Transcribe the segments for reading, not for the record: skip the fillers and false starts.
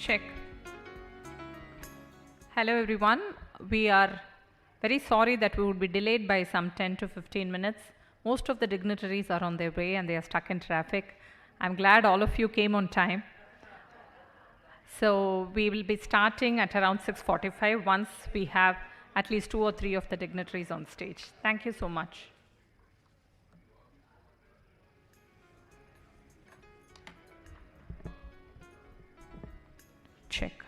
Check. Hello everyone. We are very sorry that we would be delayed by some 10 to 15 minutes. Most of the dignitaries are on their way and they are stuck in traffic. I'm glad all of you came on time. So we will be starting at around 6:45 once we have at least 2 or 3 of the dignitaries on stage. Thank you so much. Check.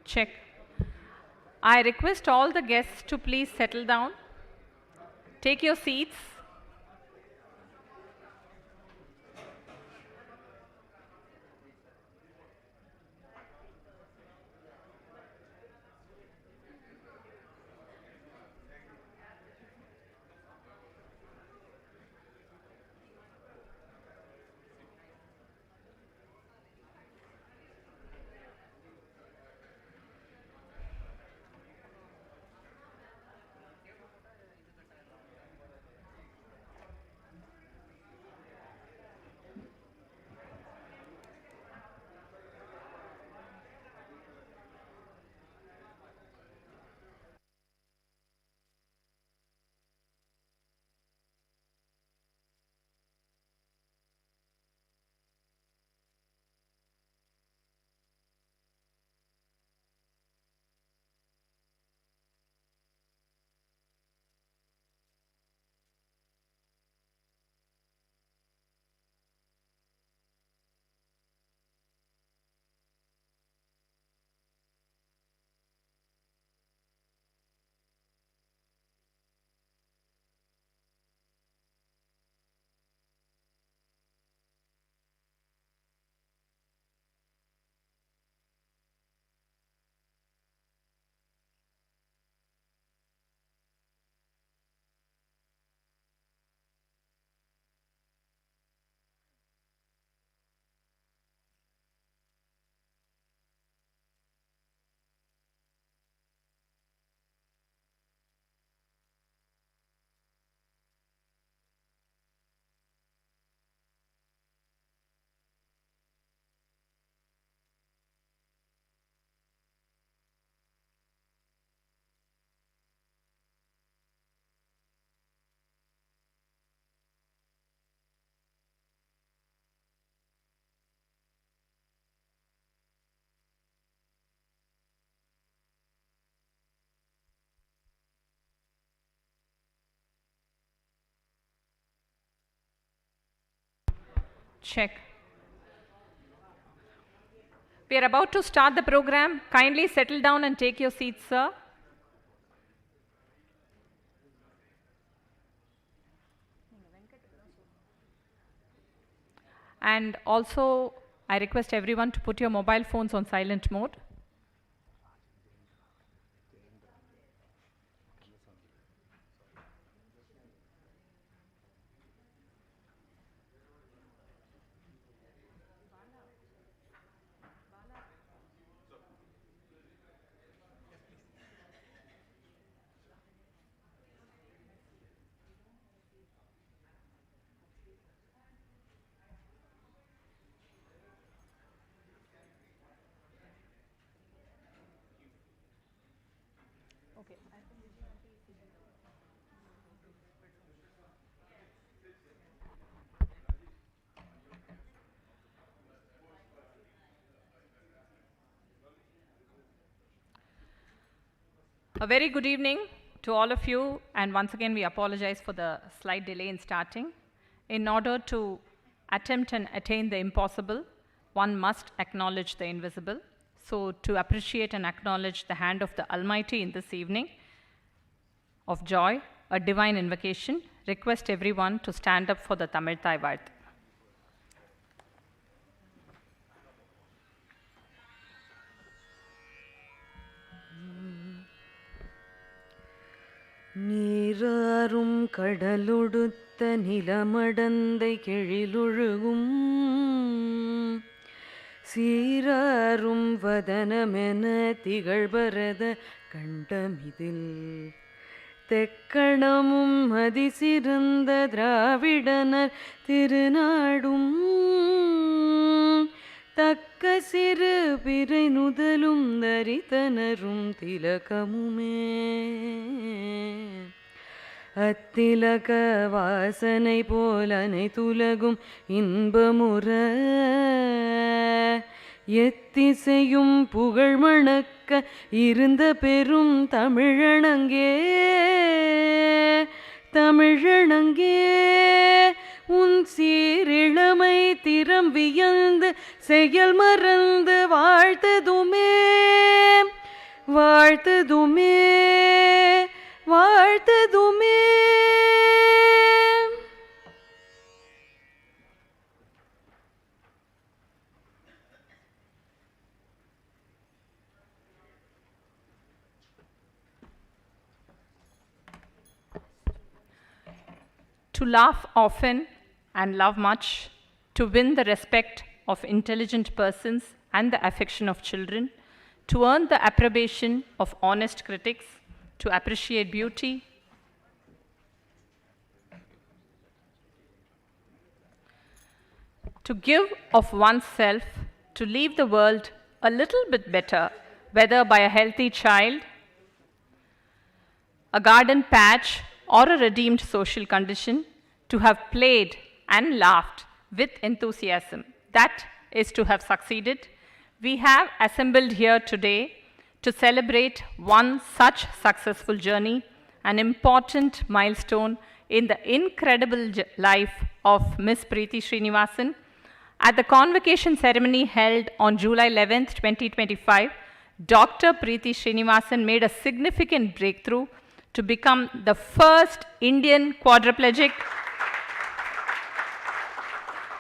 Check. I request all the guests to please settle down. Take your seats. Check. We are about to start the program. Kindly settle down and take your seats, sir. And also, I request everyone to put your mobile phones on silent mode. A very good evening to all of you, and once again we apologize for the slight delay in starting. In order to attempt and attain the impossible, one must acknowledge the invisible. So to appreciate and acknowledge the hand of the Almighty in this evening of joy, a divine invocation, request everyone to stand up for the Tamil Thai Varth. நீராறும் கடலொடுத்த நிலமடந்தை கெழிலொழுகும் சீராறும் வதனமென திகழ்பரத கண்டமிதில் தெக்கணமும் அதிசிறந்த திராவிடனர் திருநாடும் தக்க சிறு பிறை நுதலும் தரித்தனரும் திலகமுமே அத்திலக வாசனை போல் அனைத்துலகும் இன்பமுற எத்திசையும் புகழ் மணக்க இருந்த பெரும் தமிழணங்கே தமிழணங்கே உன் சீரிழமை திறம் வியந்து செயல் மறந்து வாழ்த்ததுமே வாழ்த்ததுமே வாழ்த்ததுமே. To laugh often and love much, to win the respect of intelligent persons and the affection of children, to earn the approbation of honest critics, to appreciate beauty, to give of oneself, to leave the world a little bit better, whether by a healthy child, a garden patch, or a redeemed social condition, to have played and laughed with enthusiasm. That is to have succeeded. We have assembled here today to celebrate one such successful journey, an important milestone in the incredible life of Miss Preeti Srinivasan. At the convocation ceremony held on July 11th, 2025, Dr. Preeti Srinivasan made a significant breakthrough to become the first Indian quadriplegic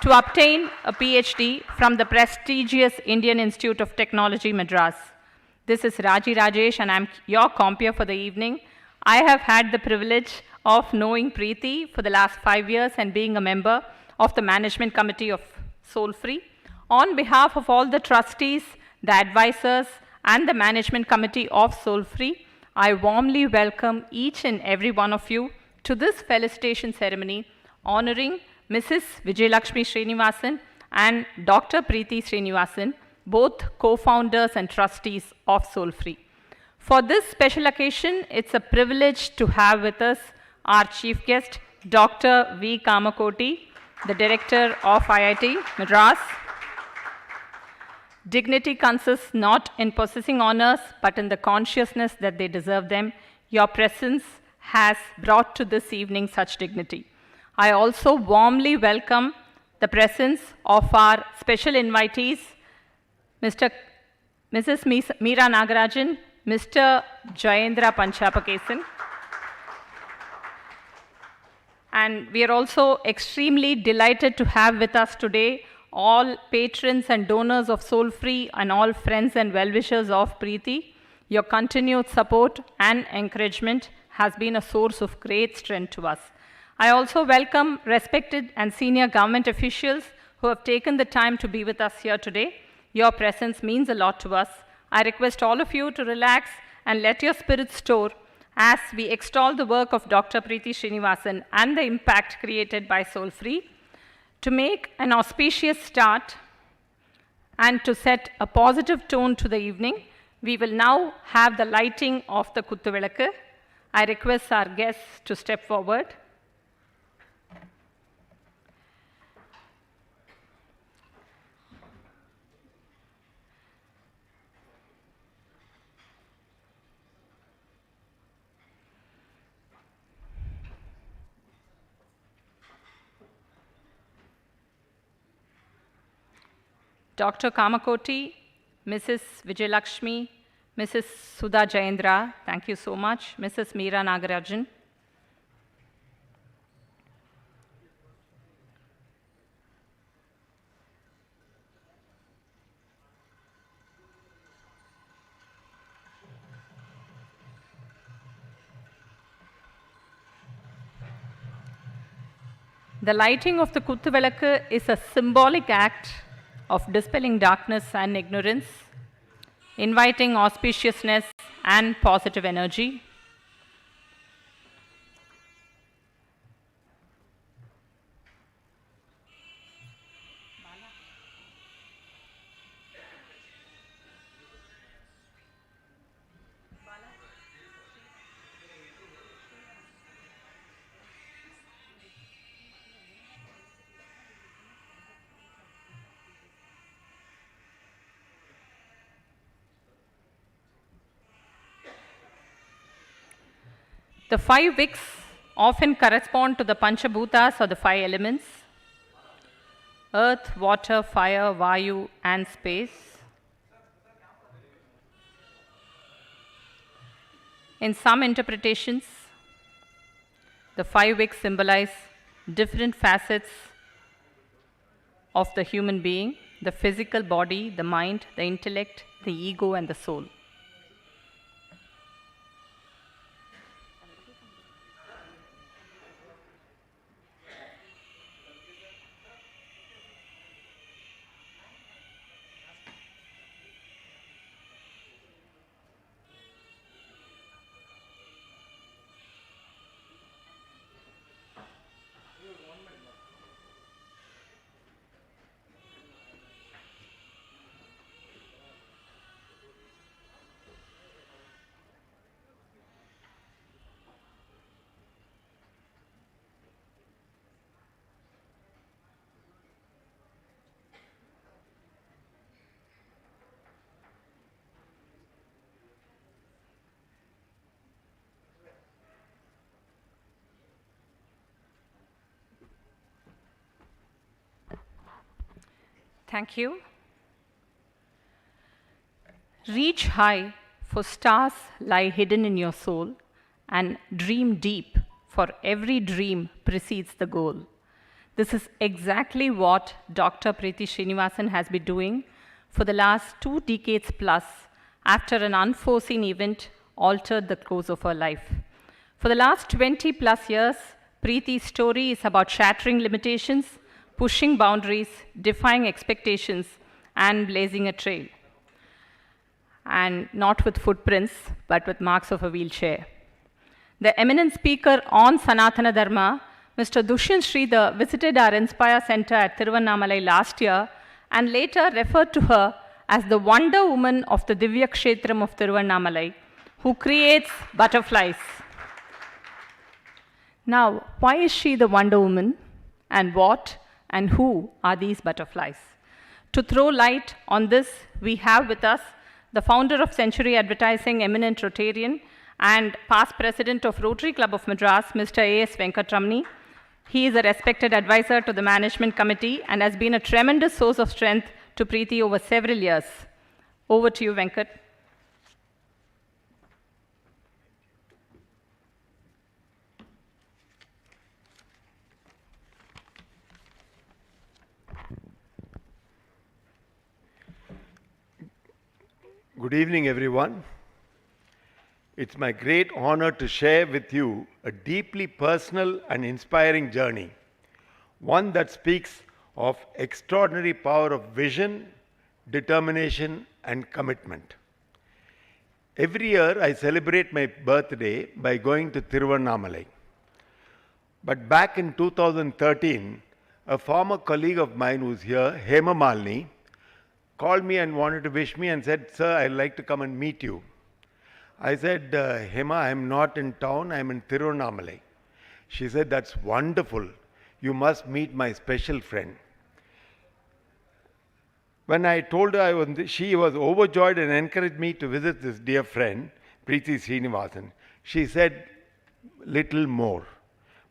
to obtain a PhD from the prestigious Indian Institute of Technology, Madras. This is Raji Rajesh and I'm your compeer for the evening. I have had the privilege of knowing Preeti for the last 5 years and being a member of the management committee of Soul Free. On behalf of all the trustees, the advisors and the management committee of Soul Free, I warmly welcome each and every one of you to this felicitation ceremony honoring Mrs. Vijayalakshmi Srinivasan and Dr. Preeti Srinivasan, both co-founders and trustees of Soul Free. For this special occasion, it's a privilege to have with us our chief guest, Dr. V. Kamakoti, the director of IIT Madras. Dignity consists not in possessing honors, but in the consciousness that they deserve them. Your presence has brought to this evening such dignity. I also warmly welcome the presence of our special invitees, Mrs. Meera Nagarajan, Mr. Jayendra Panchapakesan. And we are also extremely delighted to have with us today all patrons and donors of Soul Free and all friends and well-wishers of Preeti. Your continued support and encouragement has been a source of great strength to us. I also welcome respected and senior government officials who have taken the time to be with us here today. Your presence means a lot to us. I request all of you to relax and let your spirits soar as we extol the work of Dr. Preeti Srinivasan and the impact created by Soul Free. To make an auspicious start and to set a positive tone to the evening, we will now have the lighting of the Kuttuvilakku. I request our guests to step forward. Dr. Kamakoti, Mrs. Vijayalakshmi, Mrs. Sudha Jayendra, thank you so much, Mrs. Meera Nagarajan. The lighting of the Kuttuvilakku is a symbolic act of dispelling darkness and ignorance, inviting auspiciousness and positive energy. The 5 wicks often correspond to the Panchabhutas or the 5 elements: earth, water, fire, vayu, and space. In some interpretations, the 5 wicks symbolize different facets of the human being: the physical body, the mind, the intellect, the ego, and the soul. Thank you. Reach high, for stars lie hidden in your soul, and dream deep, for every dream precedes the goal. This is exactly what Dr. Preethi Srinivasan has been doing for the last 2 decades plus, after an unforeseen event altered the course of her life. For the last 20 plus years, Preethi's story is about shattering limitations, pushing boundaries, defying expectations, and blazing a trail. And not with footprints, but with marks of a wheelchair. The eminent speaker on Sanatana Dharma, Mr. Dushyant Sridhar, visited our Inspire Center at Tiruvannamalai last year and later referred to her as the Wonder Woman of the Divya Kshetram of Tiruvannamalai, who creates butterflies. Now, why is she the Wonder Woman, and what and who are these butterflies? To throw light on this, we have with us the founder of Century Advertising, eminent Rotarian, and past president of Rotary Club of Madras, Mr. A.S. Venkatramani. He is a respected advisor to the management committee and has been a tremendous source of strength to Preethi over several years. Over to you, Venkat. Good evening, everyone. It's my great honor to share with you a deeply personal and inspiring journey, one that speaks of extraordinary power of vision, determination, and commitment. Every year, I celebrate my birthday by going to Tiruvannamalai. But back in 2013, a former colleague of mine who's here, Hema Malini, called me and wanted to wish me and said, "Sir, I'd like to come and meet you." I said, "Hema, I'm not in town, I'm in Tiruvannamalai." She said, "That's wonderful. You must meet my special friend." When I told her she was overjoyed and encouraged me to visit this dear friend, Preethi Srinivasan. She said, "Little more."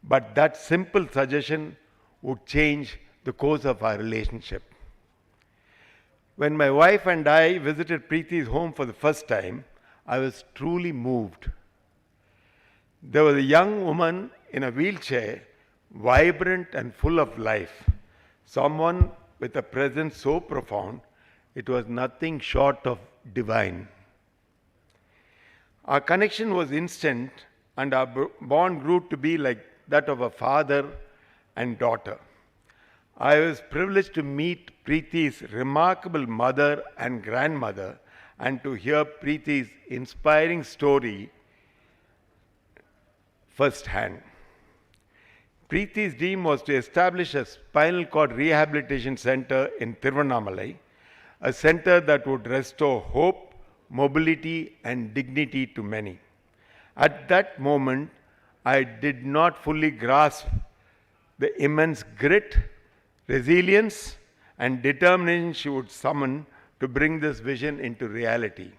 But that simple suggestion would change the course of our relationship. When my wife and I visited Preethi's home for the first time, I was truly moved. There was a young woman in a wheelchair, vibrant and full of life, someone with a presence so profound, it was nothing short of divine. Our connection was instant, and our bond grew to be like that of a father and daughter. I was privileged to meet Preethi's remarkable mother and grandmother and to hear Preethi's inspiring story firsthand. Preethi's dream was to establish a spinal cord rehabilitation center in Tiruvannamalai, a center that would restore hope, mobility, and dignity to many. At that moment, I did not fully grasp the immense grit, resilience, and determination she would summon to bring this vision into reality.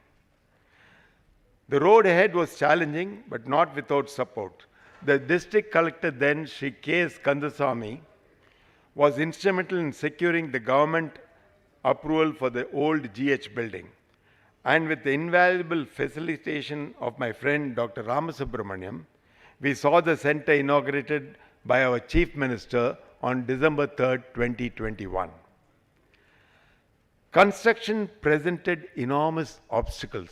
The road ahead was challenging, but not without support. The district collector then, Sri K.S. Kandasamy, was instrumental in securing the government approval for the old GH building. And with the invaluable facilitation of my friend Dr. Ramasubramaniam, we saw the center inaugurated by our Chief Minister on December 3rd, 2021. Construction presented enormous obstacles.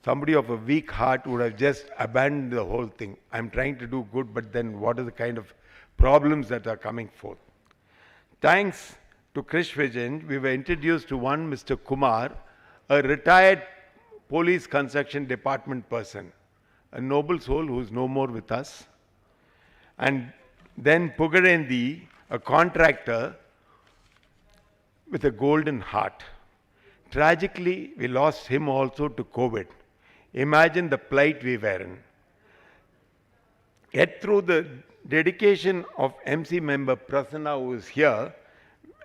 Somebody of a weak heart would have just abandoned the whole thing. I'm trying to do good, but then what are the kind of problems that are coming forth? Thanks to Krish Vijayan, we were introduced to one Mr. Kumar, a retired police construction department person, a noble soul who is no more with us. And then Pugarendi, a contractor with a golden heart. Tragically, we lost him also to COVID. Imagine the plight we were in. Yet through the dedication of MC member Prasanna, who is here,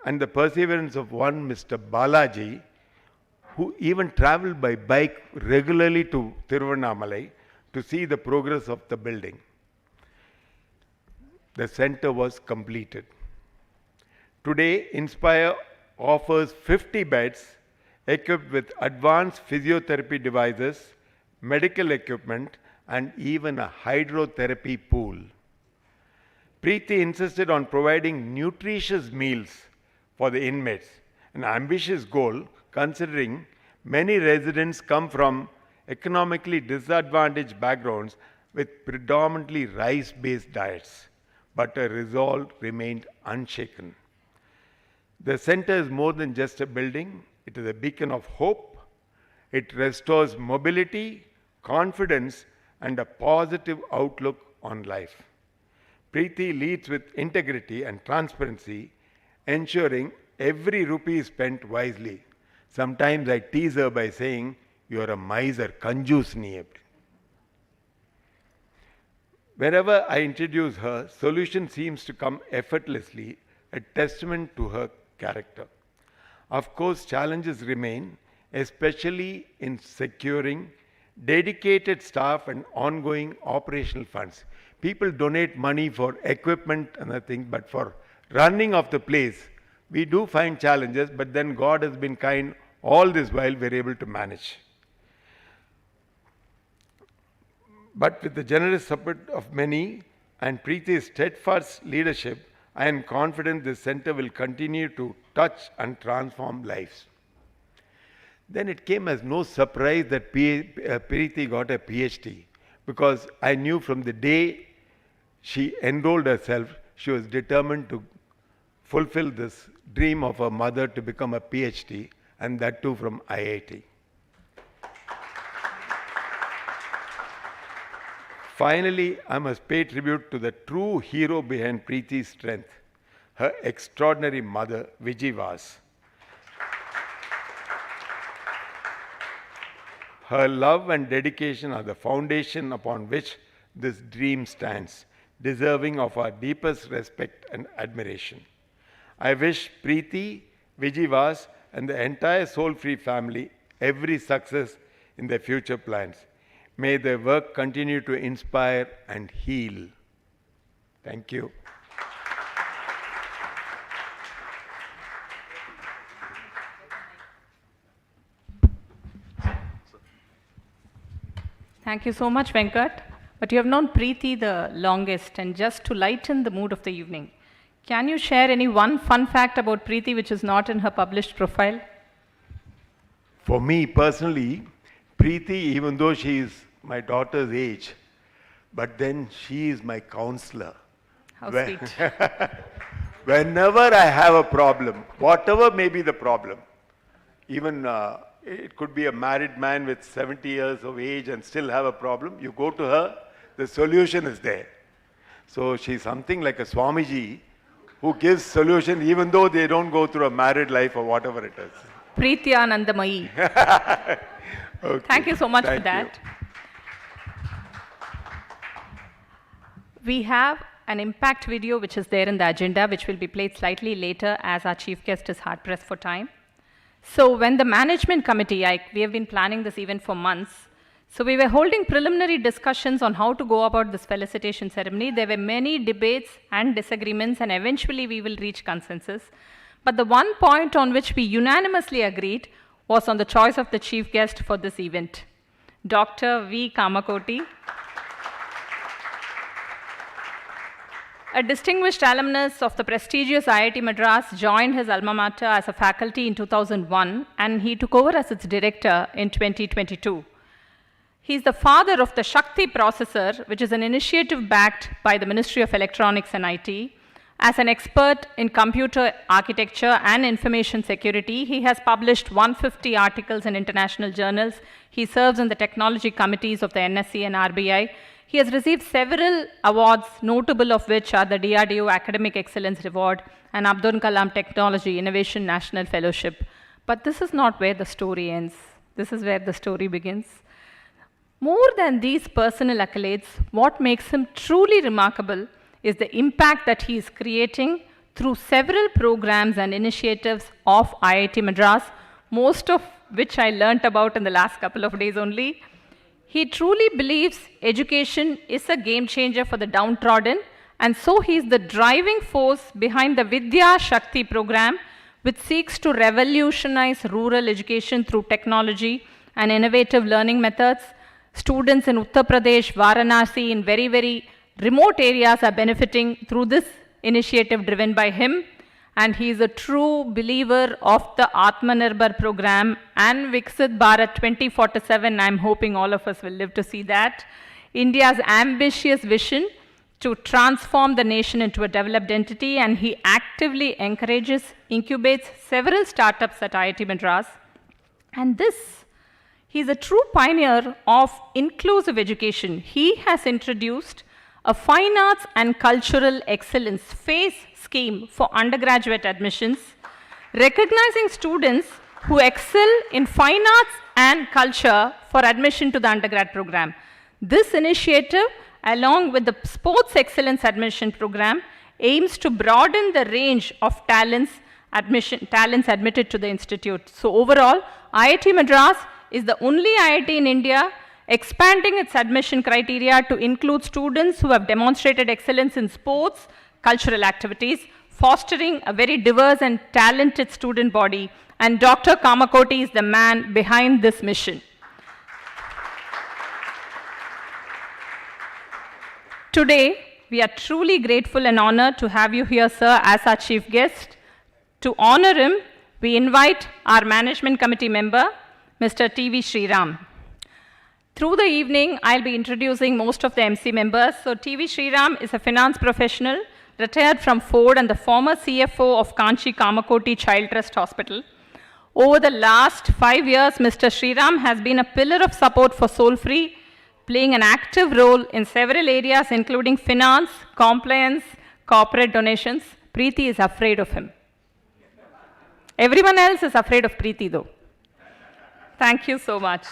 and the perseverance of one Mr. Balaji, who even traveled by bike regularly to Tiruvannamalai to see the progress of the building, the center was completed. Today, Inspire offers 50 beds equipped with advanced physiotherapy devices, medical equipment, and even a hydrotherapy pool. Preeti insisted on providing nutritious meals for the inmates, an ambitious goal considering many residents come from economically disadvantaged backgrounds with predominantly rice-based diets, but her resolve remained unshaken. The center is more than just a building, it is a beacon of hope. It restores mobility, confidence, and a positive outlook on life. Preeti leads with integrity and transparency, ensuring every rupee is spent wisely. Sometimes I tease her by saying, "You are a miser, kanjoos nahi." Wherever I introduce her, solution seems to come effortlessly, a testament to her character. Of course, challenges remain, especially in securing dedicated staff and ongoing operational funds. People donate money for equipment and other things, but for running of the place, we do find challenges, but then God has been kind. All this while we're able to manage. But with the generous support of many and Preethi's steadfast leadership, I am confident this center will continue to touch and transform lives. Then it came as no surprise that Preeti got a PhD, because I knew from the day she enrolled herself, she was determined to fulfill this dream of her mother to become a PhD, and that too from IIT. Finally, I must pay tribute to the true hero behind Preethi's strength, her extraordinary mother, Vijayalakshmi. Her love and dedication are the foundation upon which this dream stands, deserving of our deepest respect and admiration. I wish Preeti, Vijayalakshmi, and the entire Soul Free family every success in their future plans. May their work continue to inspire and heal. Thank you. Thank you so much, Venkat. But you have known Preeti the longest, and just to lighten the mood of the evening, can you share any one fun fact about Preeti which is not in her published profile? For me personally, Preeti, even though she is my daughter's age, but then she is my counselor. How When- sweet. Whenever I have a problem, whatever may be the problem, even it could be a married man with 70 years of age and still have a problem, you go to her, the solution is there. So she's something like a Swamiji who gives solution even though they don't go through a married life or whatever it is. Preethi Anandamayi. Okay. Thank you so much for Thank you. that. We have an impact video which is there in the agenda, which will be played slightly later as our chief guest is hard pressed for time. So when the management committee, we have been planning this event for months. So we were holding preliminary discussions on how to go about this felicitation ceremony. There were many debates and disagreements, and eventually we will reach consensus. But the one point on which we unanimously agreed was on the choice of the chief guest for this event, Dr. V. Kamakoti. A distinguished alumnus of the prestigious IIT Madras, joined his alma mater as a faculty in 2001, and he took over as its director in 2022. He is the father of the Shakti processor, which is an initiative backed by the Ministry of Electronics and IT. As an expert in computer architecture and information security, he has published 150 articles in international journals. He serves in the technology committees of the NSE and RBI. He has received several awards, notable of which are the DRDO Academic Excellence Award and Abdul Kalam Technology Innovation National Fellowship. But this is not where the story ends. This is where the story begins. More than these personal accolades, what makes him truly remarkable is the impact that he is creating through several programs and initiatives of IIT Madras, most of which I learnt about in the last couple of days only. He truly believes education is a game changer for the downtrodden, and so he is the driving force behind the Vidya Shakti program, which seeks to revolutionize rural education through technology and innovative learning methods. Students in Uttar Pradesh, Varanasi, in very, very remote areas are benefiting through this initiative driven by him. And he is a true believer of the Atmanirbhar program and Viksit Bharat 2047. I'm hoping all of us will live to see that. India's ambitious vision to transform the nation into a developed entity, and he actively encourages, incubates several startups at IIT Madras. And he is a true pioneer of inclusive education. He has introduced a fine arts and cultural excellence phase scheme for undergraduate admissions, recognizing students who excel in fine arts and culture for admission to the undergrad program. This initiative, along with the sports excellence admission program, aims to broaden the range of talents admitted to the institute. So overall, IIT Madras is the only IIT in India expanding its admission criteria to include students who have demonstrated excellence in sports, cultural activities, fostering a very diverse and talented student body. And Dr. Kamakoti is the man behind this mission. Today, we are truly grateful and honored to have you here, sir, as our chief guest. To honor him, we invite our management committee member, Mr. T.V. Sriram. Through the evening, I'll be introducing most of the MC members. So T.V. Sriram is a finance professional, retired from Ford and the former CFO of Kanchi Kamakoti Child Trust Hospital. Over the last 5 years, Mr. Sriram has been a pillar of support for Soul Free, playing an active role in several areas including finance, compliance, corporate donations. Preeti is afraid of him. Everyone else is afraid of Preeti though. Thank you so much.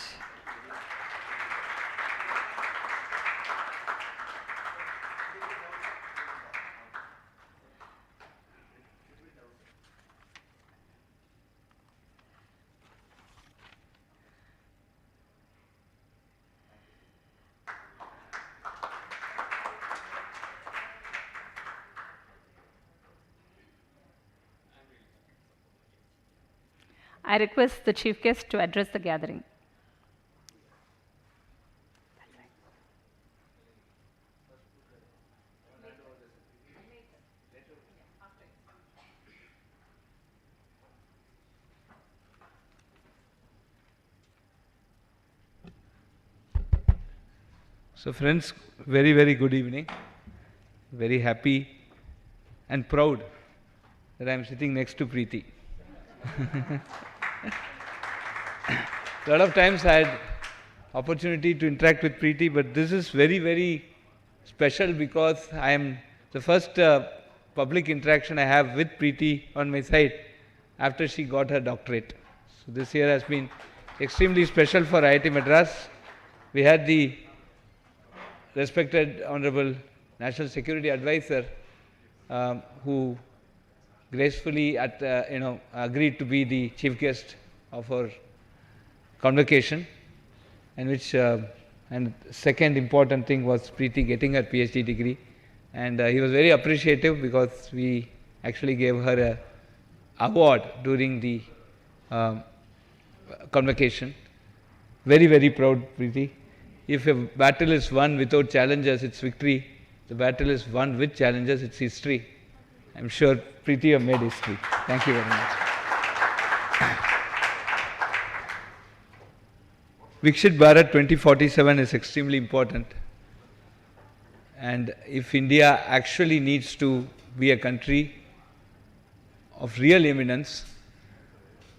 I request the chief guest to address the gathering. So friends, very, very good evening. very happy and proud that I am sitting next to Preeti. A lot of times I had opportunity to interact with Preeti, but this is very, very special because I am the first public interaction I have with Preeti on my side after she got her doctorate. So this year has been extremely special for IIT Madras. We had the respected Honorable National Security Advisor who gracefully agreed to be the chief guest of our convocation, and second important thing was Preeti getting her PhD degree, and he was very appreciative because we actually gave her a award during the convocation. Very, very proud, Preeti. If a battle is won without challenges, it's victory. The battle is won with challenges, it's history. I'm sure Preeti, you have made history. Thank you very much. Vikshit Bharat 2047 is extremely important. And if India actually needs to be a country of real eminence,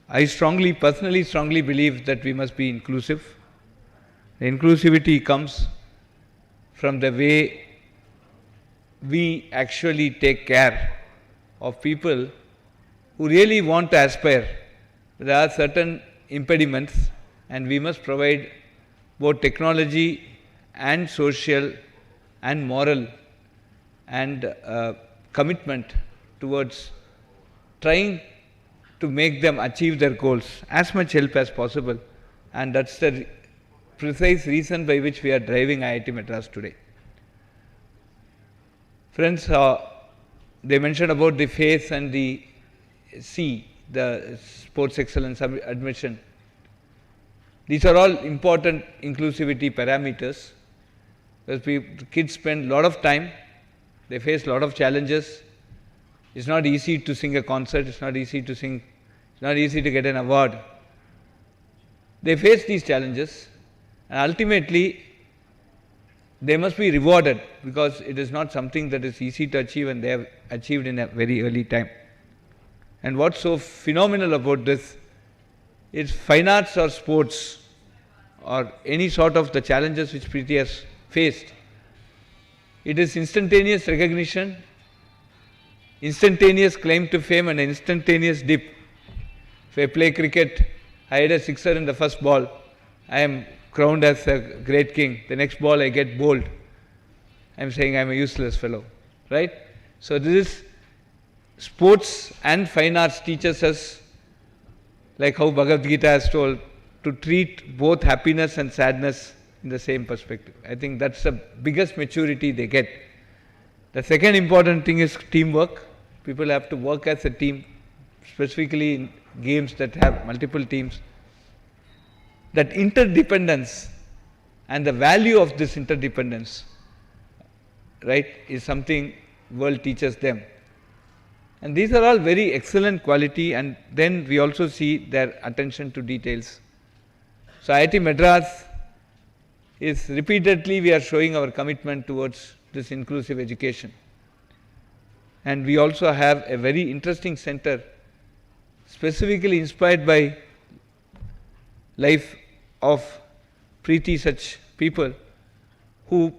I personally strongly believe that we must be inclusive. The inclusivity comes from the way we actually take care of people who really want to aspire. There are certain impediments, and we must provide both technology and social and moral and commitment towards trying to make them achieve their goals, as much help as possible, and that's the precise reason by which we are driving IIT Madras today. Friends, they mentioned about the FACE and the C, the Sports Excellence Admission. These are all important inclusivity parameters, because the kids spend a lot of time, they face a lot of challenges. It's not easy to sing a concert, it's not easy to sing, it's not easy to get an award. They face these challenges, and ultimately they must be rewarded, because it is not something that is easy to achieve, and they have achieved in a very early time. And what's so phenomenal about this is fine arts or sports or any sort of the challenges which Preeti has faced. It is instantaneous recognition, instantaneous claim to fame, and instantaneous dip. If I play cricket, I hit a sixer in the first ball, I am crowned as a great king. The next ball I get bowled, I am saying I am a useless fellow, right? So this is sports and fine arts teaches us, like how Bhagavad Gita has told, to treat both happiness and sadness in the same perspective. I think that's the biggest maturity they get. The second important thing is teamwork. People have to work as a team, specifically in games that have multiple teams. That interdependence and the value of this interdependence, right, is something world teaches them. And these are all very excellent quality, and then we also see their attention to details. So IIT Madras is repeatedly we are showing our commitment towards this inclusive education. And we also have a very interesting center specifically inspired by life of Preeti, such people who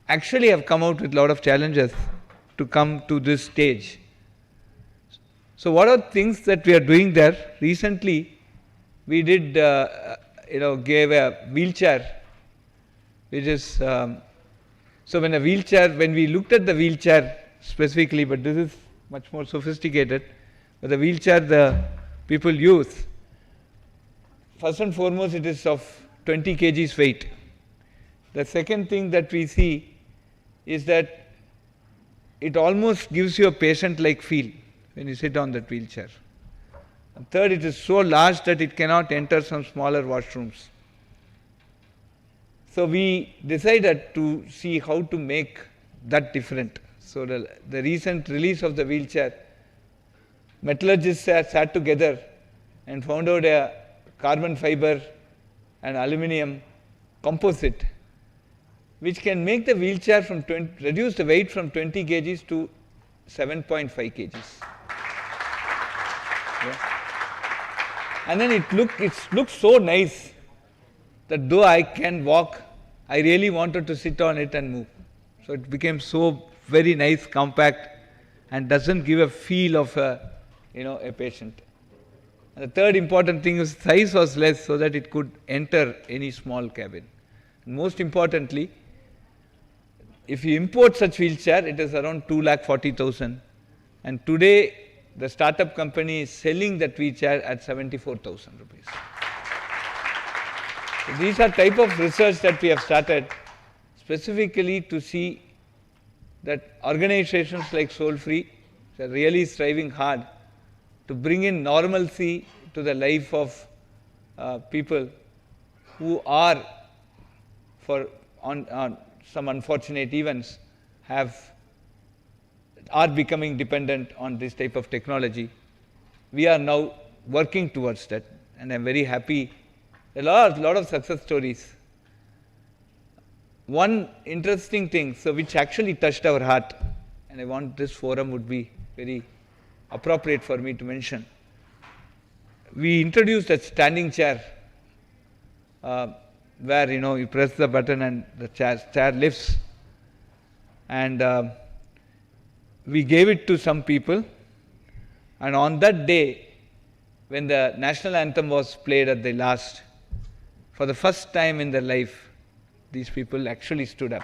actually have come out with a lot of challenges to come to this stage. So what are things that we are doing there? Recently, we did, gave a wheelchair, which is, so when we looked at the wheelchair specifically, but this is much more sophisticated, but the wheelchair the people use, first and foremost, it is of 20 kgs weight. The second thing that we see is that it almost gives you a patient-like feel when you sit on that wheelchair. And third, it is so large that it cannot enter some smaller washrooms. So we decided to see how to make that different. So the recent release of the wheelchair, metallurgists sat together and found out a carbon fiber and aluminium composite which can make the wheelchair reduce the weight from 20 kgs to 7.5 kgs. Yeah. And then it looks so nice that though I can walk, I really wanted to sit on it and move. So it became so very nice, compact, and doesn't give a feel of a patient. And the third important thing is size was less so that it could enter any small cabin. And most importantly, if you import such wheelchair, it is around 2,40,000. And today, the startup company is selling that wheelchair at 74,000 rupees. So these are type of research that we have started specifically to see that organizations like Soul Free are really striving hard to bring in normalcy to the life of people who are, on some unfortunate events, are becoming dependent on this type of technology. We are now working towards that, and I'm very happy. A lot of success stories. One interesting thing, which actually touched our heart, and I want this forum would be very appropriate for me to mention. We introduced a standing chair where you press the button and the chair lifts, and we gave it to some people, and on that day when the national anthem was played at the last, for the first time in their life, these people actually stood up.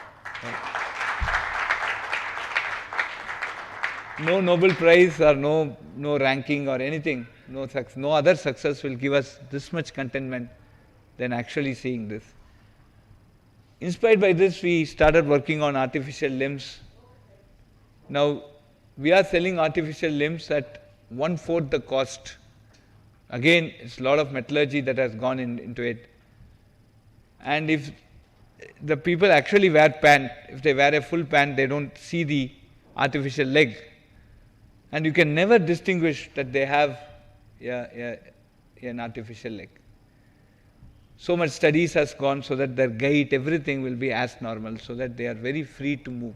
No Nobel Prize or no ranking or anything, no other success will give us this much contentment than actually seeing this. Inspired by this, we started working on artificial limbs. Now, we are selling artificial limbs at 1/4 the cost. Again, it's a lot of metallurgy that has gone into it. And if the people actually wear pant, if they wear a full pant, they don't see the artificial leg. And you can never distinguish that they have an artificial leg. So much studies has gone so that their gait, everything will be as normal, so that they are very free to move.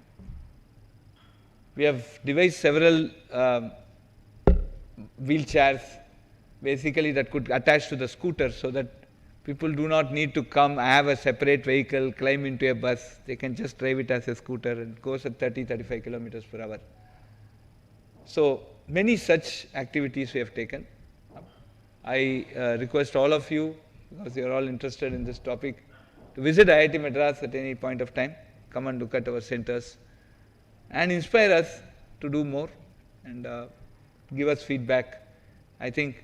We have devised several wheelchairs, basically that could attach to the scooter, so that people do not need to have a separate vehicle, climb into a bus. They can just drive it as a scooter, and it goes at 30-35 kilometers per hour. So many such activities we have taken. I request all of you, because you are all interested in this topic, to visit IIT Madras at any point of time. Come and look at our centers and inspire us to do more, and give us feedback. I think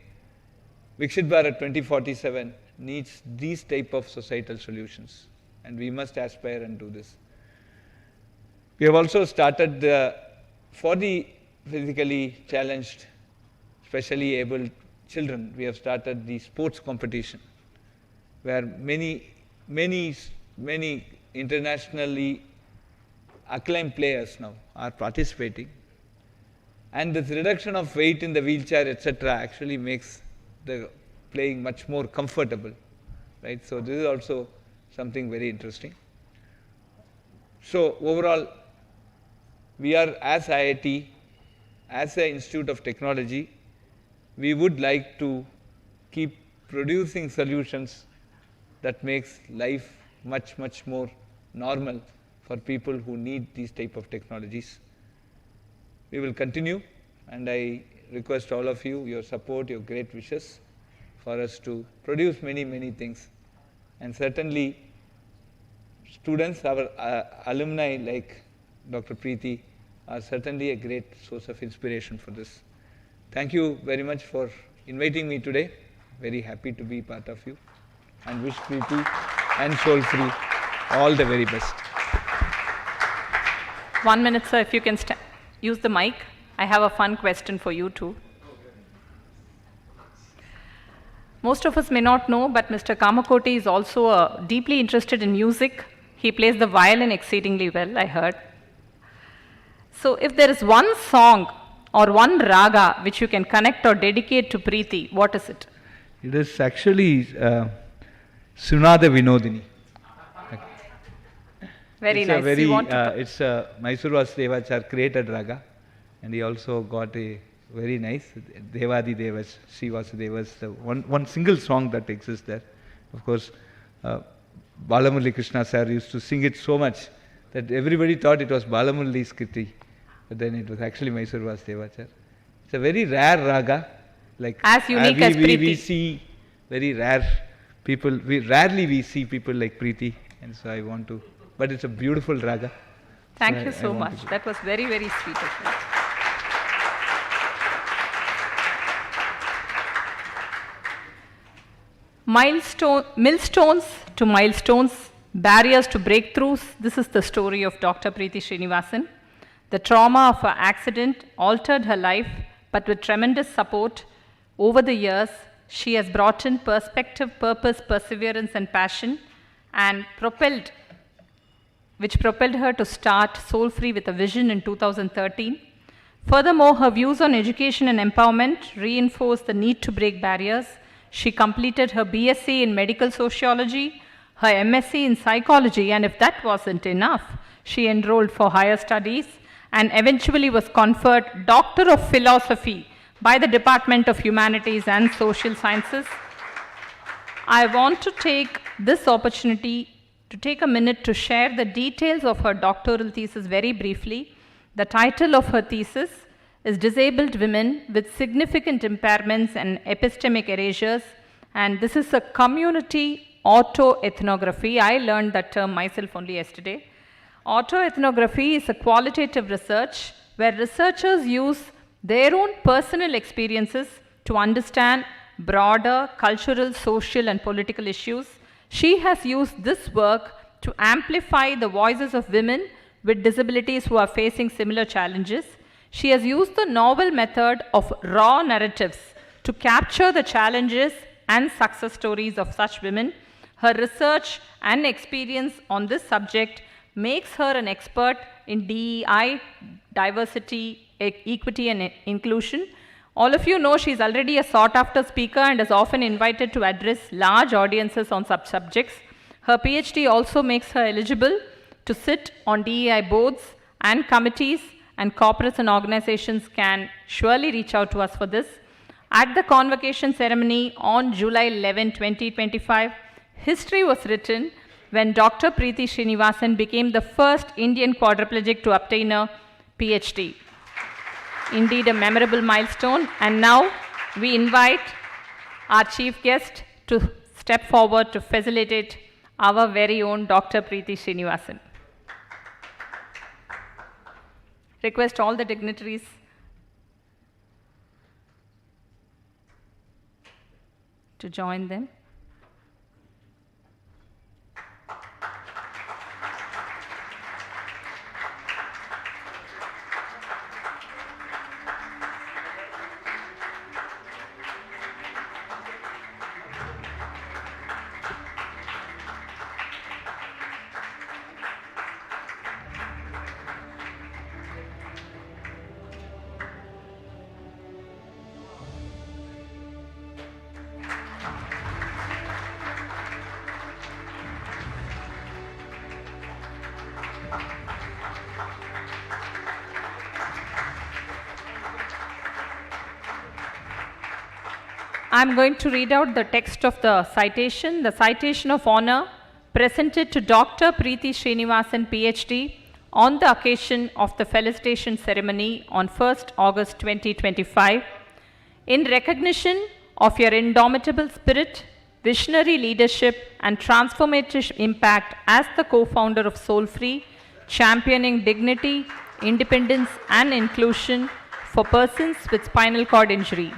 Viksit Bharat 2047 needs these type of societal solutions, and we must aspire and do this. We have also started for the physically challenged, specially abled children, we have started the sports competition, where many internationally acclaimed players now are participating. And this reduction of weight in the wheelchair, etc., actually makes the playing much more comfortable, right? So this is also something very interesting. So overall, we are, as IIT, as an Institute of Technology, we would like to keep producing solutions that makes life much more normal for people who need these type of technologies. We will continue, and I request all of you, your support, your great wishes for us to produce many things. And certainly students, our alumni like Dr. Preeti, are certainly a great source of inspiration for this. Thank you very much for inviting me today. Very happy to be part of you, and wish Preeti and Soul Free all the very best. 1 minute, sir, if you can use the mic. I have a fun question for you too. Most of us may not know, but Mr. Kamakoti is also deeply interested in music. He plays the violin exceedingly well, I heard. So if there is one song or one raga which you can connect or dedicate to Preeti, what is it? It is actually Sunada Vinodini. Very it's nice. A very, You want to it's Mysore Vasudevachar created raga, and he also got a very nice Devadi Devas, Sri Vasudevas, the one single song that exists there. Of course, Balamurali Krishna sir used to sing it so much that everybody thought it was Balamurali's Kriti, but then it was actually Mysore Vasudevachar. It's a very rare raga, like As unique as we Preeti. see very rare people. Rarely see people like Preeti, and so I want to. But it's a beautiful raga. Thank So you I so want much. to- That was very, very sweet of you. Millstones to milestones, barriers to breakthroughs. This is the story of Dr. Preeti Srinivasan. The trauma of her accident altered her life, but with tremendous support over the years, she has brought in perspective, purpose, perseverance, and passion, and which propelled her to start Soul Free with a vision in 2013. Furthermore, her views on education and empowerment reinforced the need to break barriers. She completed her BSc in medical sociology, her MSc in psychology, and if that wasn't enough, she enrolled for higher studies and eventually was conferred Doctor of Philosophy by the Department of Humanities and Social Sciences. I want to take this opportunity to take a minute to share the details of her doctoral thesis very briefly. The title of her thesis is Disabled Women with Significant Impairments and Epistemic Erasures, and this is a community autoethnography. I learned that term myself only yesterday. Autoethnography is a qualitative research where researchers use their own personal experiences to understand broader cultural, social, and political issues. She has used this work to amplify the voices of women with disabilities who are facing similar challenges. She has used the novel method of raw narratives to capture the challenges and success stories of such women. Her research and experience on this subject makes her an expert in DEI, diversity, equity, and inclusion. All of you know she is already a sought-after speaker and is often invited to address large audiences on such subjects. Her PhD also makes her eligible to sit on DEI boards and committees, and corporates and organizations can surely reach out to us for this. At the convocation ceremony on July 11, 2025, history was written when Dr. Preeti Srinivasan became the first Indian quadriplegic to obtain a PhD. Indeed, a memorable milestone. And now we invite our chief guest to step forward to facilitate our very own Dr. Preeti Srinivasan. Request all the dignitaries to join them. I'm going to read out the text of the citation. The citation of honor presented to Dr. Preeti Srinivasan, PhD, on the occasion of the felicitation ceremony on 1st August 2025. In recognition of your indomitable spirit, visionary leadership, and transformative impact as the co-founder of Soul Free, championing dignity, independence, and inclusion for persons with spinal cord injury.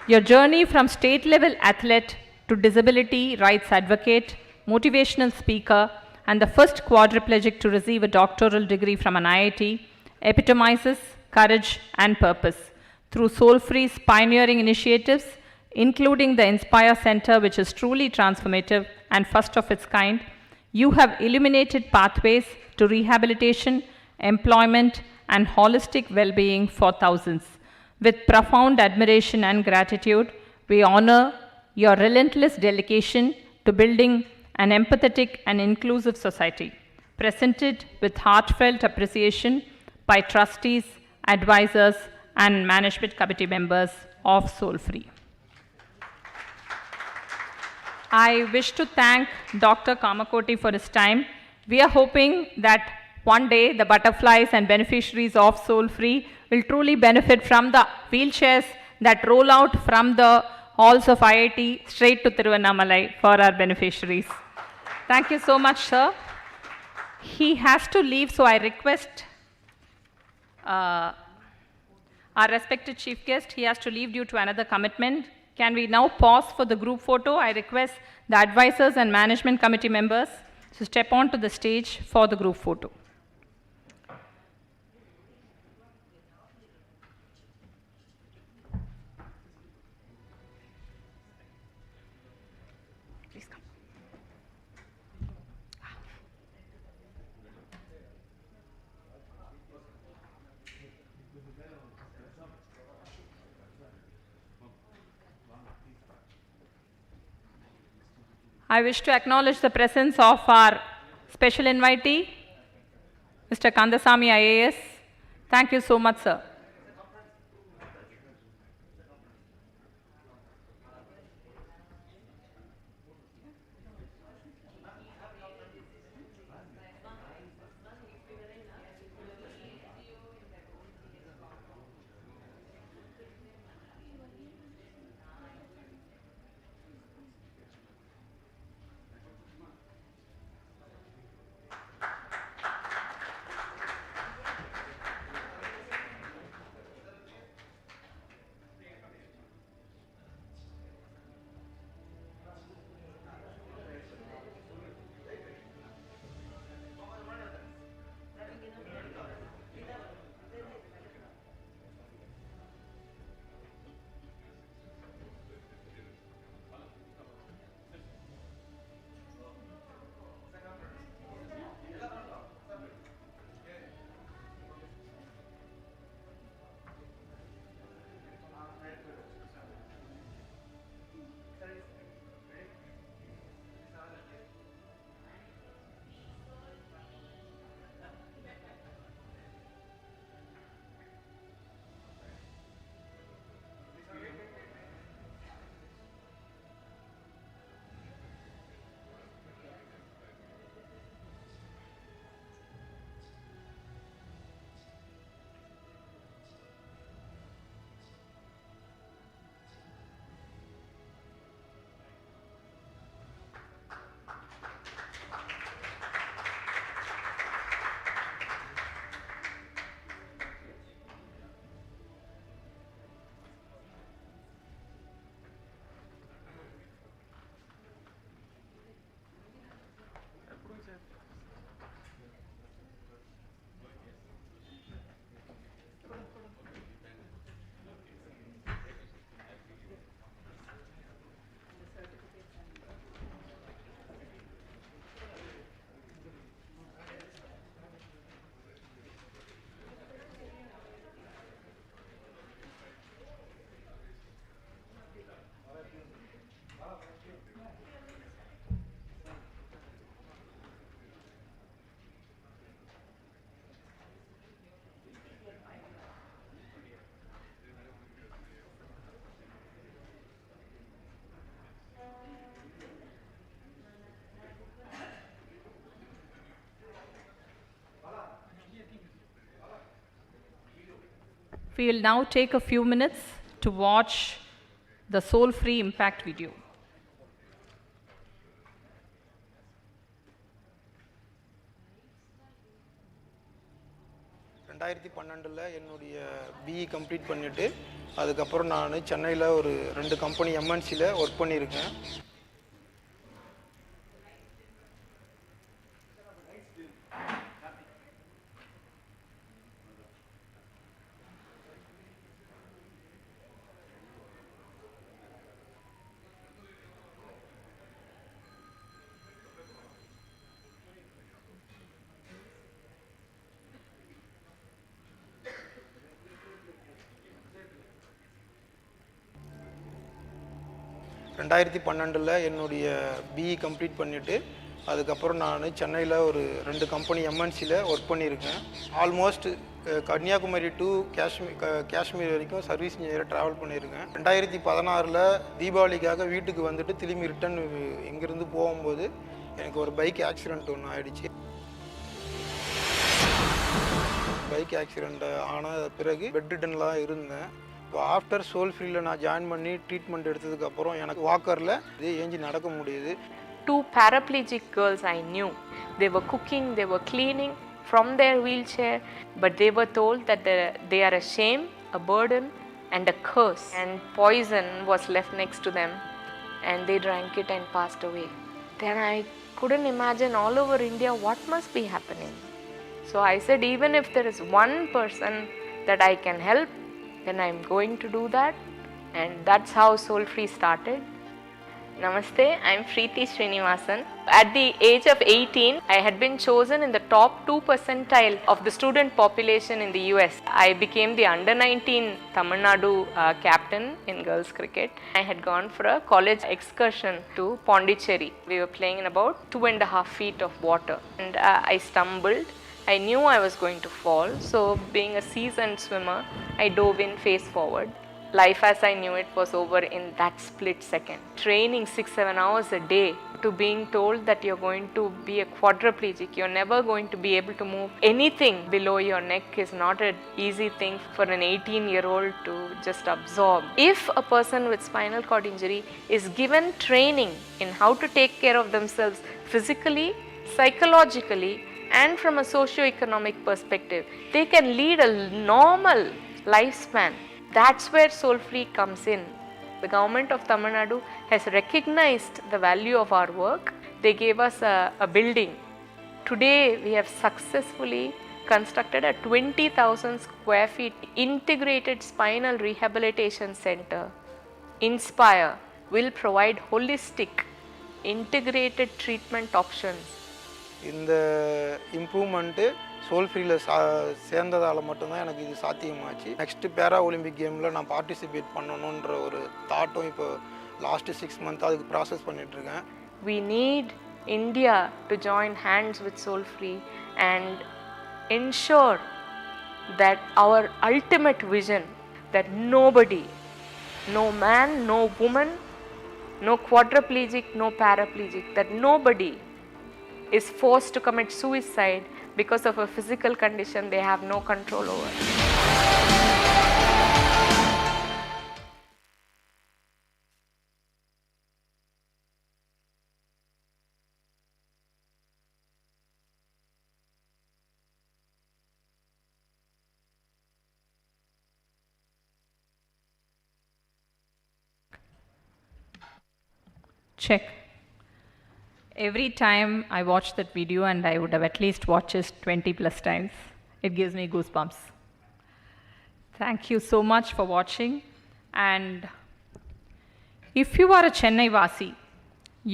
Your journey from state-level athlete to disability rights advocate, motivational speaker, and the first quadriplegic to receive a doctoral degree from an IIT epitomizes courage and purpose. Through Soul Free's pioneering initiatives, including the Inspire Center, which is truly transformative and first of its kind, you have illuminated pathways to rehabilitation, employment, and holistic well-being for thousands. With profound admiration and gratitude, we honor your relentless dedication to building an empathetic and inclusive society. presented with heartfelt appreciation by trustees, advisors, and management committee members of Soul Free. I wish to thank Dr. Kamakoti for his time. We are hoping that one day the butterflies and beneficiaries of Soul Free will truly benefit from the wheelchairs that roll out from the halls of IIT straight to Tiruvannamalai for our beneficiaries. Thank you so much, sir. He has to leave, so I request our respected chief guest, he has to leave due to another commitment. Can we now pause for the group photo? I request the advisors and management committee members to step onto the stage for the group photo. Please come. I wish to acknowledge the presence of our special invitee, Mr. Kandasamy IAS. Thank you so much, sir. We will now take a few minutes to watch the Soul Free Impact video. என்னுடைய BE complete பண்ணிட்டு அதுக்கப்புறம் நான் சென்னையில் ஒரு 2 company எம்என்சியில் work பண்ணியிருக்கேன். என்னுடைய BE complete பண்ணிவிட்டு அதுக்கப்புறம் நான் சென்னையில் ஒரு 2 கம்பெனி எம்என்சியில் ஒர்க் பண்ணியிருக்கேன். ஆல்மோஸ்ட் கன்னியாகுமரி டு காஷ்மீர் வரைக்கும் சர்வீஸ் இன்ஜினியராக ட்ராவல் பண்ணியிருக்கேன். 2016 தீபாவளிக்காக வீட்டுக்கு வந்துட்டு திரும்பி ரிட்டன் இங்கேருந்து போகும்போது எனக்கு ஒரு பைக் ஆக்சிடெண்ட் ஒன்று ஆகிடுச்சு. பைக் ஆக்சிடெண்ட் ஆன பிறகு பெட் ரிட்டன்லாம் இருந்தேன். இப்போ ஆஃப்டர் சோல் ஃப்ரீயில் நான் ஜாயின் பண்ணி ட்ரீட்மெண்ட் எடுத்ததுக்கப்புறம் எனக்கு வாக்கரில் ஏஞ்சி நடக்க முடியுது. 2 paraplegic girls I knew. They were cooking, they were cleaning from their wheelchair, but they were told that they are a shame, a burden, and a curse. And poison was left next to them, and they drank it and passed away. Then I couldn't imagine all over India what must be happening. So I said, even if there is one person that I can help, then I'm going to do that. And that's how Soul Free started. Namaste, I'm Preethi Srinivasan. At the age of 18, I had been chosen in the top 2 percentile of the student population in the US. I became the under-19 Tamil Nadu captain in girls cricket. I had gone for a college excursion to Pondicherry. We were playing in about 2.5 feet of water, and I stumbled. I knew I was going to fall, so being a seasoned swimmer, I dove in face forward. Life as I knew it was over in that split second. Training 6-7 hours a day to being told that you're going to be a quadriplegic, you're never going to be able to move anything below your neck is not an easy thing for an 18-year-old to just absorb. If a person with spinal cord injury is given training in how to take care of themselves physically, psychologically, and from a socio-economic perspective, they can lead a normal lifespan. That's where Soul Free comes in. The government of Tamil Nadu has recognized the value of our work. They gave us a building. Today we have successfully constructed a 20,000 square feet integrated spinal rehabilitation center. Inspire will provide holistic integrated treatment options. இந்த improvement soul ஃப்ரீயில் சேர்ந்ததால் மட்டும்தான் எனக்கு இது சாத்தியமாச்சு. Next பேரா Olympic கேமில் நான் participate பண்ணணுன்ற ஒரு தாட்டும் இப்போ லாஸ்ட்டு 6 months அதுக்கு ப்ராசஸ் பண்ணிகிட்ருக்கேன். We need India to join hands with Soul Free and ensure that our ultimate vision, that nobody, no man, no woman, no quadriplegic, no paraplegic, that nobody is forced to commit suicide because of a physical condition they have no control over. Check. Every time I watch that video, and I would have at least watched it 20+ times, it gives me goosebumps. Thank you so much for watching. And if you are a Chennai Vasi,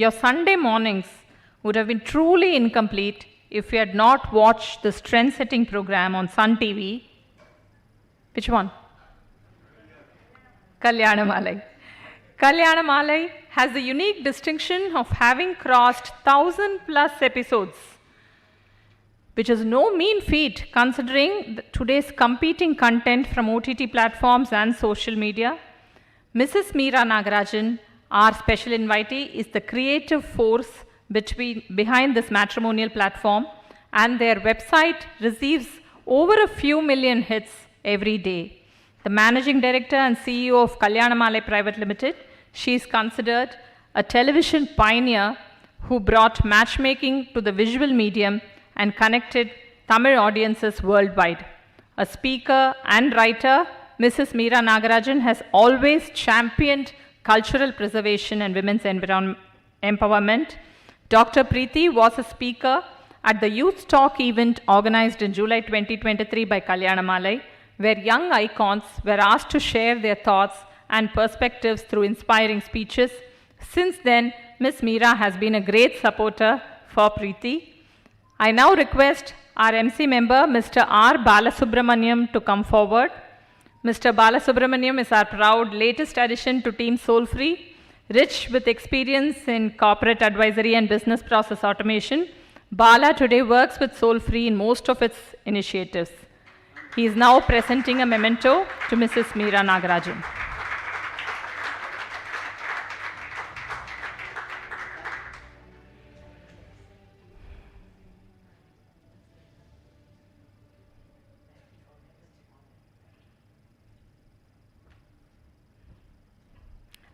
your Sunday mornings would have been truly incomplete if you had not watched the strength setting program on Sun TV. Which one? Kalyanamalai. Kalyanamalai has the unique distinction of having crossed 1,000+ episodes, which is no mean feat considering today's competing content from OTT platforms and social media. Mrs. Meera Nagarajan, our special invitee, is the creative force behind this matrimonial platform, and their website receives over a few million hits every day. The managing director and CEO of Kalyanamalai Private Limited, she is considered a television pioneer who brought matchmaking to the visual medium and connected Tamil audiences worldwide. A speaker and writer, Mrs. Meera Nagarajan has always championed cultural preservation and women's empowerment. Dr. Preeti was a speaker at the Youth Talk event organized in July 2023 by Kalyanamalai, where young icons were asked to share their thoughts and perspectives through inspiring speeches. Since then, Ms. Meera has been a great supporter for Preeti. I now request our MC member, Mr. R. Balasubramaniam, to come forward. Mr. Balasubramaniam is our proud latest addition to Team Soul Free. Rich with experience in corporate advisory and business process automation, Bala today works with Soul-Free in most of its initiatives. He is now presenting a memento to Mrs. Meera Nagarajan.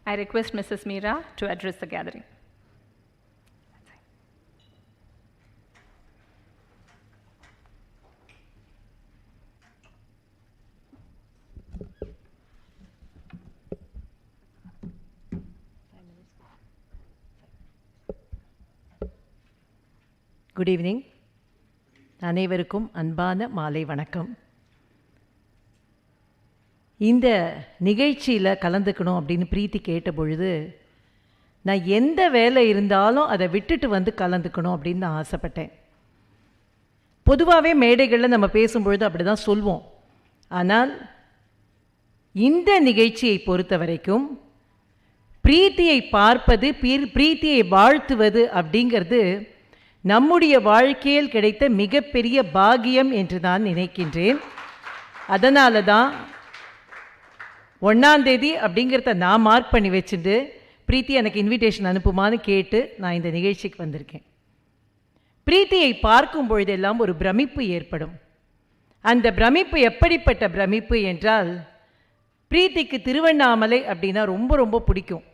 I request Mrs. Meera to address the gathering. Good evening. அனைவருக்கும் அன்பான மாலை வணக்கம். இந்த நிகழ்ச்சியில் கலந்துக்கணும் அப்படின்னு பிரீத்தி கேட்ட பொழுது நான் எந்த வேலை இருந்தாலும் அதை விட்டுட்டு வந்து கலந்துக்கணும் அப்படின்னு நான் ஆசைப்பட்டேன். பொதுவாகவே மேடைகளில் நம்ம பேசும்பொழுது அப்படி தான் சொல்வோம். ஆனால் இந்த நிகழ்ச்சியை பொறுத்த வரைக்கும் பிரீத்தியை பார்ப்பது, பிரீத்தியை வாழ்த்துவது அப்படிங்கிறது நம்முடைய வாழ்க்கையில் கிடைத்த மிகப்பெரிய பாக்கியம் என்று நான் நினைக்கின்றேன். அதனால தான் 1ஆம் தேதி அப்படிங்கிறத நான் மார்க் பண்ணி வச்சுட்டு பிரீத்தி எனக்கு இன்விடேஷன் அனுப்புமான்னு கேட்டு நான் இந்த நிகழ்ச்சிக்கு வந்திருக்கேன். பிரீத்தியை பார்க்கும் பொழுதெல்லாம் ஒரு பிரமிப்பு ஏற்படும். அந்த பிரமிப்பு எப்படிப்பட்ட பிரமிப்பு என்றால், பிரீத்திக்கு திருவண்ணாமலை அப்படின்னா ரொம்ப ரொம்ப பிடிக்கும்.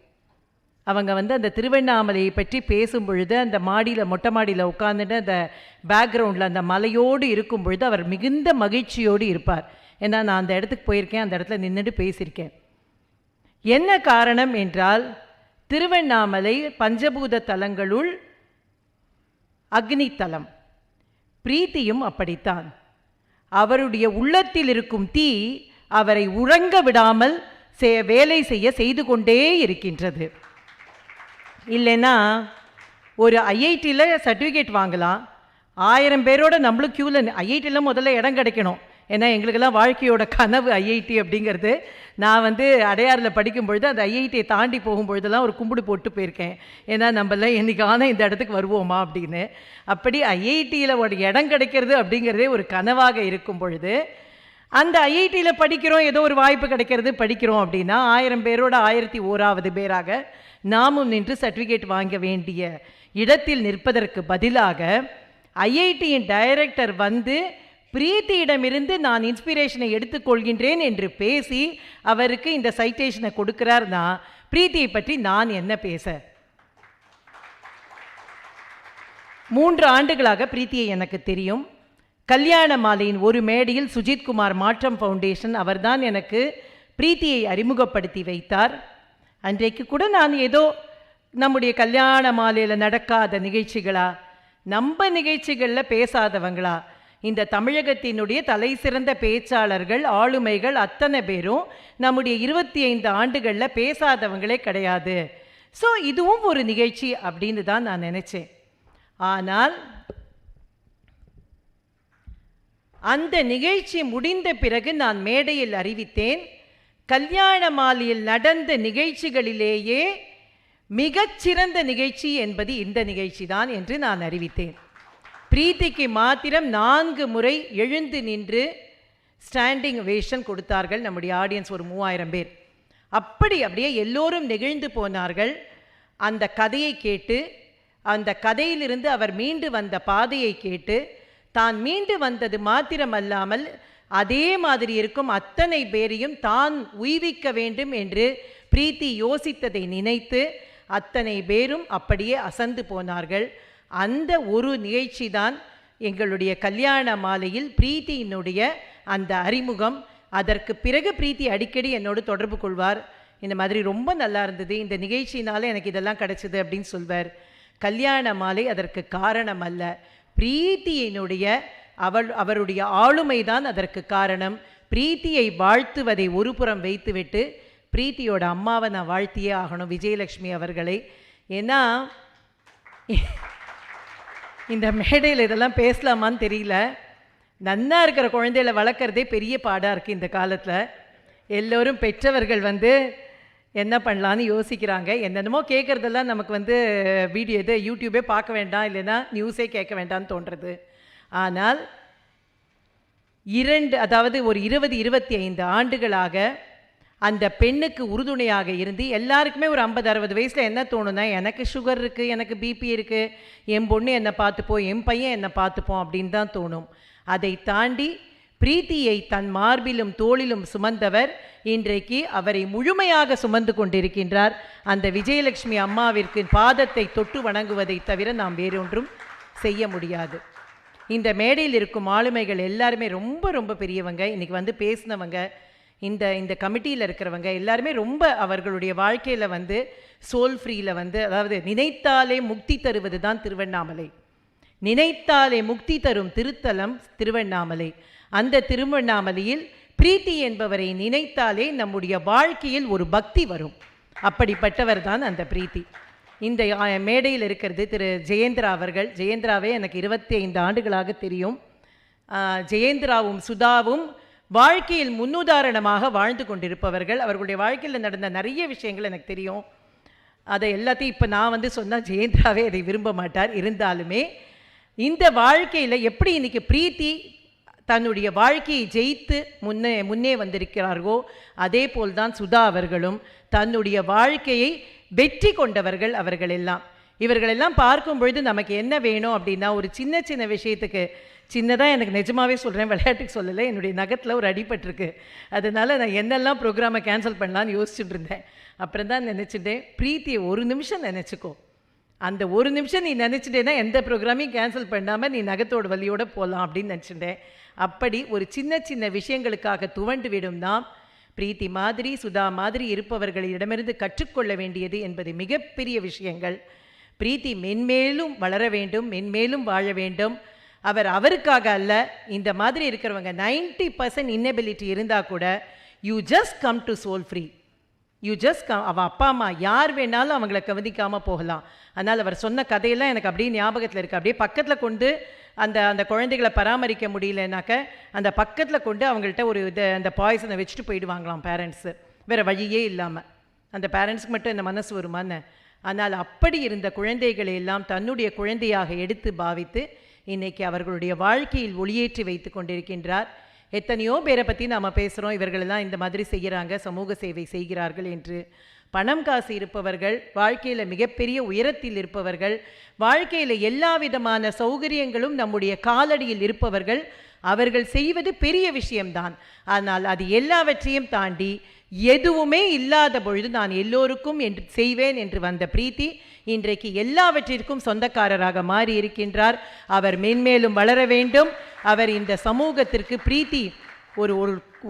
அவங்க அந்த திருவண்ணாமலையை பற்றி பேசும் பொழுது அந்த மாடியில், மொட்டை மாடியில் உட்காந்துட்டு அந்த பேக்ரவுண்டில் அந்த மலையோடு இருக்கும் பொழுது அவர் மிகுந்த மகிழ்ச்சியோடு இருப்பார். ஏன்னா நான் அந்த இடத்துக்கு போயிருக்கேன், அந்த இடத்துல நின்றுட்டு பேசியிருக்கேன். என்ன காரணம் என்றால், திருவண்ணாமலை பஞ்சபூத தலங்களுள் அக்னி தலம். பிரீத்தியும் அப்படித்தான். அவருடைய உள்ளத்தில் இருக்கும் தீ அவரை உறங்க விடாமல் வேலை செய்து கொண்டே இருக்கின்றது. இல்லைன்னா ஒரு ஐஐடியில் சர்டிஃபிகேட் வாங்கலாம், 1000 பேரோட நம்மளும் க்யூவில். ஐஐடியில் முதல்ல இடம் கிடைக்கணும். ஏன்னா எங்களுக்கெல்லாம் வாழ்க்கையோட கனவு ஐஐடி அப்படிங்கிறது. நான் அடையாறில் படிக்கும் பொழுது அந்த ஐஐடியை தாண்டி போகும்பொழுதெல்லாம் ஒரு கும்பிடு போட்டு போயிருக்கேன். ஏன்னா நம்மளாம் என்றைக்கான இந்த இடத்துக்கு வருவோமா அப்படின்னு. அப்படி ஐஐடியில் ஒரு இடம் கிடைக்கிறது அப்படிங்கிறதே ஒரு கனவாக இருக்கும் பொழுது அந்த ஐஐடியில் படிக்கிறோம், ஏதோ ஒரு வாய்ப்பு கிடைக்கிறது, படிக்கிறோம் அப்படின்னா 1000 பேரோட 1001வது பேராக நாமும் நின்று சர்டிஃபிகேட் வாங்க வேண்டிய இடத்தில் நிற்பதற்கு பதிலாக ஐஐடியின் டைரக்டர் பிரீத்தியிடமிருந்து நான் இன்ஸ்பிரேஷனை எடுத்துக்கொள்கின்றேன் என்று பேசி அவருக்கு இந்த சைட்டேஷனை கொடுக்கிறார்னா பிரீத்தியை பற்றி நான் என்ன பேச? 3 ஆண்டுகளாக பிரீத்தியை எனக்கு தெரியும். கல்யாண மாலையின் ஒரு மேடையில் சுஜித்குமார் மாற்றம் ஃபவுண்டேஷன் அவர்தான் எனக்கு பிரீத்தியை அறிமுகப்படுத்தி வைத்தார். அன்றைக்கு கூட நான் ஏதோ நம்முடைய கல்யாண மாலையில் நடக்காத நிகழ்ச்சிகளா, நம்ம நிகழ்ச்சிகளில் பேசாதவங்களா, இந்த தமிழகத்தினுடைய தலை சிறந்த பேச்சாளர்கள், ஆளுமைகள் அத்தனை பேரும் நம்முடைய 25 ஆண்டுகளில் பேசாதவங்களே கிடையாது. ஸோ இதுவும் ஒரு நிகழ்ச்சி அப்படின்னு தான் நான் நினச்சேன். ஆனால் அந்த நிகழ்ச்சி முடிந்த பிறகு நான் மேடையில் அறிவித்தேன், கல்யாண மாலையில் நடந்த நிகழ்ச்சிகளிலேயே மிகச்சிறந்த நிகழ்ச்சி என்பது இந்த நிகழ்ச்சி தான் என்று நான் அறிவித்தேன். பிரீத்திக்கு மாத்திரம் 4 முறை எழுந்து நின்று ஸ்டாண்டிங் வேஷன் கொடுத்தார்கள் நம்முடைய ஆடியன்ஸ், ஒரு 3000 பேர். அப்படியே எல்லோரும் நெகிழ்ந்து போனார்கள். அந்த கதையை கேட்டு, அந்த கதையிலிருந்து அவர் மீண்டு வந்த பாதையை கேட்டு, தான் மீண்டு வந்தது மாத்திரமல்லாமல் அதே மாதிரி இருக்கும் அத்தனை பேரையும் தான் உய்விக்க வேண்டும் என்று பிரீத்தி யோசித்ததை நினைத்து அத்தனை பேரும் அப்படியே அசந்து போனார்கள். அந்த ஒரு நிகழ்ச்சி தான் எங்களுடைய கல்யாண மாலையில் பிரீத்தியினுடைய அந்த அறிமுகம். அதற்கு பிறகு பிரீத்தி அடிக்கடி என்னோடு தொடர்பு கொள்வார். இந்த மாதிரி ரொம்ப நல்லா இருந்தது, இந்த நிகழ்ச்சினால எனக்கு இதெல்லாம் கிடைச்சது அப்படின்னு சொல்வார். கல்யாண மாலை அதற்கு காரணம் அல்ல, பிரீத்தியினுடைய அவருடைய ஆளுமை தான் அதற்கு காரணம். பிரீத்தியை வாழ்த்துவதை ஒரு புறம் வைத்துவிட்டு பிரீத்தியோட அம்மாவை நான் வாழ்த்தியே ஆகணும், விஜயலக்ஷ்மி அவர்களை. ஏன்னா இந்த மேடையில் இதெல்லாம் பேசலாமான்னு தெரியல. நன்னா இருக்கிற குழந்தைகளை வளர்க்குறதே பெரிய பாடாக இருக்குது இந்த காலத்தில். எல்லோரும் பெற்றவர்கள் என்ன பண்ணலான்னு யோசிக்கிறாங்க. என்னென்னமோ கேட்குறதெல்லாம் நமக்கு வந்து வீடியோ இது யூடியூபே பார்க்க வேண்டாம், இல்லைன்னா நியூஸே கேட்க வேண்டாம்னு தோன்றுறது. ஆனால் அதாவது ஒரு 20-25 ஆண்டுகளாக அந்த பெண்ணுக்கு உறுதுணையாக இருந்து எல்லாருக்குமே ஒரு 50-60 வயசில் என்ன தோணுன்னா, எனக்கு சுகர் இருக்குது, எனக்கு பிபி இருக்குது, என் பொண்ணு என்னை பார்த்துப்போம், என் பையன் என்னை பார்த்துப்போம் அப்படின்னு தான் தோணும். அதை தாண்டி பிரீத்தியை தன் மார்பிலும் தோளிலும் சுமந்தவர் இன்றைக்கு அவரை முழுமையாக சுமந்து கொண்டிருக்கின்றார். அந்த விஜயலட்சுமி அம்மாவிற்கு பாதத்தை தொட்டு வணங்குவதை தவிர நாம் வேறொன்றும் செய்ய முடியாது. இந்த மேடையில் இருக்கும் ஆளுமைகள் எல்லாருமே ரொம்ப ரொம்ப பெரியவங்க. இன்றைக்கி வந்து பேசினவங்க, இந்த கமிட்டியில் இருக்கிறவங்க எல்லாருமே ரொம்ப அவர்களுடைய வாழ்க்கையில் வந்து சோல் ஃப்ரீயில் வந்து, அதாவது நினைத்தாலே முக்தி தருவது தான் திருவண்ணாமலை, நினைத்தாலே முக்தி தரும் திருத்தலம் திருவண்ணாமலை. அந்த திருவண்ணாமலையில் பிரீத்தி என்பவரை நினைத்தாலே நம்முடைய வாழ்க்கையில் ஒரு பக்தி வரும். அப்படிப்பட்டவர் தான் அந்த பிரீத்தி. இந்த மேடையில் இருக்கிறது திரு ஜெயேந்திரா அவர்கள். ஜெயேந்திராவே எனக்கு 25 ஆண்டுகளாக தெரியும். ஜெயேந்திராவும் சுதாவும் வாழ்க்கையில் முன்னுதாரணமாக வாழ்ந்து கொண்டிருப்பவர்கள். அவர்களுடைய வாழ்க்கையில் நடந்த நிறைய விஷயங்கள் எனக்கு தெரியும். அதை எல்லாத்தையும் இப்போ நான் வந்து சொன்னால் ஜெயேந்திராவே அதை விரும்ப மாட்டார். இருந்தாலுமே இந்த வாழ்க்கையில் எப்படி இன்றைக்கி பிரீத்தி தன்னுடைய வாழ்க்கையை ஜெயித்து முன்னே வந்திருக்கிறார்களோ அதே போல்தான் சுதா அவர்களும் தன்னுடைய வாழ்க்கையை வெற்றி கொண்டவர்கள் அவர்கள் எல்லாம். இவர்களெல்லாம் பார்க்கும் பொழுது நமக்கு என்ன வேணும் அப்படின்னா, ஒரு சின்ன சின்ன விஷயத்துக்கு, சின்னதாக எனக்கு நிஜமாகவே சொல்கிறேன், விளையாட்டுக்கு சொல்லலை, என்னுடைய நகத்தில் ஒரு அடிபட்டிருக்கு, அதனால் நான் என்னெல்லாம் ப்ரோக்ராமை கேன்சல் பண்ணலான்னு யோசிச்சுட்டு இருந்தேன். அப்புறம் தான் நினச்சிட்டேன், பிரீத்தியை ஒரு நிமிஷம் நினச்சிக்கோ, அந்த ஒரு நிமிஷம் நீ நினச்சிட்டேன்னா எந்த ப்ரோக்ராமையும் கேன்சல் பண்ணாமல் நீ நகத்தோட வலியோடு போகலாம் அப்படின்னு நினச்சிட்டேன். அப்படி ஒரு சின்ன சின்ன விஷயங்களுக்காக துவண்டு விடும் நாம் பிரீத்தி மாதிரி சுதா மாதிரி இருப்பவர்களிடமிருந்து கற்றுக்கொள்ள வேண்டியது என்பது மிகப்பெரிய விஷயங்கள். பிரீத்தி மென்மேலும் வளர வேண்டும், மென்மேலும் வாழ வேண்டும். அவருக்காக அல்ல, இந்த மாதிரி இருக்கிறவங்க 90% இன்னெபிலிட்டி இருந்தால் கூட you just come to soul free, you just come. அவள் அப்பா அம்மா யார் வேணாலும் அவங்கள கவனிக்காமல் போகலாம். அதனால் அவர் சொன்ன கதையெல்லாம் எனக்கு அப்படியே ஞாபகத்தில் இருக்குது. அப்படியே பக்கத்தில் கொண்டு அந்த குழந்தைகளை பராமரிக்க முடியலனாக்க அந்த பக்கத்தில் கொண்டு அவங்கள்ட்ட ஒரு அந்த பாய்சனை வச்சுட்டு போயிடுவாங்களாம் பேரண்ட்ஸு, வேறு வழியே இல்லாமல். அந்த பேரண்ட்ஸுக்கு மட்டும் இந்த மனசு வருமான்னு. ஆனால் அப்படி இருந்த குழந்தைகளை எல்லாம் தன்னுடைய குழந்தையாக எடுத்து பாவித்து இன்றைக்கி அவர்களுடைய வாழ்க்கையில் ஒளியேற்றி வைத்து கொண்டிருக்கின்றார். எத்தனையோ பேரை பற்றி நாம் பேசுகிறோம், இவர்களெல்லாம் இந்த மாதிரி செய்கிறாங்க, சமூக சேவை செய்கிறார்கள் என்று. பணம் காசு இருப்பவர்கள், வாழ்க்கையில் மிகப்பெரிய உயரத்தில் இருப்பவர்கள், வாழ்க்கையில் எல்லா விதமான சௌகரியங்களும் நம்முடைய காலடியில் இருப்பவர்கள், அவர்கள் செய்வது பெரிய விஷயம்தான். ஆனால் அது எல்லாவற்றையும் தாண்டி எதுவுமே இல்லாத பொழுது நான் எல்லோருக்கும் என்று செய்வேன் என்று வந்த பிரீத்தி இன்றைக்கு எல்லாவற்றிற்கும் சொந்தக்காரராக மாறி இருக்கின்றார். அவர் மென்மேலும் வளர வேண்டும். அவர் இந்த சமூகத்திற்கு பிரீத்தி ஒரு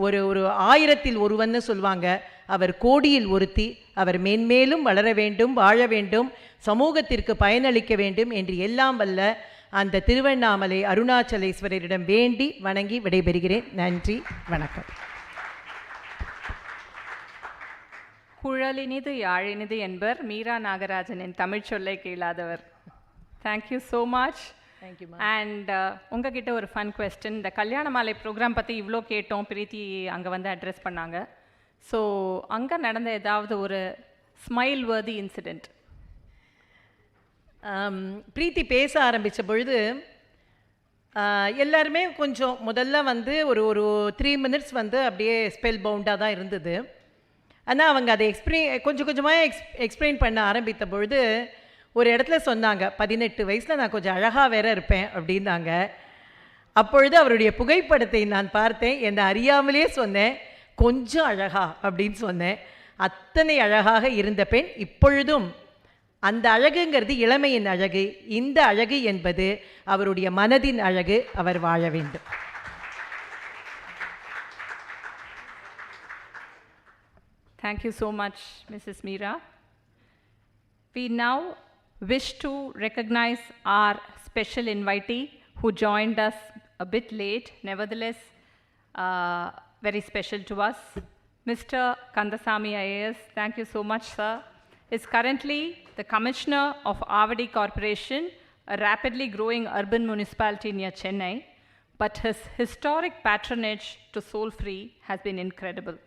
ஒரு ஒரு 1000-ல் ஒருவன்னு சொல்லுவாங்க, அவர் கோடியில் ஒருத்தி. அவர் மென்மேலும் வளர வேண்டும், வாழ வேண்டும், சமூகத்திற்கு பயனளிக்க வேண்டும் என்று எல்லாம் வல்ல அந்த திருவண்ணாமலை அருணாச்சலேஸ்வரரிடம் வேண்டி வணங்கி விடைபெறுகிறேன். நன்றி, வணக்கம். குழலினிது யாழினிது என்பர் மீரா நாகராஜனின் தமிழ் சொல்லை கேளாதவர். Thank you so much. அண்ட் உங்ககிட்ட ஒரு ஃபன் கொஸ்டின். இந்த கல்யாண மாலை ப்ரோக்ராம் பற்றி இவ்வளோ கேட்டோம், பிரீத்தி அங்கே வந்து அட்ரஸ் பண்ணாங்க. ஸோ அங்கே நடந்த ஏதாவது ஒரு ஸ்மைல் வர்தி இன்சிடெண்ட்? பிரீத்தி பேச ஆரம்பித்த பொழுது எல்லாருமே கொஞ்சம் முதல்ல வந்து ஒரு 3 மினிட்ஸ் வந்து அப்படியே ஸ்பெல் பவுண்டாக தான் இருந்தது. ஆனால் அவங்க அதை கொஞ்சம் கொஞ்சமாக எக்ஸ்பிளைன் பண்ண ஆரம்பித்த பொழுது ஒரு இடத்துல சொன்னாங்க, 18 வயசில் நான் கொஞ்சம் அழகாக வேற இருப்பேன் அப்படின்னாங்க. அப்பொழுது அவருடைய புகைப்படத்தை நான் பார்த்தேன். என்னை அறியாமலே சொன்னேன், கொஞ்சம் அழகா அப்படின்னு சொன்னேன். அத்தனை அழகாக இருந்த பெண் இப்பொழுதும். அந்த அழகுங்கிறது இளமையின் அழகு. இந்த அழகு என்பது அவருடைய மனதின் அழகு. அவர் வாழ வேண்டும். Thank you so much, Mrs. Meera. We now wish to recognize our special invitee who joined us a bit late, nevertheless very special to us. Mr. Kandasamy IAS, thank you so much, sir, is currently the Commissioner of Avadi Corporation, a rapidly growing urban municipality near Chennai, but his historic patronage to Soul Free has been incredible.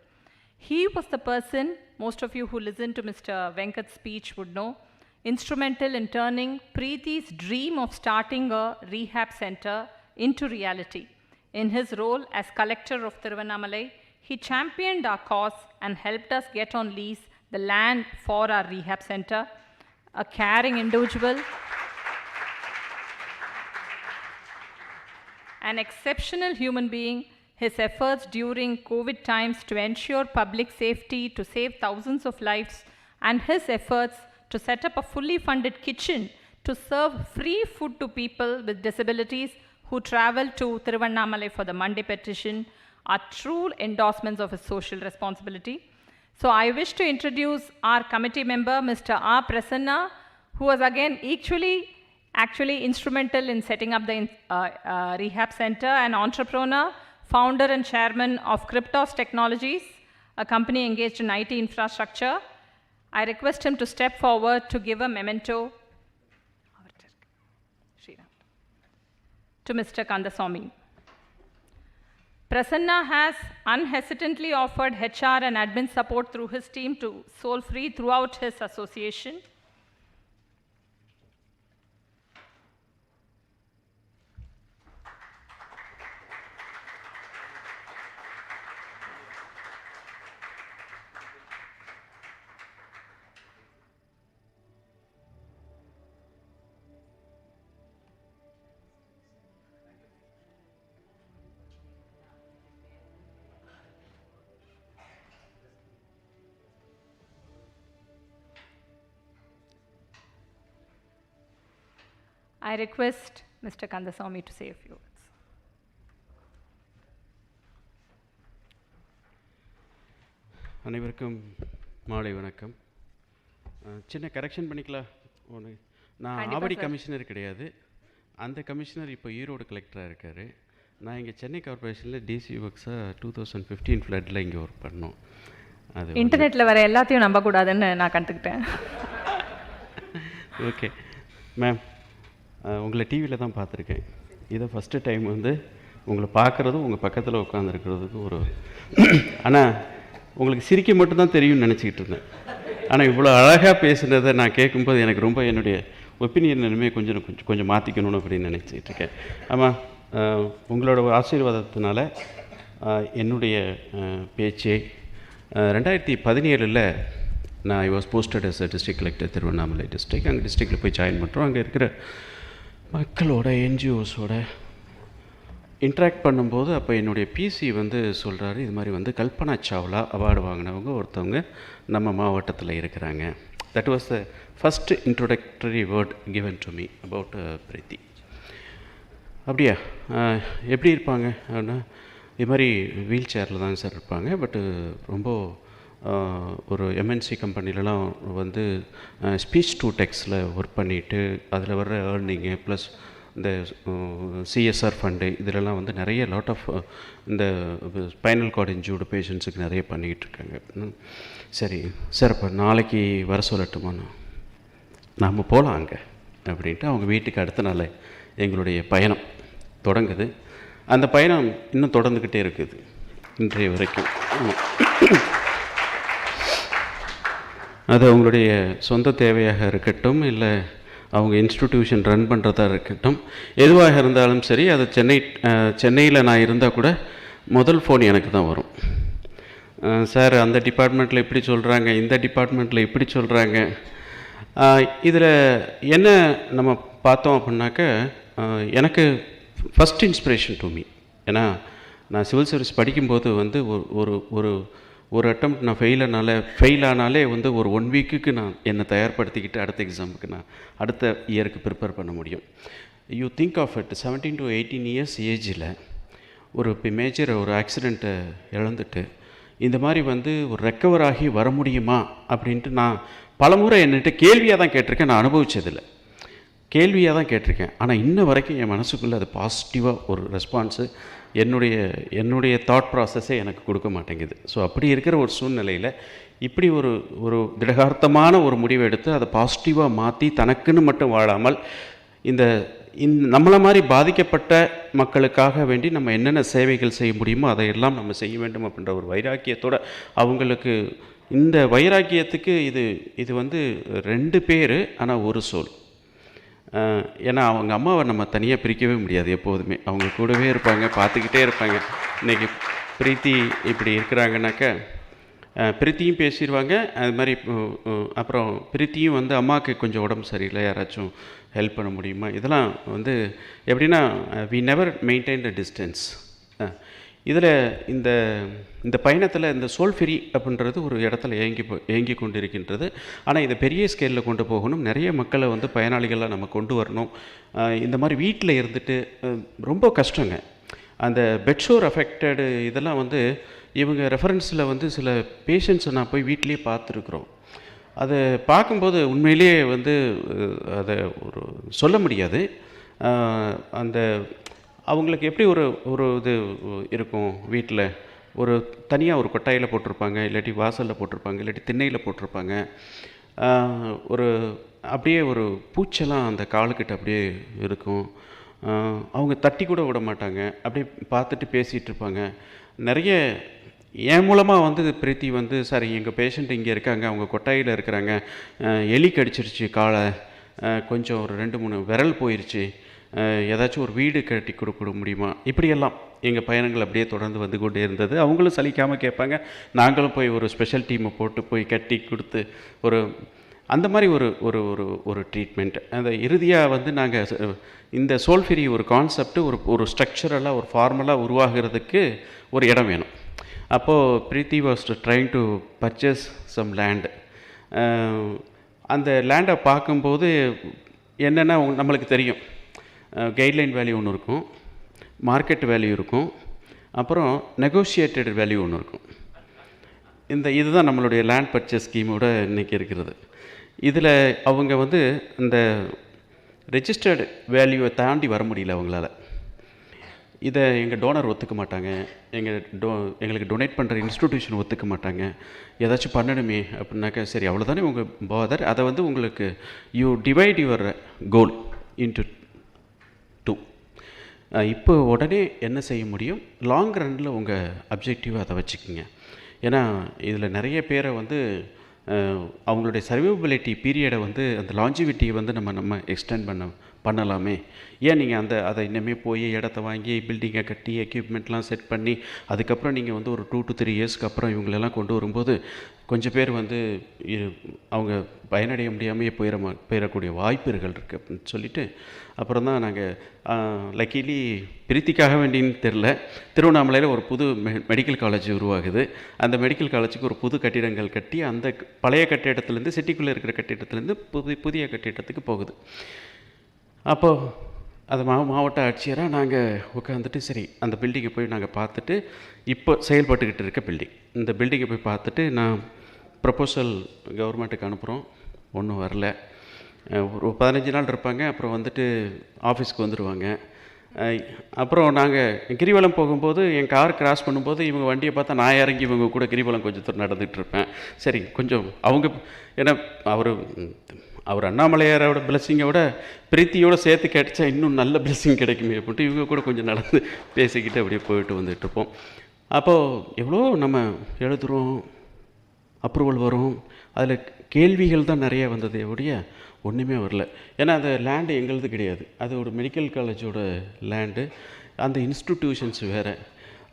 He was the person, most of you who listened to Mr. Venkat's speech would know, instrumental in turning Preethi's dream of starting a rehab center into reality. In his role as collector of Tiruvannamalai, he championed our cause and helped us get on lease the land for our rehab center. A caring individual, an exceptional human being, his efforts during COVID times to ensure public safety, to save thousands of lives, and his efforts to set up a fully funded kitchen to serve free food to people with disabilities who travel to Tiruvannamalai for the Monday petition are true endorsements of his social responsibility. So I wish to introduce our committee member, Mr. R. Prasanna, who was again actually instrumental in setting up the rehab center, an entrepreneur, founder and chairman of Cryptos Technologies, a company engaged in IT infrastructure. I request him to step forward to give a memento to Mr. Kandaswamy. Prasanna has unhesitantly offered HR and admin support through his team to Soul Free throughout his association. I request Mr. Kandaswamy to say a few words. அனைவருக்கும் மாலை வணக்கம். சின்ன correction பண்ணிக்கலாம். ஒன்று, நான் Avadi commissioner கிடையாது. அந்த commissioner இப்போ ஈரோடு கலெக்டராக இருக்கார். நான் இங்கே சென்னை கார்பரேஷனில் டிசி ஒர்க்ஸாக 2015 ஃப்ளட்டில் இங்கே ஒர்க் பண்ணோம். அது இன்டர்நெட்டில் வர எல்லாத்தையும் நம்பக்கூடாதுன்னு நான் கற்றுக்கிட்டேன். ஓகே மேம், உங்களை டிவியில் தான் பார்த்துருக்கேன். இதை ஃபஸ்ட்டு டைம் வந்து உங்களை பார்க்குறதும் உங்கள் பக்கத்தில் உட்காந்துருக்கிறதுக்கு ஒரு ஆனால் உங்களுக்கு சிரிக்க மட்டும்தான் தெரியும்னு நினச்சிக்கிட்டு இருந்தேன். ஆனால் இவ்வளோ அழகாக பேசுனதை நான் கேட்கும்போது எனக்கு ரொம்ப என்னுடைய ஒப்பீனியன் இனிமேல் கொஞ்சம் மாற்றிக்கணும்னு அப்படின்னு நினச்சிக்கிட்டு இருக்கேன். ஆமாம், உங்களோட ஆசீர்வாதத்தினால என்னுடைய பேச்சு 2017 நான் I was posted as a district collector Tiruvannamalai district. அங்கே டிஸ்ட்ரிக்டில் போய் ஜாயின் பண்ணுறோம். அங்கே இருக்கிற மக்களோட என்ஜிஓஸோட இன்ட்ராக்ட் பண்ணும்போது அப்போ என்னுடைய பிசி வந்து சொல்கிறாரு, இது மாதிரி வந்து கல்பனா சாவ்லா அவார்டு வாங்கினவங்க ஒருத்தவங்க நம்ம மாவட்டத்தில் இருக்கிறாங்க. That was the first introductory word given to me about Preethi. அப்படியா, எப்படி இருப்பாங்க அப்படின்னா, இது மாதிரி வீல் சேரில் தாங்க சார் இருப்பாங்க. பட்டு ரொம்ப ஒரு எம்என்சி கம்பெனிலலாம் வந்து ஸ்பீச் டு டெக்ஸ்டில் ஒர்க் பண்ணிவிட்டு அதில் வர்ற ஏர்னிங்கு ப்ளஸ் இந்த சிஎஸ்ஆர் ஃபண்டு இதிலெல்லாம் வந்து நிறைய லாட் ஆஃப் இந்த ஸ்பைனல் கார்டு இன்ஜூர்டு பேஷண்ட்ஸுக்கு நிறைய பண்ணிக்கிட்டு இருக்காங்க. சரி சார், அப்போ நாளைக்கு வர சொல்லட்டுமாண்ணா? நாம் போகலாம் அங்கே அப்படின்ட்டு அவங்க வீட்டுக்கு அடுத்த நாள் எங்களுடைய பயணம் தொடங்குது. அந்த பயணம் இன்னும் தொடர்ந்துக்கிட்டே இருக்குது இன்றைய வரைக்கும். அது அவங்களுடைய சொந்த தேவையாக இருக்கட்டும், இல்லை அவங்க இன்ஸ்டிடியூஷன் ரன் பண்ணுறதா இருக்கட்டும், எதுவாக இருந்தாலும் சரி, அது சென்னையில் நான் இருந்தால் கூட முதல் ஃபோன் எனக்கு தான் வரும். சார், அந்த டிபார்ட்மெண்ட்டில் இப்படி சொல்கிறாங்க, இந்த டிபார்ட்மெண்ட்டில் இப்படி சொல்கிறாங்க. இதில் என்ன நம்ம பார்த்தோம் அப்படின்னாக்க, எனக்கு ஃபஸ்ட் இன்ஸ்பிரேஷன் டு மீ. ஏன்னா நான் சிவில் சர்வீஸ் படிக்கும்போது வந்து ஒரு அட்டெம்ப்ட் நான் ஃபெயில் ஆனாலே வந்து ஒரு 1 வீக்குக்கு நான் என்னை தயார்படுத்திக்கிட்டு அடுத்த எக்ஸாமுக்கு நான் அடுத்த இயருக்கு ப்ரிப்பேர் பண்ண முடியும். You think of it, 17 to 18 years ஏஜில் ஒரு மேஜர் ஒரு ஆக்சிடெண்ட்டை இழந்துட்டு இந்த மாதிரி வந்து ஒரு ரெக்கவர் ஆகி வர முடியுமா அப்படின்ட்டு நான் பலமுறை என்கிட்ட கேள்வியாக தான் கேட்டிருக்கேன். நான் அனுபவித்ததில்லை, கேள்வியாக தான் கேட்டிருக்கேன். ஆனால் இன்ன வரைக்கும் என் மனசுக்குள்ளே அது பாசிட்டிவாக ஒரு ரெஸ்பான்ஸு என்னுடைய தாட் ப்ராசஸே எனக்கு கொடுக்க மாட்டேங்குது. ஸோ அப்படி இருக்கிற ஒரு சூழ்நிலையில் இப்படி ஒரு திடகார்த்தமான ஒரு முடிவை எடுத்து அதை பாசிட்டிவாக மாற்றி தனக்குன்னு மட்டும் வாழாமல் இந்த நம்மளை மாதிரி பாதிக்கப்பட்ட மக்களுக்காக வேண்டி நம்ம என்னென்ன சேவைகள் செய்ய முடியுமோ அதையெல்லாம் நம்ம செய்ய வேண்டும் அப்படின்ற ஒரு வைராக்கியத்தோடு அவங்களுக்கு, இந்த வைராக்கியத்துக்கு இது வந்து 2 பேர் ஆனால் ஒரு சோல். ஏன்னா அவங்க அம்மாவை நம்ம தனியாக பிரிக்கவே முடியாது, எப்போதுமே அவங்க கூடவே இருப்பாங்க, பார்த்துக்கிட்டே இருப்பாங்க. இன்றைக்கி பிரீத்தி இப்படி இருக்கிறாங்கனாக்கா பிரீத்தியும் பேசிடுவாங்க. அது மாதிரி அப்புறம் பிரீத்தியும் வந்து அம்மாவுக்கு கொஞ்சம் உடம்பு சரியில்லை, யாராச்சும் ஹெல்ப் பண்ண முடியுமா, இதெல்லாம் வந்து எப்படின்னா we never maintain the distance. இதில் இந்த பயணத்தில் இந்த சோல்ஃபெரி அப்படின்றது ஒரு இடத்துல இயங்கி கொண்டு இருக்கின்றது. ஆனால் இதை பெரிய ஸ்கேலில் கொண்டு போகணும், நிறைய மக்களை வந்து பயனாளிகளாக நம்ம கொண்டு வரணும். இந்த மாதிரி வீட்டில் இருந்துட்டு ரொம்ப கஷ்டங்க. அந்த பெட்ஷோர் அஃபெக்டடு இதெல்லாம் வந்து இவங்க ரெஃபரன்ஸில் வந்து சில பேஷண்ட்ஸை நான் போய் வீட்டிலேயே பார்த்துருக்குறோம். அதை பார்க்கும்போது உண்மையிலேயே வந்து அதை ஒரு சொல்ல முடியாது. அந்த அவங்களுக்கு எப்படி ஒரு இது இருக்கும், வீட்டில் ஒரு தனியாக ஒரு கொட்டாயில் போட்டிருப்பாங்க, இல்லாட்டி வாசலில் போட்டிருப்பாங்க, இல்லாட்டி திண்ணையில் போட்டிருப்பாங்க. அப்படியே ஒரு பூச்செல்லாம் அந்த காலுக்கிட்ட அப்படியே இருக்கும். அவங்க தட்டி கூட விட மாட்டாங்க, அப்படியே பார்த்துட்டு பேசிகிட்டு இருப்பாங்க. நிறைய என் மூலமாக வந்து பிரீத்தி வந்து, சார் எங்கள் பேஷண்ட் இங்கே இருக்காங்க, அவங்க கொட்டாயில் இருக்கிறாங்க, எலி கடிச்சிருச்சு காலை, கொஞ்சம் ஒரு 2-3 விரல் போயிடுச்சு, ஏதாச்சும் ஒரு வீடு கட்டி கொடுக்க முடியுமா, இப்படியெல்லாம் எங்கள் பயணங்கள் அப்படியே தொடர்ந்து வந்து கொண்டே இருந்தது. அவங்களும் சலிக்காமல் கேட்பாங்க, நாங்களும் போய் ஒரு ஸ்பெஷல் டீமை போட்டு போய் கட்டி கொடுத்து அந்த மாதிரி ஒரு ட்ரீட்மெண்ட். அந்த இறுதியாக வந்து நாங்கள் இந்த சோல்ஃபெரி ஒரு கான்செப்ட் ஒரு ஸ்ட்ரக்சரலாக ஒரு ஃபார்மலாக உருவாகிறதுக்கு ஒரு இடம் வேணும். அப்போது Preethi was trying to purchase some land. அந்த லேண்டை பார்க்கும்போது என்னென்னா நம்மளுக்கு தெரியும், கைட்லைன் வேல்யூ ஒன்று இருக்கும், மார்க்கெட் வேல்யூ இருக்கும், அப்புறம் நெகோஷியேட்டட் வேல்யூ ஒன்று இருக்கும். இதுதான் நம்மளுடைய லேண்ட் பர்ச்சேஸ் ஸ்கீமோட இன்றைக்கி இருக்கிறது. இதில் அவங்க வந்து இந்த ரெஜிஸ்டர்டு வேல்யூவை தாண்டி வர முடியல அவங்களால. இதை எங்கள் டோனர் ஒத்துக்க மாட்டாங்க, எங்களுக்கு டொனேட் பண்ணுற இன்ஸ்டிடியூஷன் ஒத்துக்க மாட்டாங்க. ஏதாச்சும் பண்ணணுமே அப்படின்னாக்கா, சரி அவ்வளோதானே உங்கள் பாதர், அதை வந்து உங்களுக்கு you divide your goal into 2. இப்போ உடனே என்ன செய்ய முடியும், லாங் ரன்னில் உங்கள் அப்ஜெக்டிவை அதை வச்சுக்கோங்க. ஏன்னா இதில் நிறைய பேரை வந்து அவங்களுடைய சர்வைவபிலிட்டி பீரியடை வந்து அந்த லாஞ்சிவிட்டியை வந்து நம்ம எக்ஸ்டெண்ட் பண்ணலாமே, ஏன் நீங்கள் அதை இன்னமே போய் இடத்த வாங்கி பில்டிங்கை கட்டி எக்யூப்மெண்ட்லாம் செட் பண்ணி அதுக்கப்புறம் நீங்கள் வந்து ஒரு 2 to 3 இயர்ஸ்க்கு அப்புறம் இவங்களெல்லாம் கொண்டு வரும்போது கொஞ்சம் பேர் வந்து அவங்க பயனடைய முடியாமையே போயிடக்கூடிய வாய்ப்புகள் இருக்குது அப்படின்னு சொல்லிவிட்டு அப்புறம் தான் நாங்கள் லக்கிலி பிரீத்திக்காக வேண்டின்னு தெரில, திருவண்ணாமலையில் ஒரு புது மெடிக்கல் காலேஜ் உருவாகுது. அந்த மெடிக்கல் காலேஜுக்கு ஒரு புது கட்டிடங்கள் கட்டி அந்த பழைய கட்டிடத்துலேருந்து சிட்டிக்குள்ளே இருக்கிற கட்டிடத்துலேருந்து புதிய கட்டிடத்துக்கு போகுது. அப்போது அது மாவட்ட ஆட்சியராக நாங்கள் உட்காந்துட்டு சரி அந்த பில்டிங்கை போய் நாங்கள் பார்த்துட்டு, இப்போ செயல்பட்டுக்கிட்டு இருக்க பில்டிங், இந்த பில்டிங்கை போய் பார்த்துட்டு நான் ப்ரப்போசல் கவர்மெண்ட்டுக்கு அனுப்புகிறோம். ஒன்றும் வரல. ஒரு 15 நாள் இருப்பாங்க, அப்புறம் வந்துட்டு ஆஃபீஸ்க்கு வந்துடுவாங்க. அப்புறம் நாங்கள் கிரிவலம் போகும்போது என் கார் கிராஸ் பண்ணும்போது இவங்க வண்டியை பார்த்தா நான் இறங்கி இவங்க கூட கிரிவலம் கொஞ்சம் தூரம் நடந்துகிட்டு இருப்பேன். சரி கொஞ்சம் அவங்க, ஏன்னா அவர் அண்ணாமலையாரோட பிளெஸ்ஸிங்கை விட பிரீத்தியோடு சேர்த்து கிடைச்சா இன்னும் நல்ல பிளெஸ்ஸிங் கிடைக்குமே அப்படின்ட்டு இவங்க கூட கொஞ்சம் நடந்து பேசிக்கிட்டு அப்படியே போயிட்டு வந்துட்டுருப்போம். அப்போது எவ்வளோ நம்ம எழுதுகிறோம், அப்ரூவல் வரும், அதில் கேள்விகள் தான் நிறைய வந்ததே ஒழிய ஒன்றுமே வரல. ஏன்னா அந்த லேண்டு எங்களுது கிடையாது, அது ஒரு மெடிக்கல் காலேஜோட லேண்டு, அந்த இன்ஸ்டிடியூஷன்ஸ் வேறு.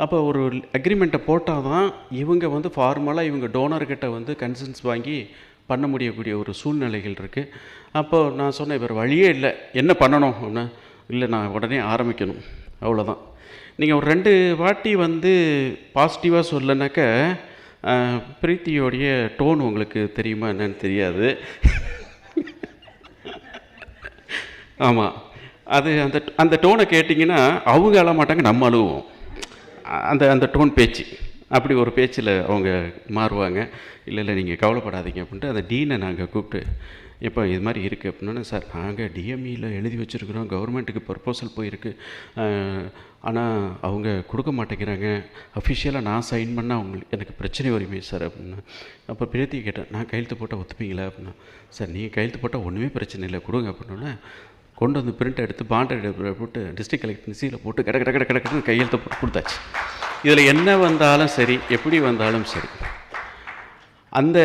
அப்போ ஒரு அக்ரிமெண்ட்டை போட்டால் தான் இவங்க வந்து ஃபார்மலாக இவங்க டோனர்கிட்ட வந்து கன்சன்ஸ் வாங்கி பண்ண முடியக்கூடிய ஒரு சூழ்நிலைகள் இருக்குது. அப்போது நான் சொன்னேன், வேறு வழியே இல்லை, என்ன பண்ணணும் அப்படின்னா, இல்லை நான் உடனே ஆரம்பிக்கணும், அவ்வளோதான். நீங்கள் ஒரு 2 வாட்டி வந்து பாசிட்டிவாக சொல்லனாக்க பிரீத்தியோடைய டோன் உங்களுக்கு தெரியுமா என்னன்னு தெரியாது. ஆமாம், அது அந்த டோனை கேட்டிங்கன்னா அவங்க அழ மாட்டாங்க, நம்ம அழுவோம். அந்த டோன் பேச்சு அப்படி ஒரு பேச்சில் அவங்க மாறுவாங்க. இல்லை நீங்கள் கவலைப்படாதீங்க அப்படின்ட்டு அந்த டீனை நாங்கள் கூப்பிட்டு, இப்போ இது மாதிரி இருக்குது அப்படின்னா, சார் நாங்கள் டிஎம்இயில் எழுதி வச்சுருக்குறோம், கவர்மெண்ட்டுக்கு ப்ரப்போசல் போயிருக்கு, ஆனால் அவங்க கொடுக்க மாட்டேங்கிறாங்க, அஃபிஷியலாக நான் சைன் பண்ணால் அவங்களுக்கு எனக்கு பிரச்சனை வருமே சார் அப்படின்னா. அப்போ பிரீத்தி கேட்டேன், நான் கையெழுத்து போட்டால் ஒத்துப்பீங்களா அப்படின்னா. சார் நீங்கள் கையெழுத்து போட்டால் ஒன்றுமே பிரச்சனை இல்லை, கொடுங்க அப்படின்னோடனே கொண்டு வந்து பிரிண்ட் எடுத்து பாண்ட் போட்டு டிஸ்ட்ரிக்ட் கலெக்டர் சீலை போட்டு கடன்னு கையெழுத்து போட்டு கொடுத்தாச்சு. இதில் என்ன வந்தாலும் சரி, எப்படி வந்தாலும் சரி, அந்த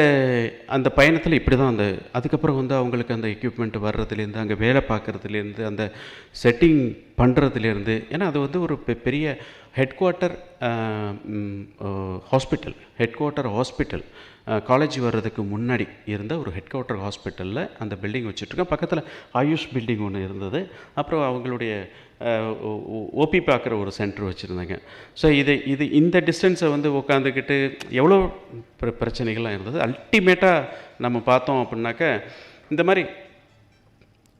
அந்த பயணத்தில் இப்படி தான் அதுக்கப்புறம் வந்து அவங்களுக்கு அந்த எக்யூப்மெண்ட் வர்றதுலேருந்து, அங்கே வேலை பார்க்குறதுலேருந்து, அந்த செட்டிங் பண்ணுறதுலேருந்து, ஏன்னா அது வந்து ஒரு பெரிய ஹெட் குவார்ட்டர் ஹாஸ்பிட்டல் காலேஜ் வர்றதுக்கு முன்னாடி இருந்த ஒரு ஹெட் குவார்ட்டர் ஹாஸ்பிட்டலில் அந்த பில்டிங் வச்சுட்ருக்கேன். பக்கத்தில் ஆயுஷ் பில்டிங் ஒன்று இருந்தது. அப்புறம் அவங்களுடைய ஓபி பார்க்குற ஒரு சென்டர் வச்சுருந்தாங்க. ஸோ இந்த டிஸ்டன்ஸை வந்து உட்காந்துக்கிட்டு எவ்வளோ பிரச்சனைகள்லாம் இருந்தது. அல்டிமேட்டாக நம்ம பார்த்தோம் அப்படின்னாக்க, இந்த மாதிரி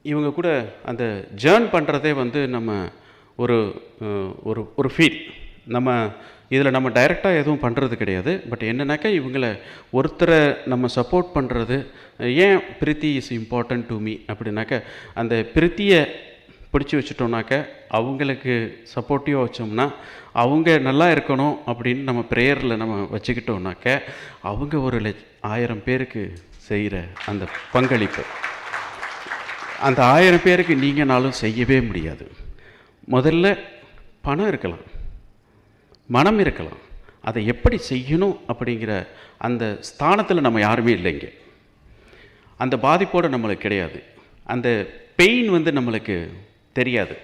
இவங்க கூட அந்த ஜேர்ன் பண்ணுறதே வந்து நம்ம ஒரு ஃபீல். இதில் நம்ம டைரெக்டாக எதுவும் பண்ணுறது கிடையாது. பட் என்னன்னாக்கா, இவங்களை ஒருத்தரை நம்ம சப்போர்ட் பண்ணுறது. ஏன் பிரீத்தி இஸ் இம்பார்ட்டன்ட் டு மீ அப்படின்னாக்கா, அந்த பிரீத்தியை பிடிச்சி வச்சுட்டோம்னாக்க, அவங்களுக்கு சப்போர்ட்டிவாக வச்சோம்னா, அவங்க நல்லா இருக்கணும் அப்படின்னு நம்ம ப்ரேயரில் நம்ம வச்சுக்கிட்டோம்னாக்க, அவங்க 1000 பேருக்கு செய்கிற அந்த பங்களிப்பு, அந்த 1000 பேருக்கு நீங்கனாலும் செய்யவே முடியாது. முதல்ல பணம் இருக்கலாம், மனம் இருக்கலாம், அதை எப்படி செய்யணும் அப்படிங்கிற அந்த ஸ்தானத்தில் நம்ம யாருமே இல்லைங்க. அந்த பாதிப்போடு நம்மளுக்கு கிடையாது. அந்த பெயின் வந்து நம்மளுக்கு தெரியாது.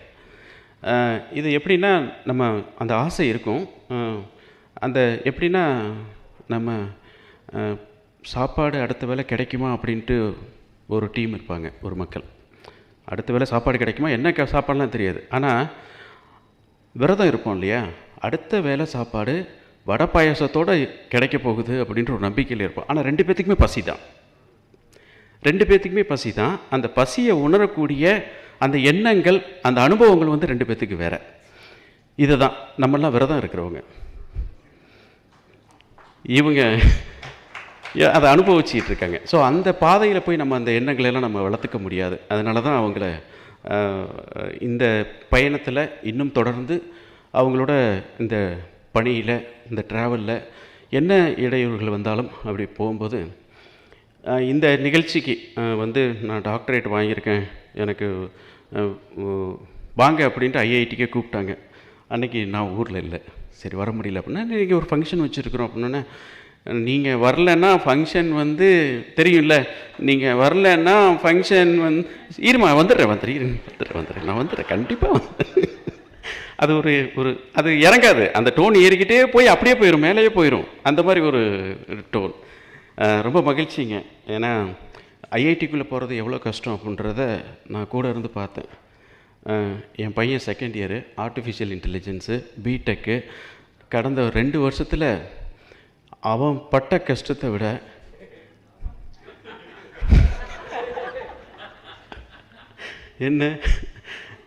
இது எப்படின்னா, நம்ம அந்த ஆசை இருக்கும். அந்த எப்படின்னா, நம்ம சாப்பாடு அடுத்த வேளை கிடைக்குமா அப்படின்ட்டு ஒரு டீம் இருப்பாங்க, ஒரு மக்கள். அடுத்த வேளை சாப்பாடு கிடைக்குமா, என்ன சாப்பாடுலாம் தெரியாது. ஆனால் விரதம் இருப்போம் இல்லையா, அடுத்த வேளை சாப்பாடு வடை பாயாசத்தோடு கிடைக்க போகுது அப்படின்ற ஒரு நம்பிக்கையில் இருப்போம். ஆனால் 2 பேர்த்துக்குமே பசி தான். அந்த பசியை உணரக்கூடிய அந்த எண்ணங்கள், அந்த அனுபவங்கள் வந்து 2 பேர்த்துக்கு வேறு. இதை தான் நம்மெல்லாம் விரதம் இருக்கிறவங்க இவங்க அதை அனுபவிச்சிட்டு இருக்காங்க. ஸோ அந்த பாதையில் போய் நம்ம அந்த எண்ணங்களெல்லாம் நம்ம வளர்த்துக்க முடியாது. அதனால தான் அவங்கள இந்த பயணத்தில் இன்னும் தொடர்ந்து அவங்களோட இந்த பணியில், இந்த ட்ராவலில் என்ன இடையூறுகள் வந்தாலும் அப்படி போகும்போது, இந்த நிகழ்ச்சிக்கு வந்து நான் டாக்டரேட் வாங்கியிருக்கேன், எனக்கு வாங்க அப்படின்ட்டு ஐஐடிக்கே கூப்பிட்டாங்க. அன்றைக்கி நான் ஊரில் இல்லை, சரி வர முடியல அப்படின்னா, நீங்கள் ஒரு ஃபங்க்ஷன் வச்சுருக்குறோம் அப்படின்னா, நீங்கள் வரலன்னா ஃபங்க்ஷன் வந்து தெரியும்ல, நீங்கள் வரலன்னா ஃபங்க்ஷன் வந்து இருமா வந்துடுறேன் நான் வந்துடுறேன் கண்டிப்பாக வந்துடுறேன். அது அது இறங்காது, அந்த டோன் ஏறிக்கிட்டே போய் அப்படியே போயிடும், மேலேயே போயிடும். அந்த மாதிரி ஒரு டோன். ரொம்ப மகிழ்ச்சிங்க. ஏன்னா ஐஐடிக்குள்ளே போகிறது எவ்வளோ கஷ்டம் அப்படின்றத நான் கூட இருந்து பார்த்தேன். என் பையன் 2nd year artificial intelligence BTech. கடந்த 2 வருஷத்தில் அவன் பட்ட கஷ்டத்தை விட என்ன,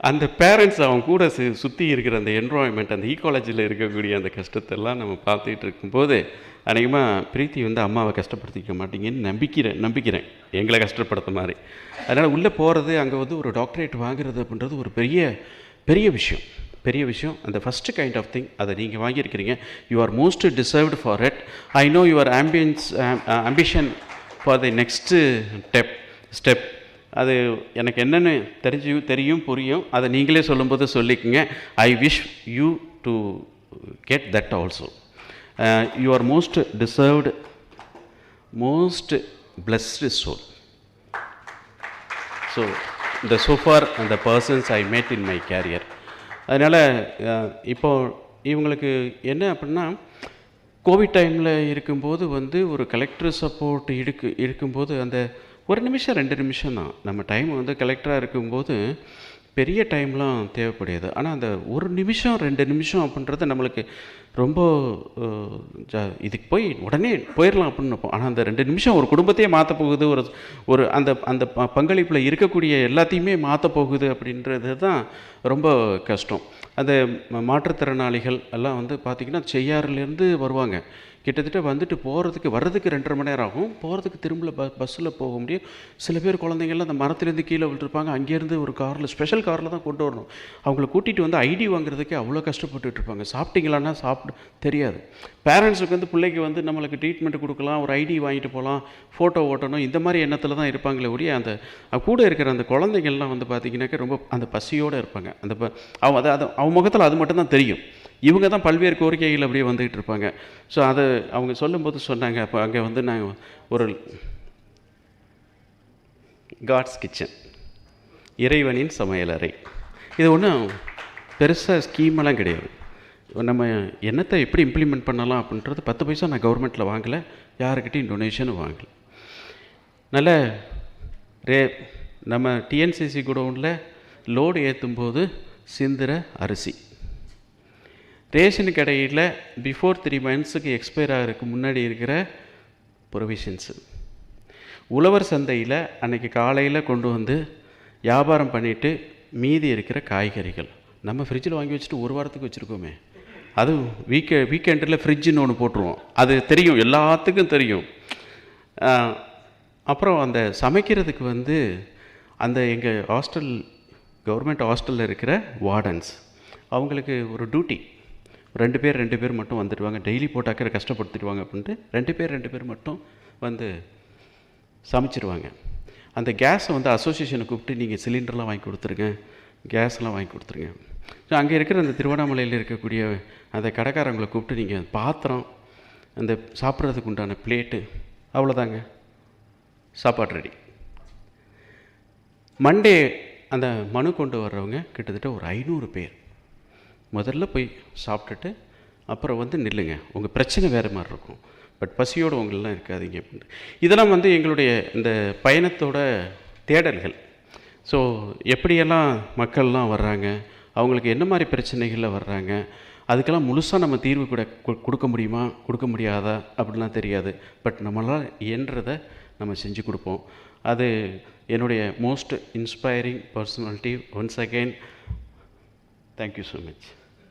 அந்த பேரண்ட்ஸ் அவன் கூட சுற்றி இருக்கிற அந்த என்வரான்மெண்ட், அந்த ஈக்காலஜியில் இருக்கக்கூடிய அந்த கஷ்டத்தெல்லாம் நம்ம பார்த்துட்டு இருக்கும்போது, அநேகமாக பிரீத்தி வந்து அம்மாவை கஷ்டப்படுத்திக்க மாட்டீங்கன்னு நம்பிக்கிறேன் எங்களை கஷ்டப்படுத்த மாதிரி. அதனால் உள்ளே போகிறது, அங்கே வந்து ஒரு டாக்டரேட் வாங்குறது அப்படின்றது ஒரு பெரிய விஷயம். அந்த ஃபஸ்ட்டு கைண்ட் ஆஃப் திங் அதை நீங்கள் வாங்கியிருக்கிறீங்க. You are most deserved for it. I know your ambition for the next step. அது எனக்கு என்னென்னு தெரியும், புரியும். அதை நீங்களே சொல்லும்போது சொல்லிக்கங்க. I wish you to get that also. You are most deserved, most blessed soul. So so far the persons I met in my career. அதனால் இப்போது இவங்களுக்கு என்ன அப்படின்னா, கோவிட் டைமில் இருக்கும்போது வந்து ஒரு கலெக்டர் சப்போர்ட் இருக்கும்போது அந்த 1 நிமிஷம் 2 நிமிஷம் தான் நம்ம டைம் வந்து கலெக்டராக இருக்கும்போது பெரிய டைம்லாம் தேவைப்படாது. ஆனால் அந்த 1 நிமிஷம் 2 நிமிஷம் அப்படின்றது நம்மளுக்கு ரொம்ப இதுக்கு போய் உடனே போயிடலாம் அப்படின்னு நினைப்போம். ஆனால் அந்த 2 நிமிஷம் ஒரு குடும்பத்தையே மாற்ற போகுது, ஒரு அந்த பங்களிப்பில் இருக்கக்கூடிய எல்லாத்தையுமே மாற்ற போகுது அப்படின்றது தான் ரொம்ப கஷ்டம். அந்த மாற்றுத்திறனாளிகள் எல்லாம் வந்து பார்த்திங்கன்னா செய்யாறுலேருந்து வருவாங்க. கிட்டத்தட்ட வந்துட்டு போகிறதுக்கு வர்றதுக்கு 2.5 மணி நேரம் ஆகும், போகிறதுக்கு திரும்ப பஸ்ஸில் போக முடியும். சில பேர் குழந்தைங்கள்லாம் அந்த மரத்துலேருந்து கீழே விட்டுருப்பாங்க, அங்கேருந்து ஒரு காரில் ஸ்பெஷல் காரில் தான் கொண்டு வரணும். அவங்கள கூட்டிகிட்டு வந்து ஐடி வாங்குறதுக்கே அவ்வளோ கஷ்டப்பட்டுட்டு இருப்பாங்க. சாப்பிட்டீங்களான்னா தெரியாது. பேரண்ட்ஸுக்கு வந்து பிள்ளைக்கு வந்து நம்மளுக்கு ட்ரீட்மெண்ட் கொடுக்கலாம், ஒரு ஐடி வாங்கிட்டு போகலாம், ஃபோட்டோ ஓட்டணும், இந்த மாதிரி எண்ணத்தில் தான் இருப்பாங்களே ஒழிய அந்த கூட இருக்கிற அந்த குழந்தைங்கள்லாம் வந்து பார்த்திங்கனாக்கா ரொம்ப அந்த பசியோடு இருப்பாங்க. அந்த அவங்க முகத்தில் அது மட்டும்தான் தெரியும். இவங்க தான் பல்வேறு கோரிக்கைகள் அப்படியே வந்துகிட்டு இருப்பாங்க. ஸோ அதை அவங்க சொல்லும்போது சொன்னாங்க, அப்போ அங்கே வந்து நாங்கள் ஒரு காட்ஸ் கிச்சன், இறைவனின் சமையலறை, இது ஒன்றும் பெருசாக ஸ்கீமெல்லாம் கிடையாது. நம்ம என்னத்தை எப்படி இம்ப்ளிமெண்ட் பண்ணலாம் அப்படின்றது 10 பைசா நான் கவர்மெண்ட்டில் வாங்கலை, யாருக்கிட்டையும் டொனேஷனும் வாங்கலை. நல்ல நம்ம டிஎன்சிசி குடோனில் லோடு ஏற்றும்போது சிந்துற அரிசி, ரேஷன் கடையில் பிஃபோர் 3 மந்த்ஸுக்கு எக்ஸ்பயர் ஆகிறதுக்கு முன்னாடி இருக்கிற ப்ரொவிஷன்ஸு, உழவர் சந்தையில் அன்றைக்கி காலையில் கொண்டு வந்து வியாபாரம் பண்ணிவிட்டு மீதி இருக்கிற காய்கறிகள் நம்ம ஃப்ரிட்ஜில் வாங்கி வச்சுட்டு 1 வாரத்துக்கு வச்சுருக்கோமே, அதுவும் வீக்கெண்டில் ஃப்ரிட்ஜுன்னு ஒன்று போட்டுருவோம், அது தெரியும், எல்லாத்துக்கும் தெரியும். அப்புறம் அந்த சமைக்கிறதுக்கு வந்து அந்த எங்கள் ஹாஸ்டல், கவர்மெண்ட் ஹாஸ்டலில் இருக்கிற வார்டன்ஸ், அவங்களுக்கு ஒரு டியூட்டி, 2 பேர் மட்டும் வந்துடுவாங்க, டெய்லி போட்டாக்கிற கஷ்டப்படுத்திடுவாங்க அப்படின்ட்டு 2 பேர் மட்டும் வந்து சமைச்சிருவாங்க. அந்த கேஸை வந்து அசோசியேஷனை கூப்பிட்டு நீங்கள் சிலிண்டர்லாம் வாங்கி கொடுத்துருங்க, கேஸ்லாம் வாங்கி கொடுத்துருங்க. ஸோ அங்கே இருக்கிற அந்த திருவண்ணாமலையில் இருக்கக்கூடிய அந்த கடைக்காரங்களை கூப்பிட்டு நீங்கள் பாத்திரம், அந்த சாப்பிட்றதுக்கு உண்டான பிளேட்டு, அவ்வளோதாங்க, சாப்பாடு ரெடி. மண்டே அந்த மனு கொண்டு வர்றவங்க கிட்டத்தட்ட ஒரு 500 பேர் முதல்ல போய் சாப்பிட்டுட்டு அப்புறம் வந்து நில்லுங்க, உங்கள் பிரச்சனை வேறு மாதிரி இருக்கும், பட் பசியோடு உங்களெலாம் இருக்காதீங்க அப்படின்ட்டு. இதெல்லாம் வந்து எங்களுடைய இந்த பயணத்தோட தேடல்கள். ஸோ எப்படியெல்லாம் மக்கள்லாம் வர்றாங்க, அவங்களுக்கு என்ன மாதிரி பிரச்சனைகளில் வர்றாங்க, அதுக்கெல்லாம் முழுசாக நம்ம தீர்வு கொடுக்க முடியுமா கொடுக்க முடியாதா அப்படிலாம் தெரியாது, பட் நம்மளால் இயன்றதை நம்ம செஞ்சு கொடுப்போம். அது என்னுடைய most inspiring personality. Once again thank you so much.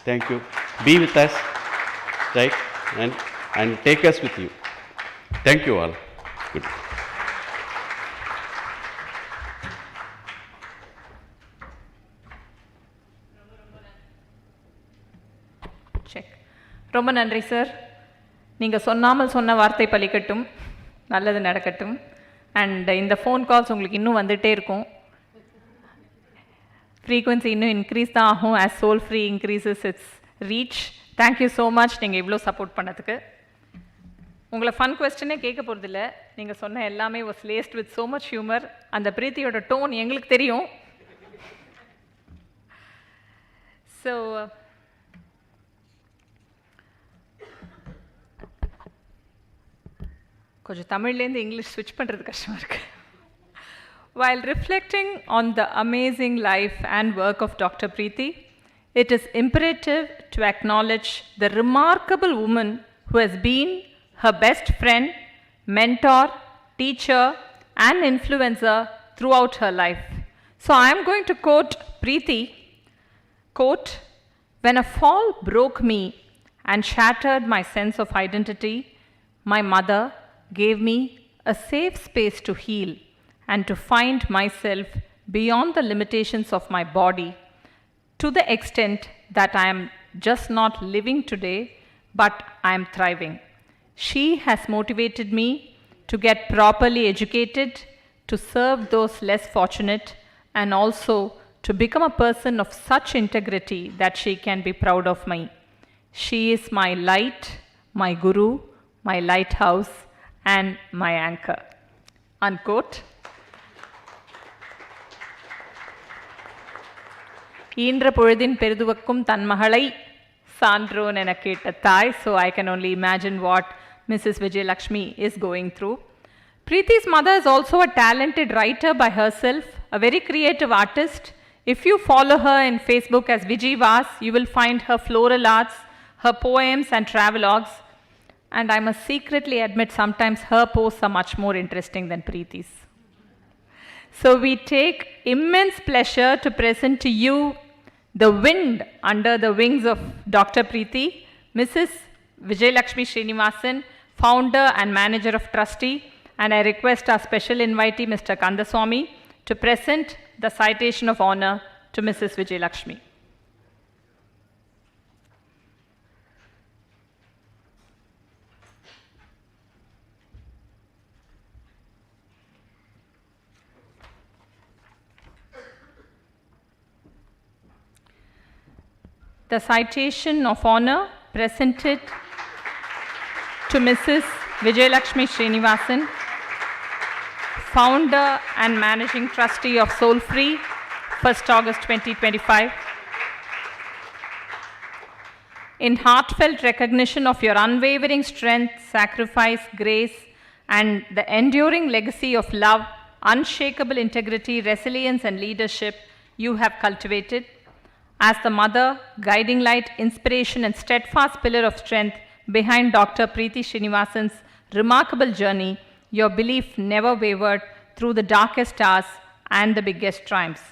Thank you. Be with us, right, and take us with you. Thank you all. Good. Check. ரொம்ப நன்றி சார். நீங்கள் சொன்னாமல் சொன்ன வார்த்தை பலிக்கட்டும், நல்லது நடக்கட்டும். அண்ட் இந்த ஃபோன் கால்ஸ் உங்களுக்கு இன்னும் வந்துகிட்டே இருக்கும், ஃப்ரீக்வன்சி இன்னும் இன்க்ரீஸ் தான் ஆகும். As soul free increases its reach. Thank you so much நீங்கள் இவ்வளோ சப்போர்ட் பண்ணதுக்கு. உங்களை ஃபன் கொஸ்டினே கேட்க போகிறதில்ல, நீங்கள் சொன்ன எல்லாமே was laced with so much humour. அந்த பிரீத்தியோட டோன் எங்களுக்கு தெரியும். ஸோ கொஞ்சம் தமிழ்லேருந்து இங்கிலீஷ் ஸ்விட்ச் பண்ணுறது கஷ்டமாக இருக்குது. While reflecting on the amazing life and work of Dr. Preeti, it is imperative to acknowledge the remarkable woman who has been her best friend, mentor, teacher, and influencer throughout her life. So I am going to quote Preeti, quote, "When a fall broke me and shattered my sense of identity, my mother gave me a safe space to heal and to find myself beyond the limitations of my body, to the extent that I am just not living today, but I am thriving. She has motivated me to get properly educated, to serve those less fortunate, and also to become a person of such integrity that she can be proud of me. She is my light, my guru, my lighthouse, and my anchor." Unquote. ஈன்ற பொழுதின் பெருதுவக்கும் தன் மகளை சான்றோன் என கேட்ட தாய். So I can only imagine what Mrs. Vijayalakshmi is going through. Preethi's mother is also a talented writer by herself, a very creative artist. If you follow her in Facebook as Vijay Vas, you will find her floral arts, her poems and travelogues. And I must secretly admit, sometimes her posts are much more interesting than Preethi's. So we take immense pleasure to present to you the wind under the wings of Dr. Preeti, Mrs. Vijayalakshmi Srinivasan, founder and manager of Trustee, and I request our special invitee, Mr. Kandaswamy, to present the citation of honor to Mrs. Vijayalakshmi. The citation of honor presented to Mrs. Vijayalakshmi Srinivasan, founder and managing trustee of Soul Free, 1st August 2025. In heartfelt recognition of your unwavering strength, sacrifice, grace, and the enduring legacy of love, unshakable integrity, resilience, and leadership you have cultivated, as the mother, guiding light, inspiration, and steadfast pillar of strength behind Dr. Preeti Srinivasan's remarkable journey, your belief never wavered through the darkest hours and the biggest triumphs.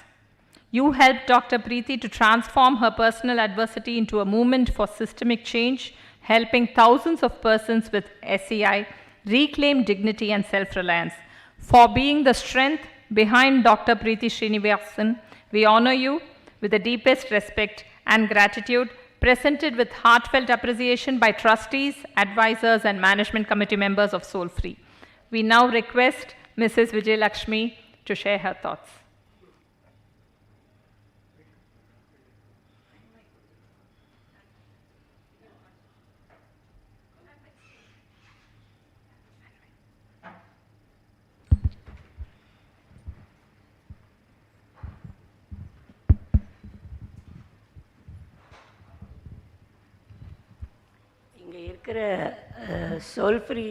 You helped Dr. Preeti to transform her personal adversity into a movement for systemic change, helping thousands of persons with SEI reclaim dignity and self-reliance. For being the strength behind Dr. Preeti Srinivasan, we honor you with the deepest respect and gratitude, presented with heartfelt appreciation by trustees, advisors, and management committee members of Soul Free. We now request Mrs. Vijayalakshmi to share her thoughts. இங்கே இருக்கிற soul free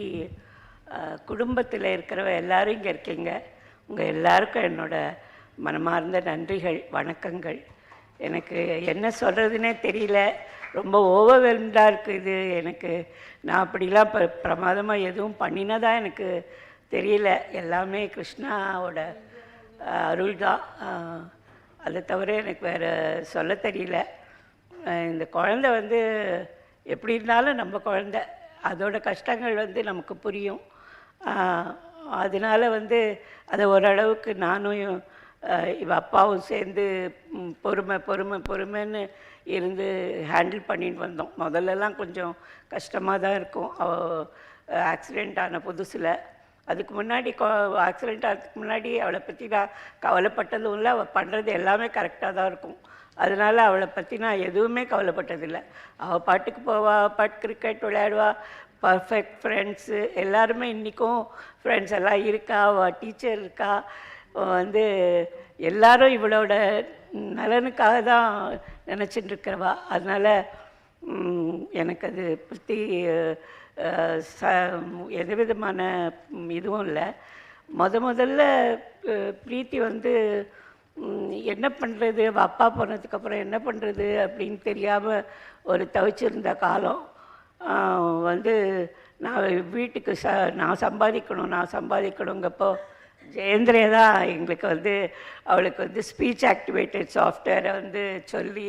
குடும்பத்தில் இருக்கிறவ எல்லாரும் இங்கே இருக்கீங்க. உங்கள் எல்லாருக்கும் என்னோடய மனமார்ந்த நன்றிகள், வணக்கங்கள். எனக்கு என்ன சொல்கிறதுனே தெரியல, ரொம்ப ஓவர்வெல்ம்டாக இருக்குது எனக்கு. நான் அப்படிலாம் பிரமாதமாக எதுவும் பண்ணினதாக எனக்கு தெரியல. எல்லாமே கிருஷ்ணாவோட அருள் தான். அதை தவிர எனக்கு வேறு சொல்ல தெரியல. இந்த குழந்தை வந்து எப்படி இருந்தாலும் நம்ம குழந்தை, அதோட கஷ்டங்கள் வந்து நமக்கு புரியும். அதனால் வந்து அதை ஓரளவுக்கு நானும் இவ அப்பாவும் சேர்ந்து பொறுமைன்னு இருந்து ஹேண்டில் பண்ணிட்டு வந்தோம். முதல்லலாம் கொஞ்சம் கஷ்டமாக தான் இருக்கும். ஆக்சிடெண்ட் ஆன புதுசில், அதுக்கு முன்னாடி ஆக்சிடெண்ட் ஆகிறதுக்கு முன்னாடி அவளை பற்றி நான் கவலைப்பட்டதும் இல்லை. அவள் பண்ணுறது எல்லாமே கரெக்டாக தான் இருக்கும். அதனால் அவளை பற்றி நான் எதுவுமே கவலைப்பட்டதில்லை. அவள் பாட்டுக்கு போவா, பாட்டு கிரிக்கெட் விளையாடுவா, பர்ஃபெக்ட் ஃப்ரெண்ட்ஸு எல்லாருமே இன்றைக்கும் ஃப்ரெண்ட்ஸ் எல்லாம் இருக்கா. அவள் டீச்சர் இருக்கா. வந்து எல்லாரும் இவளோட நலனுக்காக தான் நினச்சிட்டு இருக்கிறவா. அதனால் எனக்கு அது பற்றி எந்த விதமான இதுவும் இல்லை. முதல்ல பிரீத்தி வந்து என்ன பண்ணுறது, அப்பா போனதுக்கப்புறம் என்ன பண்ணுறது அப்படின்னு தெரியாமல் ஒரு தவிச்சிருந்த காலம். வந்து நான் வீட்டுக்கு நான் சம்பாதிக்கணுங்கப்போ ஜெயந்திரே தான் எங்களுக்கு வந்து அவளுக்கு வந்து ஸ்பீச் ஆக்டிவேட்டட் சாஃப்ட்வேரை வந்து சொல்லி,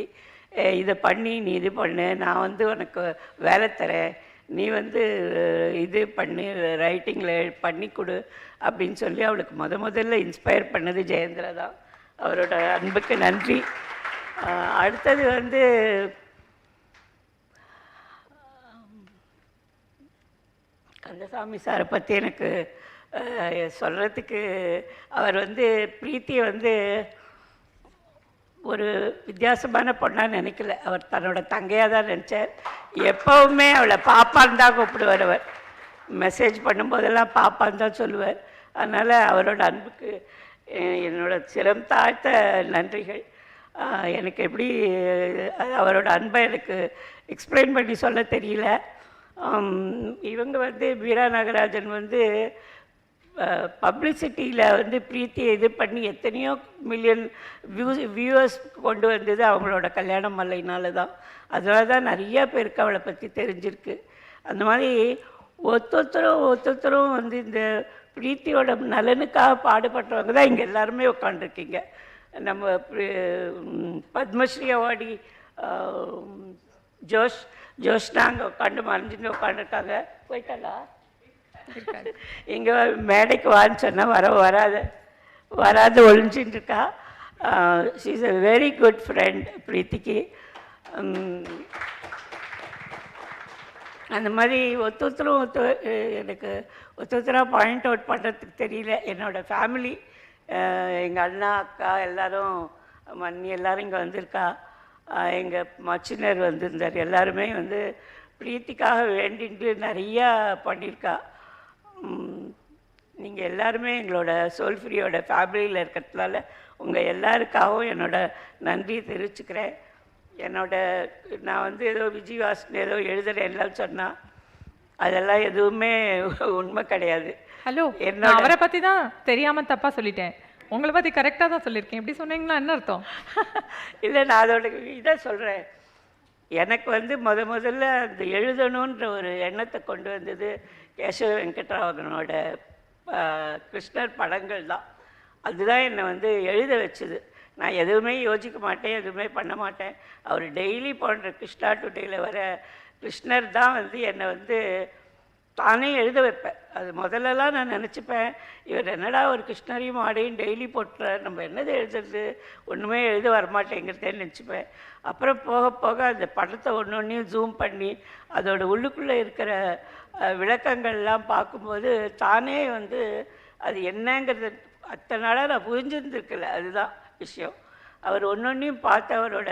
இதை பண்ணி நீ இது பண்ணு, நான் வந்து உனக்கு வேலை தரேன், நீ வந்து இது பண்ணி ரைட்டிங்கில் பண்ணி கொடு அப்படின்னு சொல்லி அவளுக்கு முதல்ல இன்ஸ்பயர் பண்ணது ஜெயந்திரா தான். அவரோட அன்புக்கு நன்றி. அடுத்தது வந்து கந்தசாமி சாரை பற்றி எனக்கு சொல்கிறதுக்கு, அவர் வந்து பிரீத்தியை வந்து ஒரு வித்தியாசமான பொண்ணாக நினைக்கல. அவர் தன்னோட தங்கையாக தான் நினச்சார். எப்போவுமே அவளை பாப்பான்னு தான் கூப்பிடுவார். அவர் மெசேஜ் பண்ணும்போதெல்லாம் பாப்பான்னு தான் சொல்லுவார். அதனால் அவரோட அன்புக்கு என்னோட சிரம் தாழ்த்த நன்றிகள். எனக்கு எப்படி அவரோட அன்பை எனக்கு எக்ஸ்பிளைன் பண்ணி சொல்ல தெரியல. இவங்க வந்து வீரா நாகராஜன் வந்து பப்ளிசிட்டியில் வந்து பிரீத்தியை இது பண்ணி எத்தனையோ மில்லியன் வியூவர்ஸ் கொண்டு வந்தது அவங்களோட கல்யாண மல்லையினால தான். அதனால தான் நிறையா பேருக்கு அவளை பற்றி தெரிஞ்சிருக்கு. அந்த மாதிரி ஒருத்தரும் வந்து இந்த பிரீத்தியோட நலனுக்காக பாடுபட்டவங்க தான் இங்கே எல்லாருமே உட்காந்துருக்கீங்க. நம்ம பத்மஸ்ரீ அவார்டி ஜோஷ்னா அங்கே உட்காந்து மறைஞ்சிட்டு உட்காந்துருக்காங்க. போயிட்டாளா? இங்கே மேடைக்கு வான்னு சொன்னால் வராது ஒழிஞ்சின்னு இருக்கா. She is a very good friend பிரீத்திக்கு. அந்த மாதிரி ஒருத்தரும் எனக்கு ஒருத்தராக பாயிண்ட் அவுட் பண்ணுறதுக்கு தெரியல. என்னோடய ஃபேமிலி, எங்கள் அண்ணா அக்கா எல்லோரும் மன்னி எல்லோரும் இங்கே வந்திருக்கா. எங்கள் மச்சினர் வந்திருந்தார். எல்லாருமே வந்து பிரீத்திக்காக வேண்டிட்டு நிறையா பண்ணியிருக்கா. நீங்கள் எல்லாருமே எங்களோட சோல்ஃப்ரீயோட ஃபேமிலியில் இருக்கிறதுனால உங்கள் எல்லாருக்காகவும் என்னோடய நன்றி தெரிவிச்சுக்கிறேன். நான் வந்து ஏதோ விஜயவாசன் ஏதோ எழுதுறேன்லாம் சொன்னால் அதெல்லாம் எதுவுமே உண்மை கிடையாது. ஹலோ, அவரை பற்றி தான் தெரியாமல் தப்பாக சொல்லிட்டேன். உங்களை பற்றி கரெக்டாக தான் சொல்லியிருக்கேன். எப்படி சொன்னீங்கன்னா என்ன அர்த்தம்? இல்லை, நான் அதோட இதை சொல்கிறேன். எனக்கு வந்து முதல்ல அந்த எழுதணுன்ற ஒரு எண்ணத்தை கொண்டு வந்தது கேசவ வெங்கட்ராமனோட கிருஷ்ணர் படங்கள் தான். அதுதான் என்னை வந்து எழுத வச்சுது. நான் எதுவுமே யோசிக்க மாட்டேன், எதுவுமே பண்ண மாட்டேன். அவர் டெய்லி போன்ற கிருஷ்ணா டுடேயில் வர கிருஷ்ணர் தான் வந்து என்னை வந்து தானே எழுத வைப்பேன். அது முதல்லலாம் நான் நினச்சிப்பேன், இவர் என்னடா ஒரு கிருஷ்ணரையும் ஆடையும் டெய்லி போட்டுறார், நம்ம என்னது எழுதுறது, ஒன்றுமே எழுத வரமாட்டேங்கிறதேன்னு நினச்சிப்பேன். அப்புறம் போக போக அந்த படத்தை ஒன்றையும் ஜூம் பண்ணி அதோட உள்ளுக்குள்ளே இருக்கிற விளக்கங்கள்லாம் பார்க்கும்போது தானே வந்து அது என்னங்கிறது அத்தனை நாளாக நான் புரிஞ்சிருந்துருக்கல. அதுதான் விஷயம். அவர் ஒன்றொன்றையும் பார்த்து அவரோட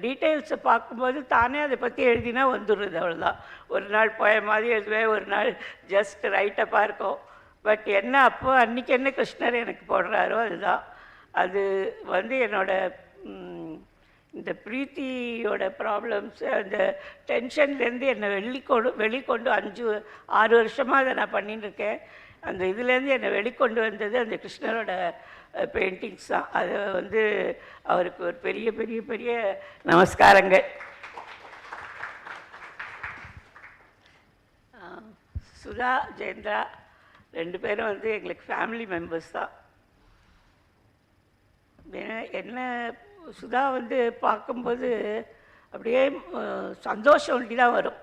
டீட்டெயில்ஸை பார்க்கும்போது தானே அதை பற்றி எழுதினா வந்துடுறது. அவ்வளோதான். ஒரு நாள் போய மாதிரி எழுதுவேன், ஒரு நாள் ஜஸ்ட் ரைட்டப்பாக இருக்கும். பட் என்ன அப்போ அன்றைக்கி என்ன கிருஷ்ணர் எனக்கு போடுறாரோ அதுதான். அது வந்து என்னோட இந்த பிரீத்தியோட ப்ராப்ளம்ஸு அந்த டென்ஷன்லேருந்து என்னை வெளிக்கொண்டு 5-6 வருஷமாக அதை நான் பண்ணிட்டுருக்கேன். அந்த இதுலேருந்து என்னை வெளிக்கொண்டு வந்தது அந்த கிருஷ்ணரோட பெயிண்டிங்ஸ் தான். அது வந்து அவருக்கு ஒரு பெரிய பெரிய பெரிய நமஸ்காரங்கள். சுதா, ஜெயந்திரா 2 பேரும் வந்து எங்களுக்கு ஃபேமிலி மெம்பர்ஸ் தான். என்ன சுதா வந்து பார்க்கும்போது அப்படியே சந்தோஷம் ஒண்டி தான் வரும்.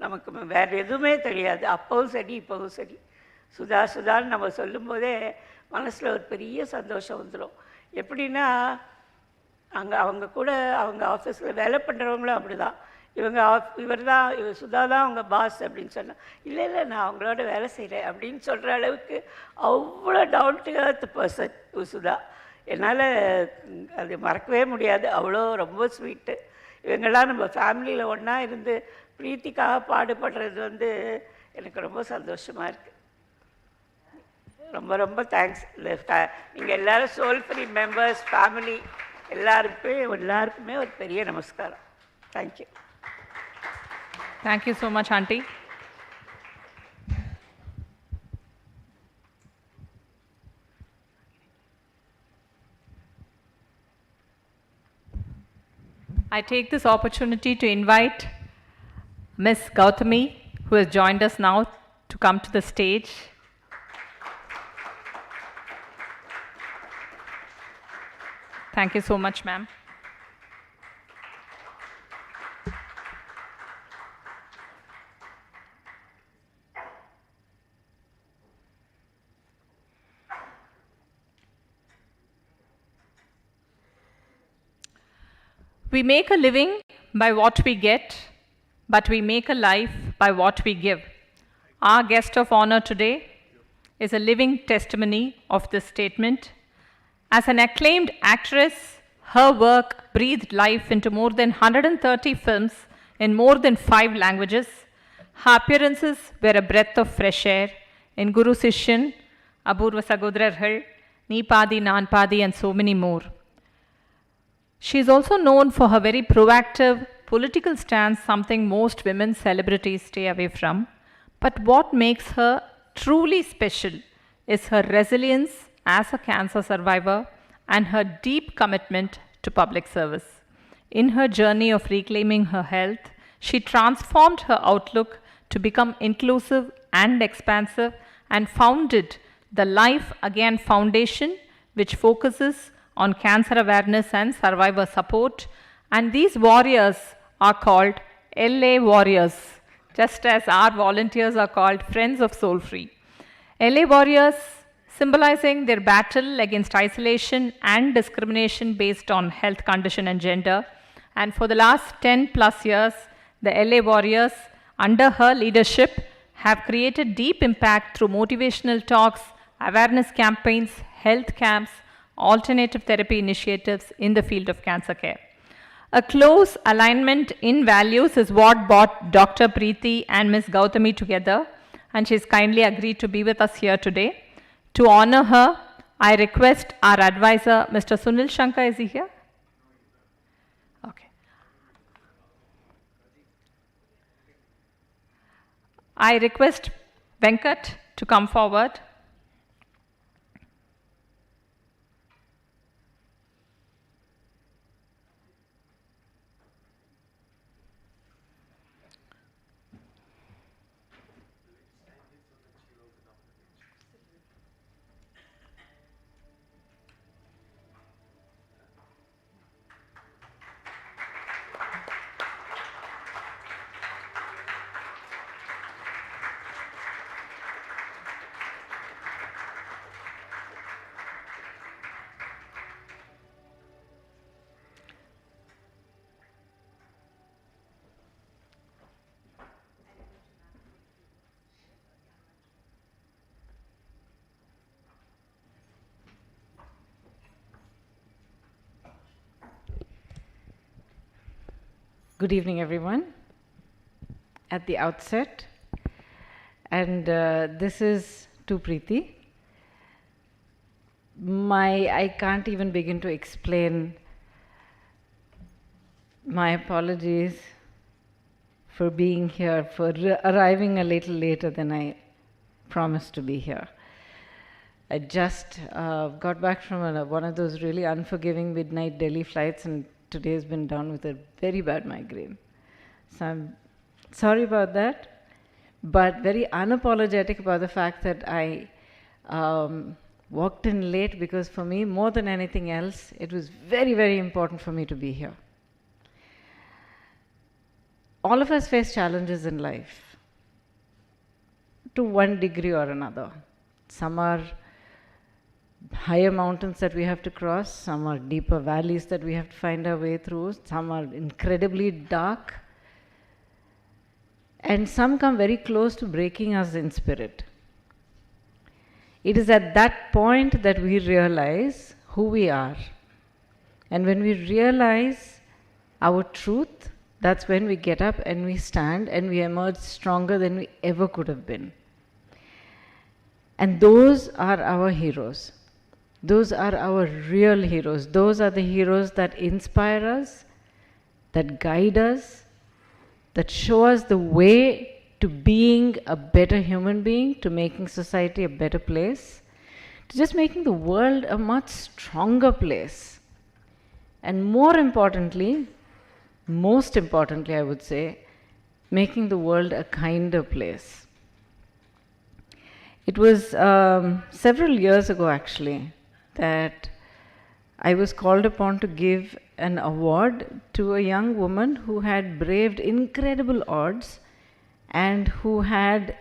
நமக்கு வேறு எதுவுமே தெரியாது. அப்பவும் சரி இப்போவும் சரி சுதான்னு நம்ம சொல்லும்போதே மனசில் ஒரு பெரிய சந்தோஷம் வந்துடும். எப்படின்னா அவங்க கூட அவங்க ஆஃபீஸில் வேலை பண்ணுறவங்களும் அப்படி தான். இவர் சுதா தான் அவங்க பாஸ் அப்படின்னு சொன்னால், இல்லை நான் அவங்களோட வேலை செய்கிறேன் அப்படின்னு சொல்கிற அளவுக்கு அவ்வளோ down to earth person Sudha. என்னால் அது மறக்கவே முடியாது. அவ்வளோ ரொம்ப ஸ்வீட்டு. இவங்கெல்லாம் நம்ம ஃபேமிலியில் ஒன்றா இருந்து பிரீத்திக்காக பாடுபடுறது வந்து எனக்கு ரொம்ப சந்தோஷமாக இருக்குது. ரொம்ப ரொம்ப தேங்க்ஸ். நீங்கள் எல்லோரும் சோல்ஃப்ரீ மெம்பர்ஸ், ஃபேமிலி எல்லாருக்குமே ஒரு பெரிய நமஸ்காரம். Thank you. Thank you so much, Auntie. I take this opportunity to invite Miss Gautami, who has joined us now, to come to the stage. Thank you so much, ma'am. We make a living by what we get, but we make a life by what we give. Our guest of honor today is a living testimony of this statement. As an acclaimed actress, her work breathed life into more than 130 films in more than 5 languages. Her appearances were a breath of fresh air in Guru Sishyan, Apurva Sagodrargal, Nee Paadi Naan Paadi, and so many more. She is also known for her very proactive political stance, something most women celebrities stay away from. But what makes her truly special is her resilience as a cancer survivor and her deep commitment to public service. In her journey of reclaiming her health, she transformed her outlook to become inclusive and expansive and founded the Life Again Foundation, which focuses on cancer awareness and survivor support. And these warriors are called LA Warriors, just as our volunteers are called Friends of Soul Free. LA Warriors symbolizing their battle against isolation and discrimination based on health condition and gender. And for the last 10 plus years, the LA Warriors, under her leadership, have created deep impact through motivational talks, awareness campaigns, health camps, alternative therapy initiatives in the field of cancer care. A close alignment in values is what brought Dr. Preeti and Ms. Gautami together, and she's kindly agreed to be with us here today. To honor her, I request our advisor, Mr. Sunil Shankar, is he here? Okay. I request Venkat to come forward. Good evening, everyone. At the outset, and this is to Preeti. I can't even begin to explain. My apologies for being here, for arriving a little later than I promised to be here. I just got back from one of those really unforgiving midnight Delhi flights, and today has been done with a very bad migraine. So I'm sorry about that, but very unapologetic about the fact that I walked in late, because for me, more than anything else, it was very, very important for me to be here. All of us face challenges in life to one degree or another. Some are higher mountains that we have to cross, some are deeper valleys that we have to find our way through, some are incredibly dark, and some come very close to breaking us in spirit. It is at that point that we realize who we are. And when we realize our truth, that's when we get up and we stand and we emerge stronger than we ever could have been. And those are our heroes. Those are our real heroes. Those are the heroes that inspire us, that guide us, that show us the way to being a better human being, to making society a better place, to just making the world a much stronger place. And more importantly, most importantly, I would say, making the world a kinder place. It was several years ago, actually, that I was called upon to give an award to a young woman who had braved incredible odds and who had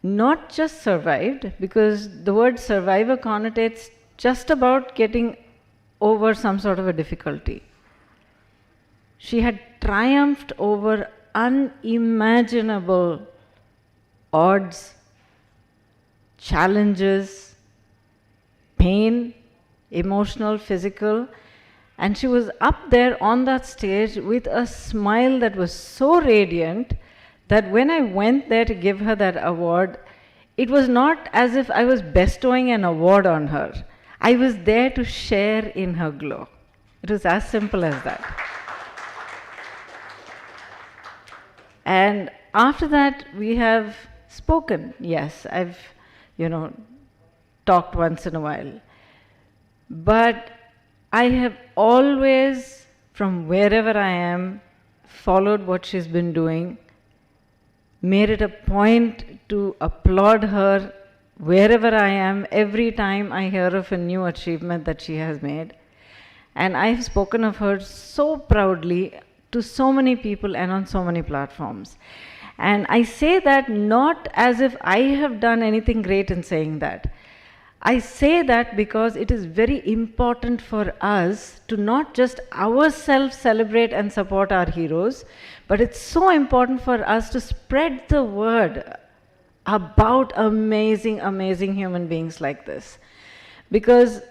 not just survived, because the word survivor connotates just about getting over some sort of a difficulty. She had triumphed over unimaginable odds, challenges, pain, emotional, physical, and she was up there on that stage with a smile that was so radiant that when I went there to give her that award, it was not as if I was bestowing an award on her. I was there to share in her glow. It was as simple as that. And after that, we have spoken. Yes, I've, talked once in a while. But I have always, from wherever I am, followed what she's been doing, made it a point to applaud her wherever I am, every time I hear of a new achievement that she has made. And I've spoken of her so proudly to so many people and on so many platforms. And I say that not as if I have done anything great in saying that. I say that because it is very important for us to not just ourselves celebrate and support our heroes, but it's so important for us to spread the word about amazing, amazing human beings like this. Because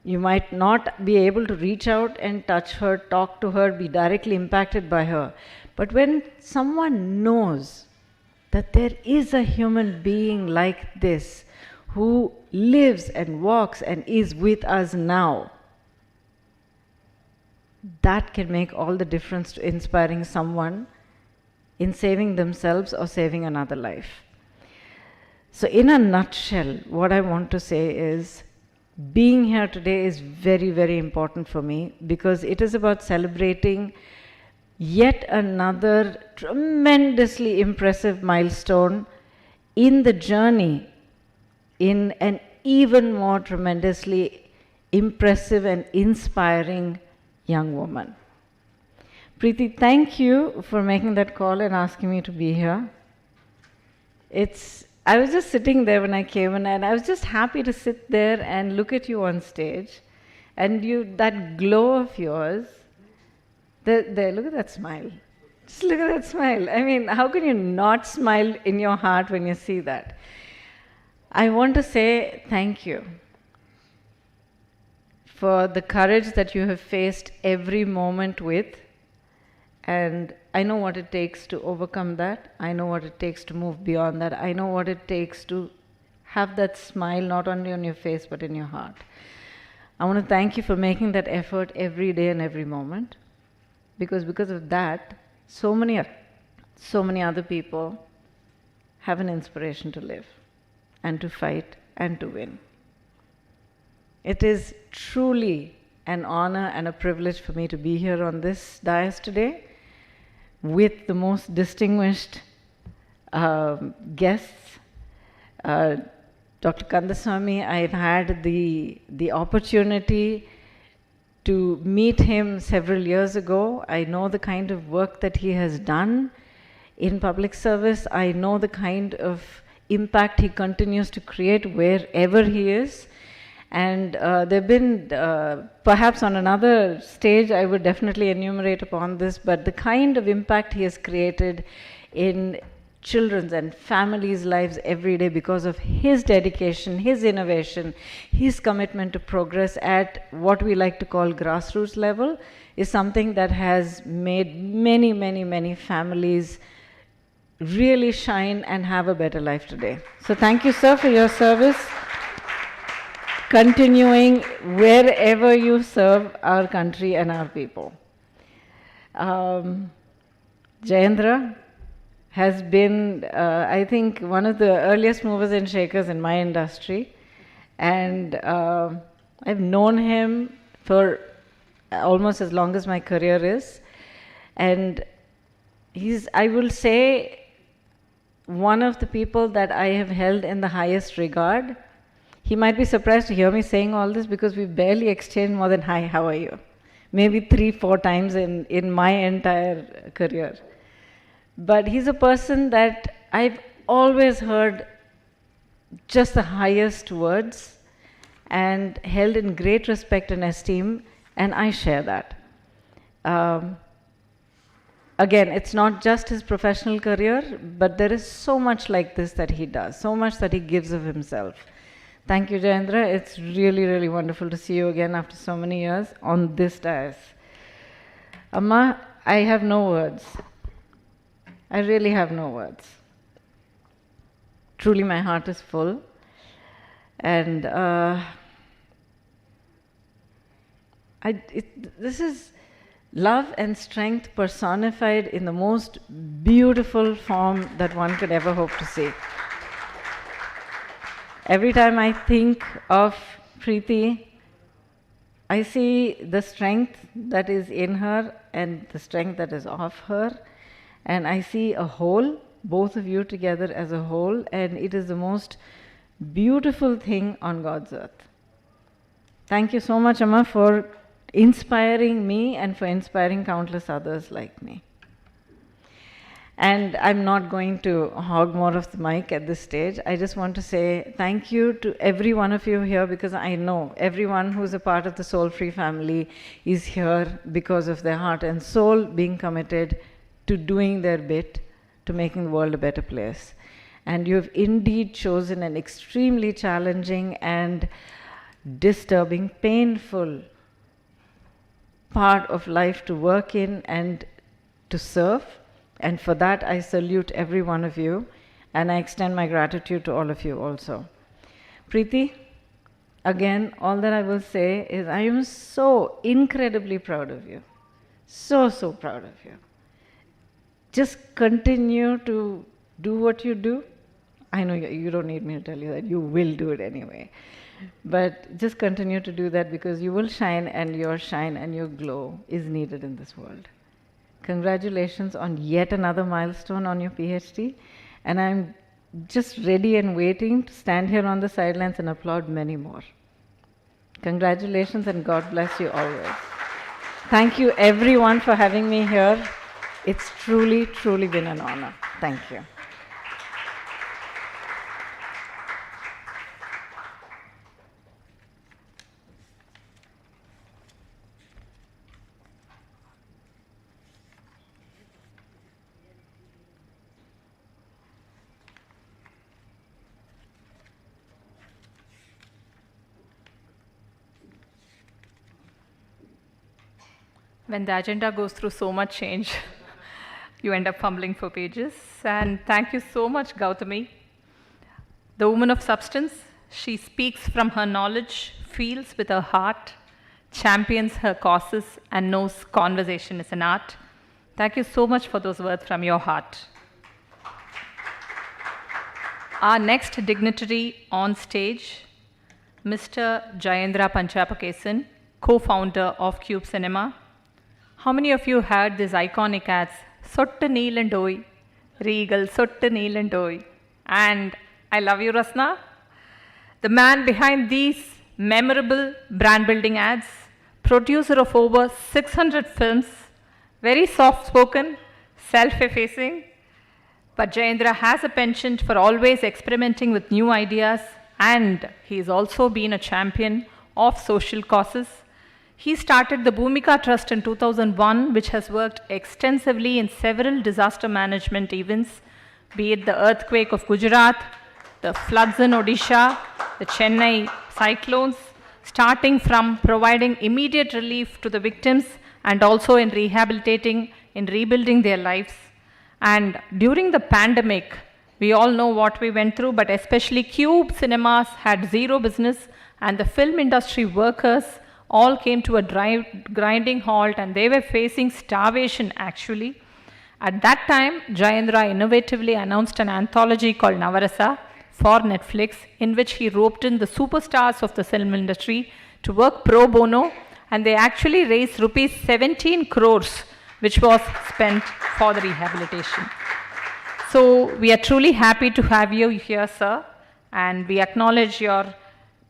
you might not be able to reach out and touch her, talk to her, be directly impacted by her. But when someone knows that there is a human being like this who lives and walks and is with us now, that can make all the difference to inspiring someone in saving themselves or saving another life. So in a nutshell, what I want to say is, being here today is very, very important for me because it is about celebrating yet another tremendously impressive milestone in the journey in an even more tremendously impressive and inspiring young woman. Preeti, thank you for making that call and asking me to be here. I was just sitting there when I came in, and I was just happy to sit there and look at you on stage. And that glow of yours, there, look at that smile. Just look at that smile. I mean, how can you not smile in your heart when you see that? I want to say thank you for the courage that you have faced every moment with. And I know what it takes to overcome that. I know what it takes to move beyond that. I know what it takes to have that smile not only on your face but in your heart. I want to thank you for making that effort every day and every moment. Because of that, so many other people have an inspiration to live and to fight and to win. It is truly an honor and a privilege for me to be here on this dais today with the most distinguished guests. Dr. Kandaswamy, I've had the opportunity to meet him several years ago. I know the kind of work that he has done in public service. I know the kind of impact he continues to create wherever he is. And there have been, perhaps on another stage, I would definitely enumerate upon this, but the kind of impact he has created in children's and families' lives every day because of his dedication, his innovation, his commitment to progress at what we like to call grassroots level is something that has made many, many, many families really shine and have a better life today. So thank you, sir, for your service. Continuing wherever you serve our country and our people. Jayendra has been, I think, one of the earliest movers and shakers in my industry. And I've known him for almost as long as my career is. And he's, I will say, one of the people that I have held in the highest regard. He might be surprised to hear me saying all this because we barely exchanged more than hi, how are you? Maybe 3-4 times in my entire career. But he's a person that I've always heard just the highest words and held in great respect and esteem, and I share that. Again, it's not just his professional career, but there is so much like this that he does, so much that he gives of himself. Thank you, Jayendra. It's really, really wonderful to see you again after so many years on this dais. Amma, I have no words. I really have no words. Truly, my heart is full. And this is love and strength personified in the most beautiful form that one could ever hope to see. Every time I think of Preeti, I see the strength that is in her and the strength that is of her, and I see a whole, both of you together as a whole, and it is the most beautiful thing on God's earth. Thank you so much, Amma, for inspiring me and for inspiring countless others like me. And I'm not going to hog more of the mic at this stage. I just want to say thank you to every one of you here, because I know everyone who's a part of the Soul Free family is here because of their heart and soul being committed to doing their bit to making the world a better place. And you have indeed chosen an extremely challenging and disturbing, painful part of life to work in and to serve. And for that, I salute every one of you, and I extend my gratitude to all of you also. Preeti, again, all that I will say is I am so incredibly proud of you. So, so proud of you. Just continue to do what you do. I know you don't need me to tell you that. You will do it anyway. But just continue to do that, because you will shine, and your shine and your glow is needed in this world. Congratulations on yet another milestone on your PhD, and I'm just ready and waiting to stand here on the sidelines and applaud many more. Congratulations, and God bless you always. Thank you everyone for having me here. It's truly, truly been an honor. Thank you. When the agenda goes through so much change, you end up fumbling for pages. And thank you so much, Gautami. The woman of substance, she speaks from her knowledge, feels with her heart, champions her causes, and knows conversation is an art. Thank you so much for those words from your heart. Our next dignitary on stage, Mr. Jayendra Panchapakesan, co-founder of Cube Cinema. How many of you heard these iconic ads, Sottu Neelandoi, Regal, Sottu Neelandoi? And I love you, Rasna. The man behind these memorable brand building ads, producer of over 600 films, very soft spoken, self-effacing. But Jayendra has a penchant for always experimenting with new ideas, and he's also been a champion of social causes. He started the Bhumika Trust in 2001, which has worked extensively in several disaster management events, be it the earthquake of Gujarat, the floods in Odisha, the Chennai cyclones, starting from providing immediate relief to the victims and also in rehabilitating, in rebuilding their lives. And during the pandemic, we all know what we went through, but especially Cube Cinemas had zero business, and the film industry workers all came to a grinding halt, and they were facing starvation actually. At that time, Jayendra innovatively announced an anthology called Navarasa for Netflix, in which he roped in the superstars of the film industry to work pro bono, and they actually raised rupees 17 crores, which was spent for the rehabilitation. So we are truly happy to have you here, sir, and we acknowledge your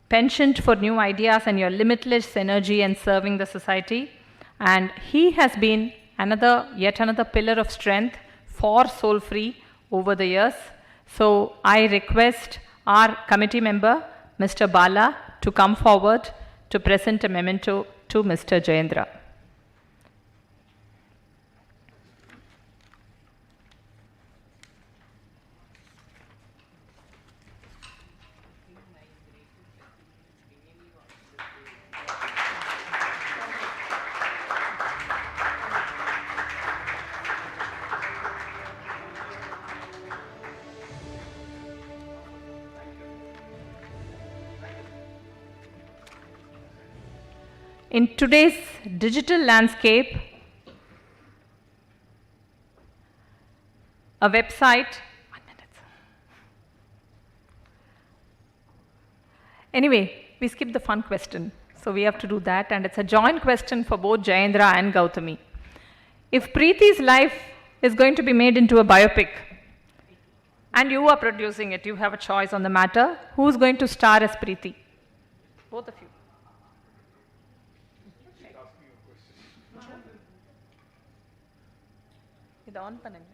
penchant for new ideas and your limitless energy in serving the society. And he has been yet another pillar of strength for Soul Free over the years. So I request our committee member, Mr. Bala, to come forward to present a memento to Mr. Jayendra. In today's digital landscape, a website, anyway, we skipped the fun question, so we have to do that, and it's a joint question for both Jayendra and Gautami. If Preethi's life is going to be made into a biopic, and you are producing it, you have a choice on the matter, who's going to star as Preeti? Both of you. இது on பண்ணுங்க.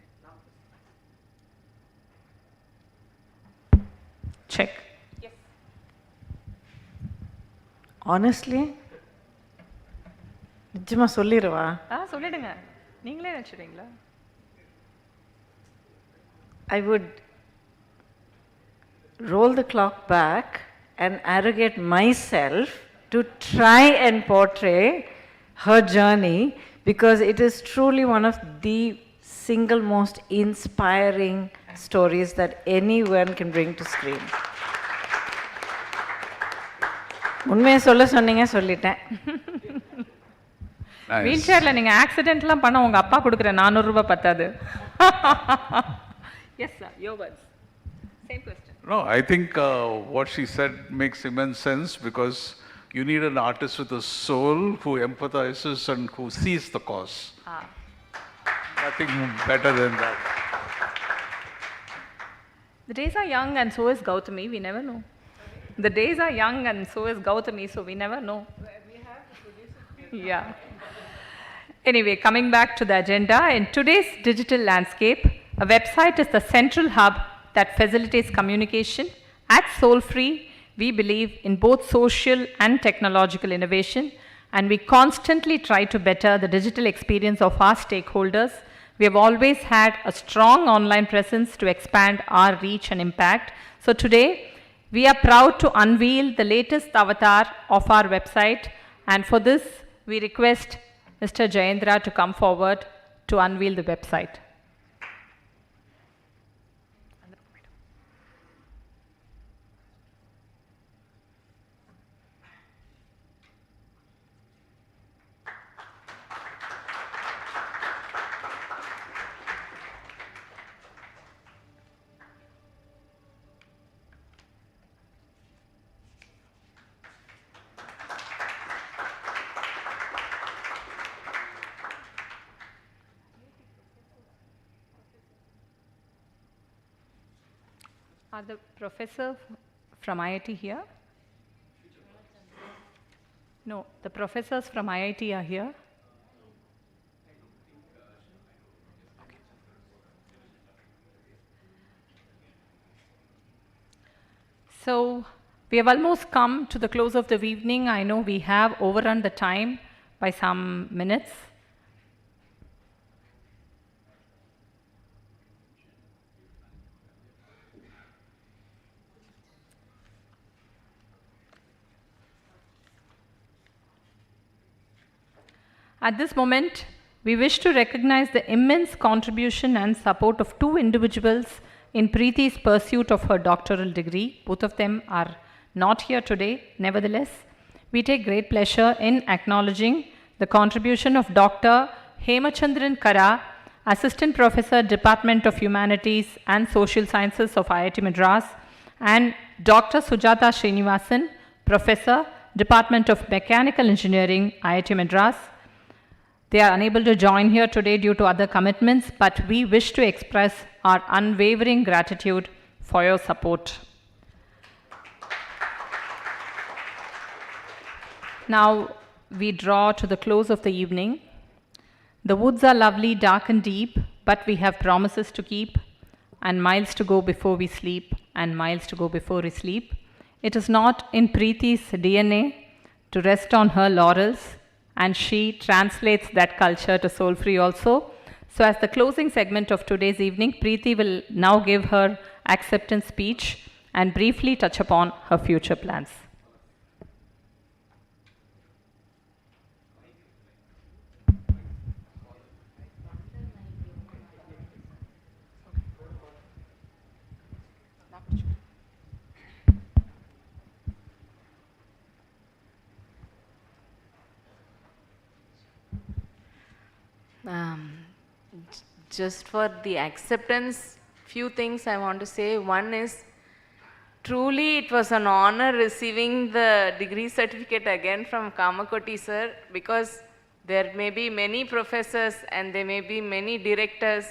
Check. Yes. Honestly, நிஜமா சொல்லிடுவா? சொல்லிடுங்க. நீங்களே நினைச்சிடுறீங்களா? I would roll the clock back and arrogate myself to try and portray her journey, because it is truly one of the single most inspiring stories that anyone can bring to screen. உண்மையை சொன்னீங்க, சொல்லிட்டேன். Wheel சேர்ல நீங்க ஆக்சிடென்ட்லாம் பண்ண உங்க அப்பா கொடுக்குற 400 ரூபாய் பத்தாது. Yes sir, your words. Same question. No, I think what she said makes immense sense, because you need an artist with a soul who empathizes and who sees the cause. Nothing better than that. The days are young and so is Gautami, we never know. The days are young and so is Gautami, so we never know. Yeah. Anyway, coming back to the agenda, in today's digital landscape, a website is the central hub that facilitates communication. At Soulfree, we believe in both social and technological innovation, and we constantly try to better the digital experience of our stakeholders. We have always had a strong online presence to expand our reach and impact. So today, we are proud to unveil the latest avatar of our website, and for this, we request Mr. Jayendra to come forward to unveil the website. Are the professors from IIT here? No, the professors from IIT are here. So, we have almost come to the close of the evening. I know we have overrun the time by some minutes. At this moment, we wish to recognize the immense contribution and support of two individuals in Preethi's pursuit of her doctoral degree. Both of them are not here today. Nevertheless, we take great pleasure in acknowledging the contribution of Dr. Hemachandran Kara, Assistant Professor, Department of Humanities and Social Sciences of IIT Madras, and Dr. Sujata Srinivasan, Professor, Department of Mechanical Engineering, IIT Madras. They are unable to join here today due to other commitments, but we wish to express our unwavering gratitude for your support. Now we draw to the close of the evening. The woods are lovely, dark and deep, but we have promises to keep, and miles to go before we sleep, and miles to go before we sleep. It is not in Preethi's DNA to rest on her laurels, and she translates that culture to Soulfree also. So as the closing segment of today's evening, Preeti will now give her acceptance speech and briefly touch upon her future plans. Just for the acceptance, few things I want to say. One is, truly it was an honor receiving the degree certificate again from Kamakoti sir, because there may be many professors and there may be many directors,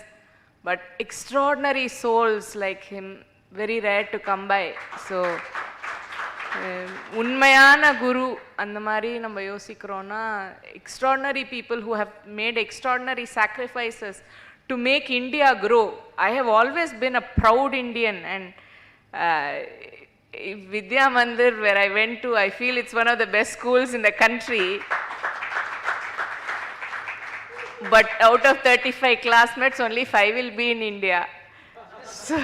but extraordinary souls like him, very rare to come by. So, உண்மையான குரு அந்த மாதிரி நம்ம யோசிக்கிறோன்னா, extraordinary people who have made extraordinary sacrifices to make India grow. I have always been a proud Indian, and Vidya Mandir, where I went to, I feel it's one of the best schools in the country. But out of 35 classmates, only 5 will be in India. So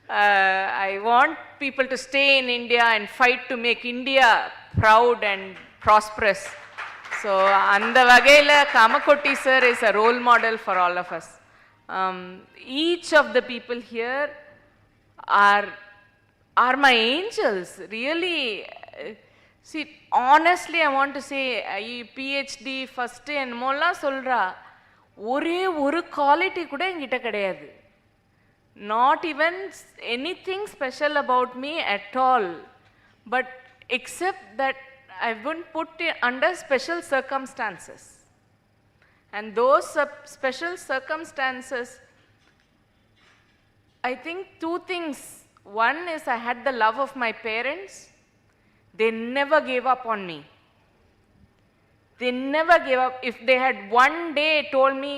I want people to stay in India and fight to make India proud and prosperous. So andha vagaila Kamakotti sir is a role model for all of us. Each of the people here are my angels, really. See, honestly, I want to say, PhD first and molla solra, ஒரே ஒரு quality கூட என்கிட்ட கிடையாது. Not even anything special about me at all. But except that I've been put under special circumstances. And those special circumstances, I think 2 things. One is I had the love of my parents. They never gave up on me. They never gave up. If they had one day told me,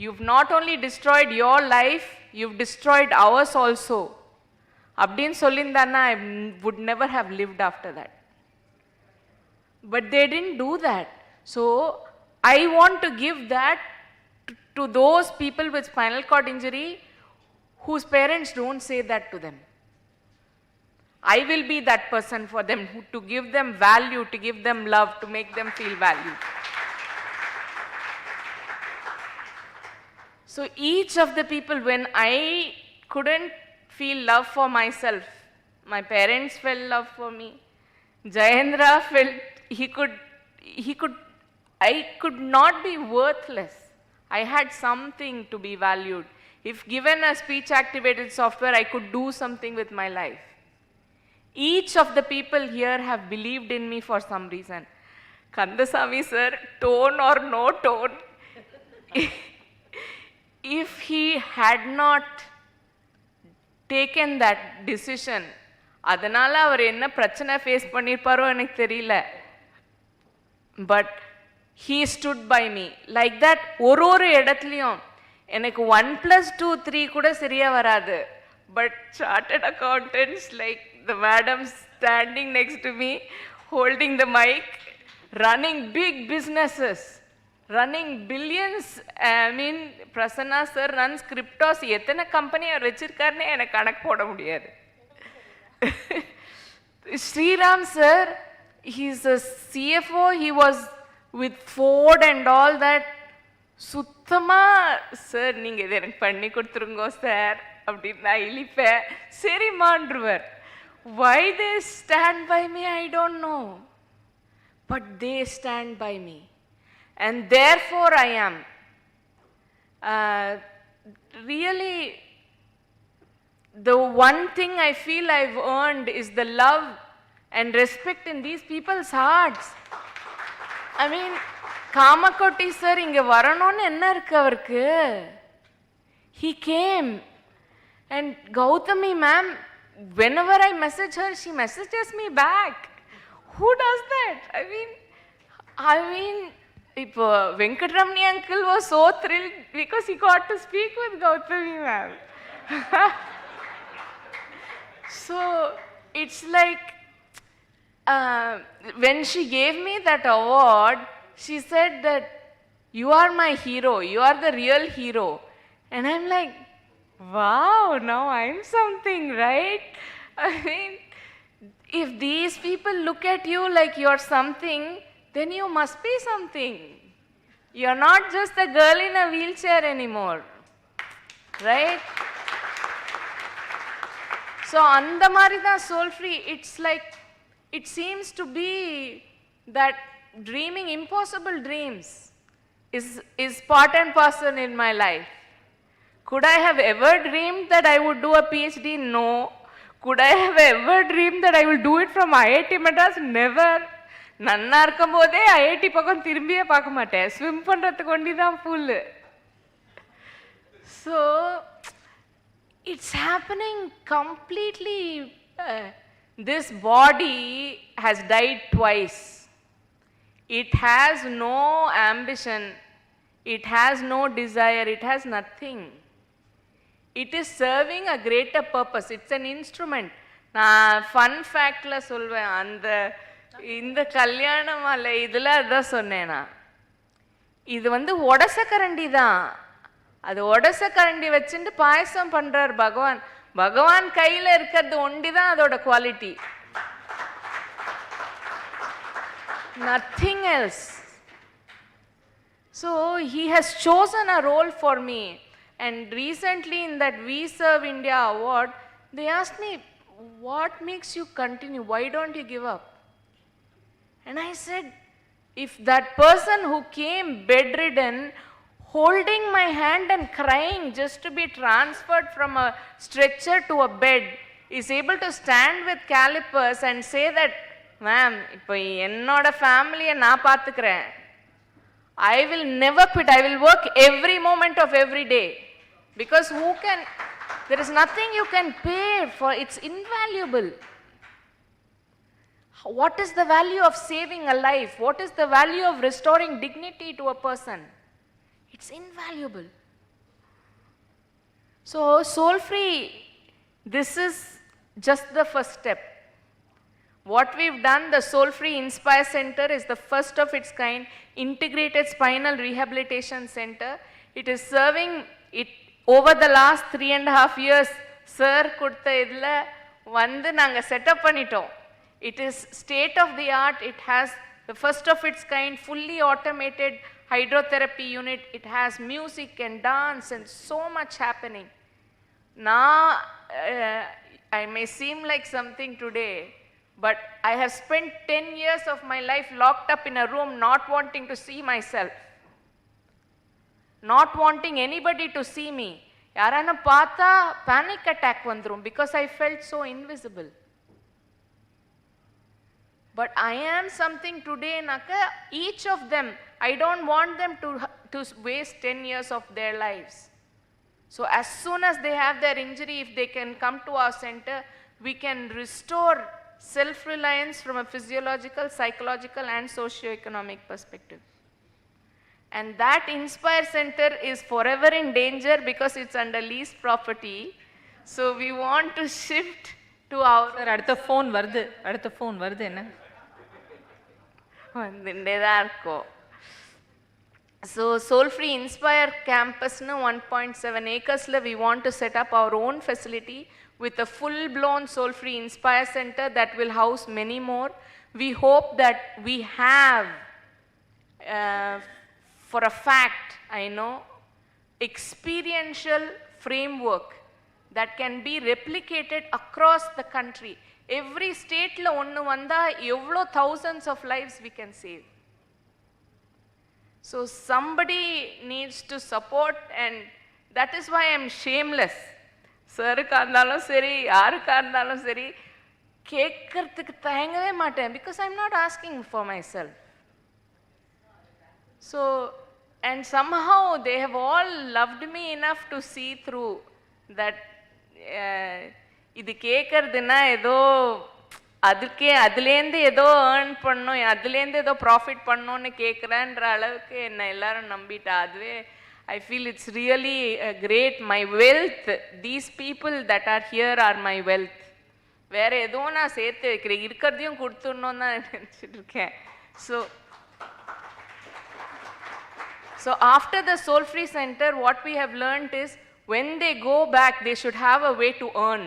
you've not only destroyed your life, you've destroyed ours also. Abdin Solindana, I would never have lived after that. But they didn't do that. So I want to give that to those people with spinal cord injury whose parents don't say that to them. I will be that person for them, to give them value, to give them love, to make them feel valued. So each of the people, when I couldn't feel love for myself, my parents felt love for me. Jayendra felt I could not be worthless. I had something to be valued. If given a speech activated software, I could do something with my life. Each of the people here have believed in me for some reason. Kandasamy sir, tone or no tone, if he had not taken that decision, adanala avar enna prachana face pannirparo enak theriyala, but he stood by me. Like that, oru edathiliyum enak 1 + 2 3 kuda seriya varadu, but chartered accountants like the madam standing next to me, holding the mic, running big businesses, running billions. I mean, Prasanna sir runs cryptos. எத்தனை company அவர் வச்சிருக்காருன்னு எனக்கு கணக்கு போட முடியாது. Sriram sir, he's a CFO. He was with Ford and all that. சுத்தமா sir நீங்க இதை எனக்கு பண்ணி கொடுத்துருங்கோ சார் அப்படின்னு நான் இழிப்பேன். சரிமான்றுவர். Why they stand by me, I don't know. But they stand by me. And therefore I am. Really, the one thing I feel I've earned is the love and respect in these people's hearts. I mean, Kamakotti sir, inge varanonu enna irukku avarku? He came. And Gautami ma'am, whenever I message her, she messages me back. Who does that? I mean, Venkatramani uncle was so thrilled because he got to speak with Gautami ma'am. So it's like, when she gave me that award, she said that you are my hero, you are the real hero. And I'm like, wow, now I'm something, right? I mean, if these people look at you like you're something, then you must be something. You're not just a girl in a wheelchair anymore, right? So, Andamarida Soul Free, it's like, it seems to be that dreaming impossible dreams is part and parcel in my life. Could I have ever dreamed that I would do a PhD? No. Could I have ever dreamed that I will do it from IIT Madras? Never. நன்னா இருக்கும் போதே IIT பக்கம் திரும்பியே பார்க்க மாட்டேன். Swim பண்ணுறதுக்கு ஒண்டி தான் full. So it's happening completely. This body has died twice. It has no ambition. It has no desire, it has nothing. It is serving a greater purpose. It's an instrument. நான் fun ஃபேக்டில் சொல்வேன், இந்த கல்யாண மாலை இதில் அதான் சொன்னேனா, இது ஒடசக்கரண்டி தான். அது ஒடசக்கரண்டி வச்சுட்டு பாயசம் பண்ணுறார் பகவான். பகவான் கையில் இருக்கிறது ஒண்டி தான் அதோட quality. Nothing else. So he has chosen a role for me. And recently in that We Serve India award, they asked me, what makes you continue? Why don't you give up? And I said, if that person who came bedridden, holding my hand and crying just to be transferred from a stretcher to a bed, is able to stand with calipers and say that, ma'am, இப்போ என்னோட ஃபேமிலியை நான் பார்த்துக்கிறேன், I will never quit, I will work every moment of every day. Because there is nothing you can pay for, it's invaluable. What is the value of saving a life? What is the value of restoring dignity to a person? It's invaluable. So, soul free, this is just the first step. What we've done, the Soul Free Inspire Center is the first of its kind, integrated spinal rehabilitation center. It is serving it over the last 3.5 years. Sir கொடுத்த இதில் நாங்கள் setup பண்ணிட்டோம். It is state of the art. It has the first of its kind, fully automated hydrotherapy unit. It has music and dance and so much happening. Now, I may seem like something today, but I have spent 10 years of my life locked up in a room, not wanting to see myself, not wanting anybody to see me. யாரான பார்த்தா panic attack வந்துரும், because I felt so invisible. But I am something today, naka, each of them, I don't want them to waste 10 years of their lives. So as soon as they have their injury, if they can come to our center, we can restore self-reliance from a physiological, psychological and socio-economic perspective. And that Inspire Center is forever in danger because it's under leased property. So we want to shift to our... Sir, அடுத்த phone வருது என்ன? வந்துட்டே தான் இருக்கும். So Soul Free Inspire Campus, 1.7 acres, we want to set up our own facility with a full-blown Soul Free Inspire Center that will house many more. We hope that we have, for a fact, I know, experiential framework that can be replicated across the country. Every state la onnu vanda evlo thousands of lives we can save. So somebody needs to support, and that is why I am shameless. Sirukka irundhalum seri, yarukka irundhalum seri, kekkuradhukku thangave maten, because I am not asking for myself. So, and somehow they have all loved me enough to see through that. இது கேட்கறதுன்னா ஏதோ அதுலேருந்து ஏதோ earn பண்ணணும், அதுலேருந்து ஏதோ profit பண்ணணும்னு கேட்குறேன்ற அளவுக்கு என்னை எல்லாரும் நம்பிட்டா. அதுவே I feel it's really great. My wealth, these people that are here are my wealth. வேற எதுவும் நான் சேர்த்து வைக்கிறேன், இருக்கிறதையும் கொடுத்துடணும் தான் நினச்சிட்டு இருக்கேன். So after the Soul Free Center, what we have learned is, when they go back, they should have a way to earn.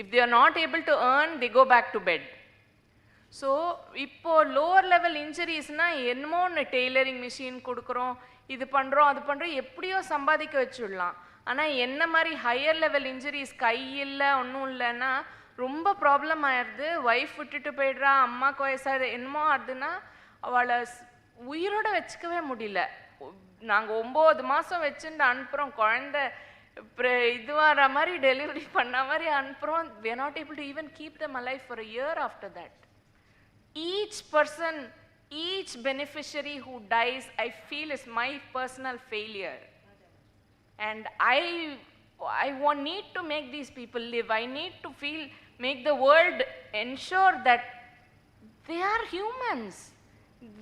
If they are not able to earn, they go back to bed. So, இப்போ lower level injuries na என்னமோ tailoring machine கொடுக்குறோம், இது பண்ணுறோம் அது பண்ணுறோம், எப்படியோ சம்பாதிக்க வச்சுடலாம். ஆனால் என்ன மாதிரி ஹையர் லெவல் இன்ஜுரிஸ், கை இல்லை ஒன்றும் இல்லைன்னா ரொம்ப ப்ராப்ளம் ஆயிடுது. ஒய்ஃப் விட்டுட்டு போயிடுறா, அம்மாவுக்கு வயசாக என்னமோ ஆகுதுன்னா அவளை உயிரோட வச்சுக்கவே முடியல. நாங்கள் 9 மாதம் வச்சுட்டு அனுப்புகிறோம், குழந்தை இது வர மாதிரி டெலிவரி பண்ண மாதிரி அனுப்புகிறோம். we are not able to even keep them alive for a year after that. Each person, each beneficiary who dies, I feel is my personal failure. And I need to make these people live. I need to make the world ensure that they are humans.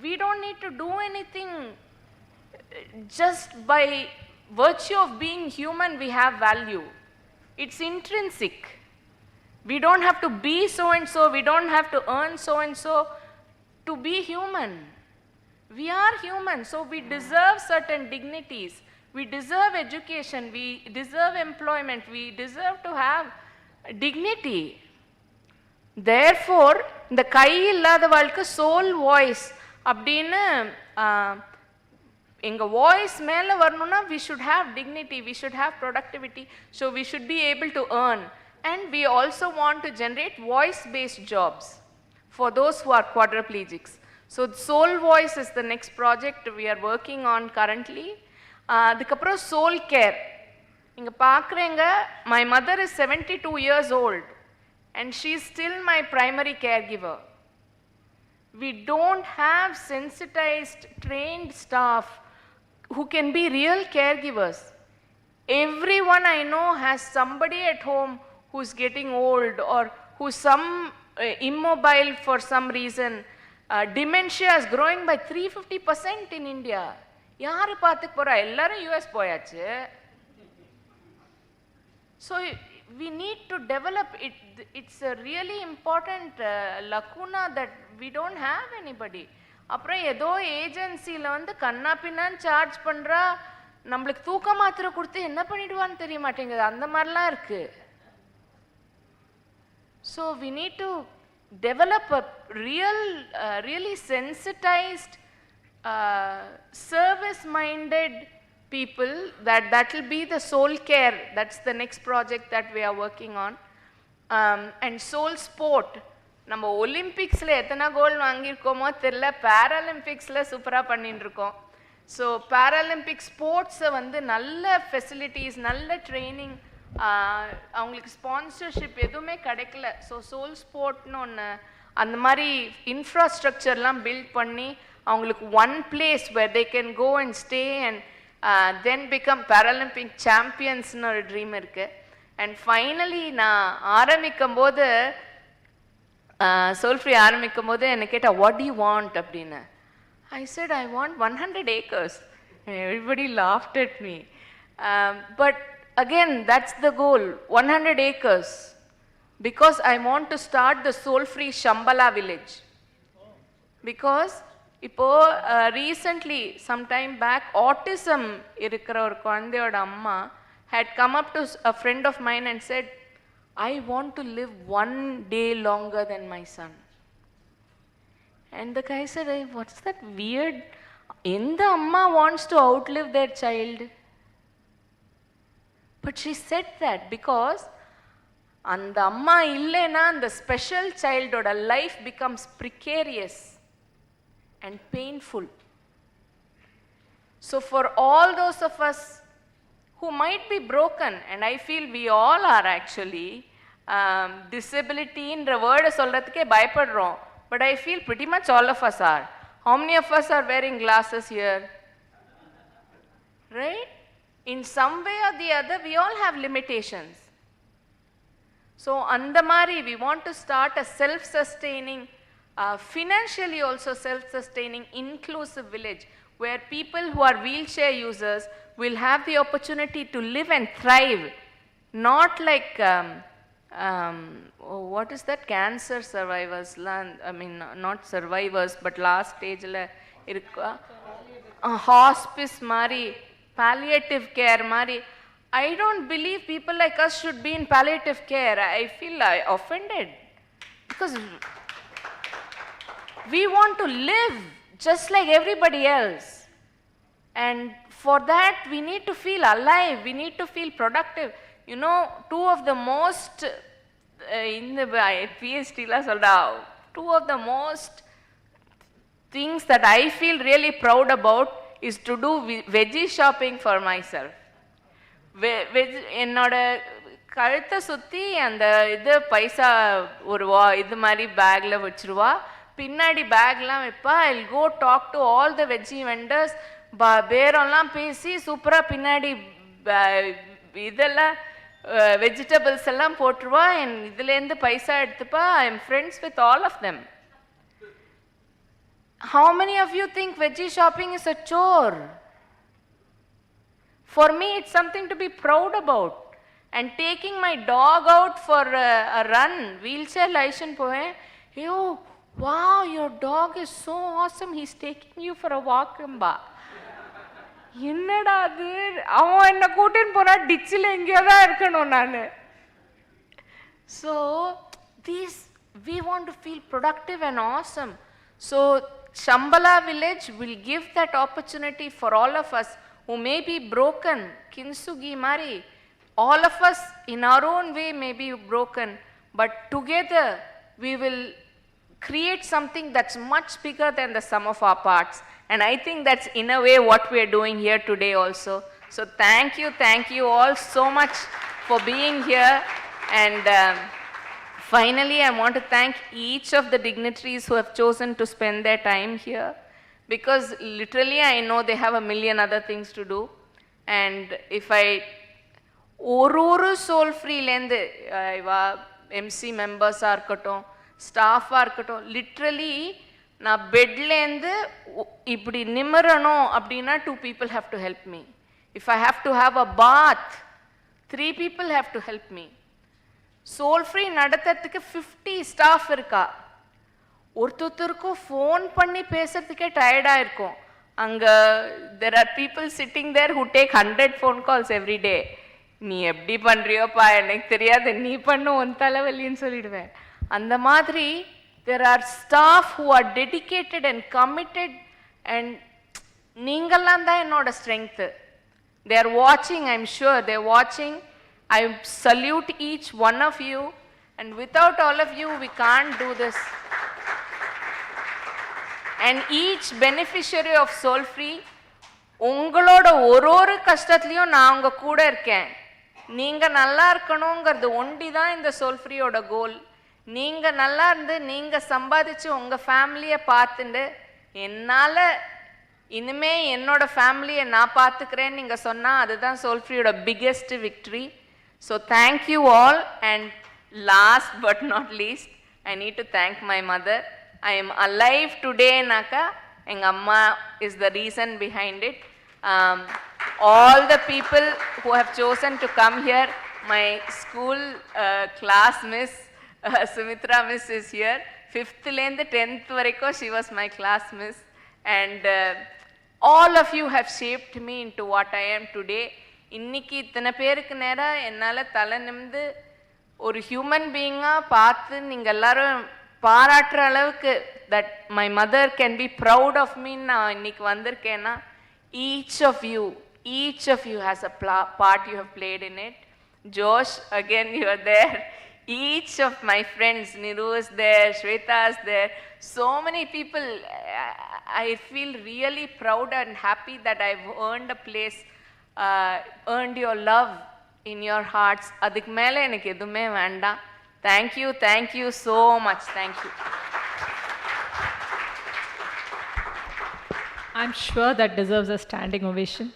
We don't need to do anything just by virtue of being human, we have value. It's intrinsic. We don't have to be so and so, we don't have to earn so and so to be human. We are human, so we deserve certain dignities. We deserve education, we deserve employment, we deserve to have dignity. Therefore, இந்த கை இல்லாதவளுக்கு soul voice அப்படின்னு எங்க voice மேல வரணும்னா we should have dignity, we should have productivity, so we should be able to earn, and we also want to generate voice based jobs for those who are quadriplegics. So soul voice is the next project we are working on currently. அதுக்கப்புறம் soul care. இங்க பார்க்குறேங்க, my mother is 72 years old and she is still my primary caregiver. We don't have sensitized, trained staff who can be real caregivers. Everyone I know has somebody at home who's getting old or who's immobile for some reason. Dementia is growing by 350% in India. யாரு பார்த்துக்க போறா? எல்லாரும் US போயாச்சு. So we need to develop it. It's a really important lacuna that we don't have anybody. அப்புறம் ஏதோ ஏஜென்சியில் வந்து கண்ணா பின்னான்னு சார்ஜ் பண்ணுறா, நம்மளுக்கு தூக்க மாத்திரை கொடுத்து என்ன பண்ணிடுவான்னு தெரிய மாட்டேங்குது, அந்த மாதிரிலாம் இருக்கு. So we need to develop a really sensitized, service-minded people. That will be the soul care. That's the next project that we are working on. And soul sport. நம்ம ஒலிம்பிக்ஸில் எத்தனை கோல் வாங்கியிருக்கோமோ தெரியல, பேராலிம்பிக்ஸில் சூப்பராக பண்ணிட்டு இருக்கோம். ஸோ பேராலிம்பிக் ஸ்போர்ட்ஸை வந்து நல்ல ஃபெசிலிட்டிஸ், நல்ல training, அவங்களுக்கு ஸ்பான்சர்ஷிப் எதுவுமே கிடைக்கல. ஸோ சோல் ஸ்போர்ட்னு ஒன்று அந்த மாதிரி இன்ஃப்ராஸ்ட்ரக்சர்லாம் பில்ட் பண்ணி அவங்களுக்கு one place where they can go and stay and then become Paralympic championsனு ஒரு ட்ரீம் இருக்குது. அண்ட் ஃபைனலி நான் ஆரம்பிக்கும் போது, சோல் ஃப்ரீ ஆரம்பிக்கும் போது என்னை கேட்டால் what do you want அப்படின்னு. I said I want 100 acres. Everybody laughed at me. But again, that's the goal, 100 acres. Because I want to start the soul free Shambhala village. Because இப்போ recently, sometime back, autism இருக்கிற ஒரு குழந்தையோட அம்மா had come up to a friend of mine and said, I want to live one day longer than my son. And the guy said, hey, what's that weird? The amma wants to outlive their child. But she said that because and the amma illena, the special child oda life becomes precarious and painful. So for all those of us who might be broken, and I feel we all are actually, disability in the word solradhuke bayapadrom, but I feel pretty much all of us are. How many of us are wearing glasses here? Right? In some way or the other, we all have limitations. So andamari, we want to start a self-sustaining, financially also self-sustaining, inclusive village where people who are wheelchair users will have the opportunity to live and thrive, not like what is that, cancer survivors, I mean not survivors but last stage la irukka, hospice mari, palliative care mari. I don't believe people like us should be in palliative care. I feel offended because we want to live just like everybody else, and for that we need to feel alive, we need to feel productive. You know, two of the most in the PhD la solda, two of the most things that I feel really proud about is to do veggie shopping for myself. என்னோட கழுத்தை சுற்றி அந்த இது பைசா ஒருவா இது மாதிரி பேக்கில் வச்சுருவா, பின்னாடி பேக்லாம் வைப்பா. I will go talk to all the veggie vendors, பேரம்லாம் பேசி சூப்பராக பின்னாடி இதெல்லாம் வெஜிடபிள்ஸ் எல்லாம் போட்டுருவா, இதுலேருந்து பைசா எடுத்துப்பா. I am friends with all of them. How many of you think veggie shopping is a chore? For me, it's something to be proud about. And taking my dog out for a run, wheelchair license poe, yo, wow, your dog is so awesome. He's taking you for a walk, amba. என்னடா அது அவன் என்ன கூட்டின்னு போனா டிச்சில் எங்கேயோ தான் இருக்கணும் நான். So these we want to feel productive and awesome. So Shambhala village will give that opportunity for all of us who may be broken. Kinsugi Mari, all of us in our own way may be broken, but together we will create something that's much bigger than the sum of our parts. And I think that's in a way what we are doing here today also. So thank you all so much for being here. And finally, I want to thank each of the dignitaries who have chosen to spend their time here, because literally I know they have a million other things to do. And if I ஒரு soul free lende MC members ஆ இருக்கட்டும், staff ஆ இருக்கட்டும், literally நான் பெட்லேருந்து இப்படி நிமிரணும் அப்படின்னா 2 people have to help me. If I have to have a bath, 3 people have to help me. Soul free நடத்துறதுக்கு 50 staff இருக்கா. ஒருத்தருக்கும் phone பண்ணி பேசுறதுக்கே டயர்டாக இருக்கும். அங்கே there are people sitting there who take 100 phone calls every day. நீ எப்படி பண்ணுறியோப்பா எனக்கு தெரியாது, நீ பண்ணு உன் தலைவலின்னு சொல்லிடுவேன். அந்த மாதிரி there are staff who are dedicated and committed, and நீங்கள்லாம் தான் என்னோட strength. They are watching, I'm sure they are watching. I salute each one of you, and without all of you we can't do this. And each beneficiary of Soul Free, உங்களோட ஒரு கஷ்டத்துலையும் நான் உங்க கூட இருக்கேன். நீங்க நல்லா இருக்கணுங்கிறது ஒண்டி தான் இந்த சோல் ஃப்ரீயோட கோல். நீங்க நல்லா இருந்து நீங்க சம்பாதிச்சு உங்க ஃபேமிலியை பார்த்துட்டு என்னால் இனிமே என்னோட ஃபேமிலியை நான் பார்த்துக்கிறேன்னு நீங்கள் சொன்னால் அதுதான் சோல் ஃப்ரீயோட biggest victory. So thank you all. And last but not least, I need to thank my mother. I am alive டுடேனாக்கா எங்கள் அம்மா is the reason behind it. All the people who have chosen to come here, my school class miss, Sumitra miss is here. 5th lende 10th varaikum she was my class miss, and all of you have shaped me into what I am today. இன்னைக்கு இத்தனை பேருக்கு நேரா என்னால் தலை நிமிந்து ஒரு human பீயிங்காக பார்த்து நீங்கள் எல்லாரும் பாராட்டுற அளவுக்கு that my mother can be proud of me நான் இன்னைக்கு வந்திருக்கேன்னா each of you has a part you have played in it. Josh, again you are there. Each of my friends, Niru is there, Shweta is there, so many people. I feel really proud and happy that I've earned a place, earned your love in your hearts. Adik mele enak edume vanda. Thank you so much. Thank you. I'm sure that deserves a standing ovation.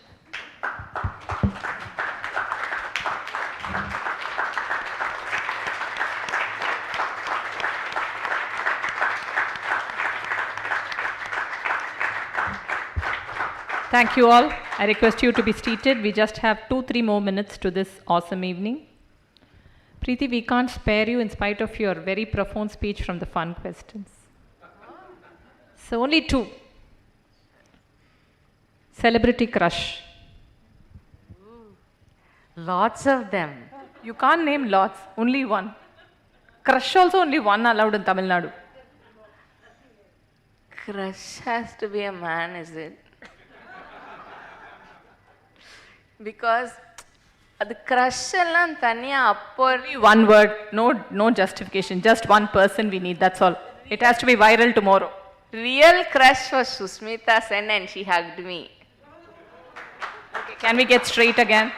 Thank you all. I request you to be seated. We just have 2-3 more minutes to this awesome evening. Preethi, we can't spare you in spite of your very profound speech from the fun questions. So only 2. Celebrity crush. Lots of them. You can't name lots, only one. Crush also only one allowed in Tamil Nadu. Crush has to be a man, is it? Because the crush எல்லாம் தனியா அப்போ one word, no justification, just one person we need, that's all. It has to be viral tomorrow. Real crush was Susmita Sen and she hugged me. Okay, can we get straight again?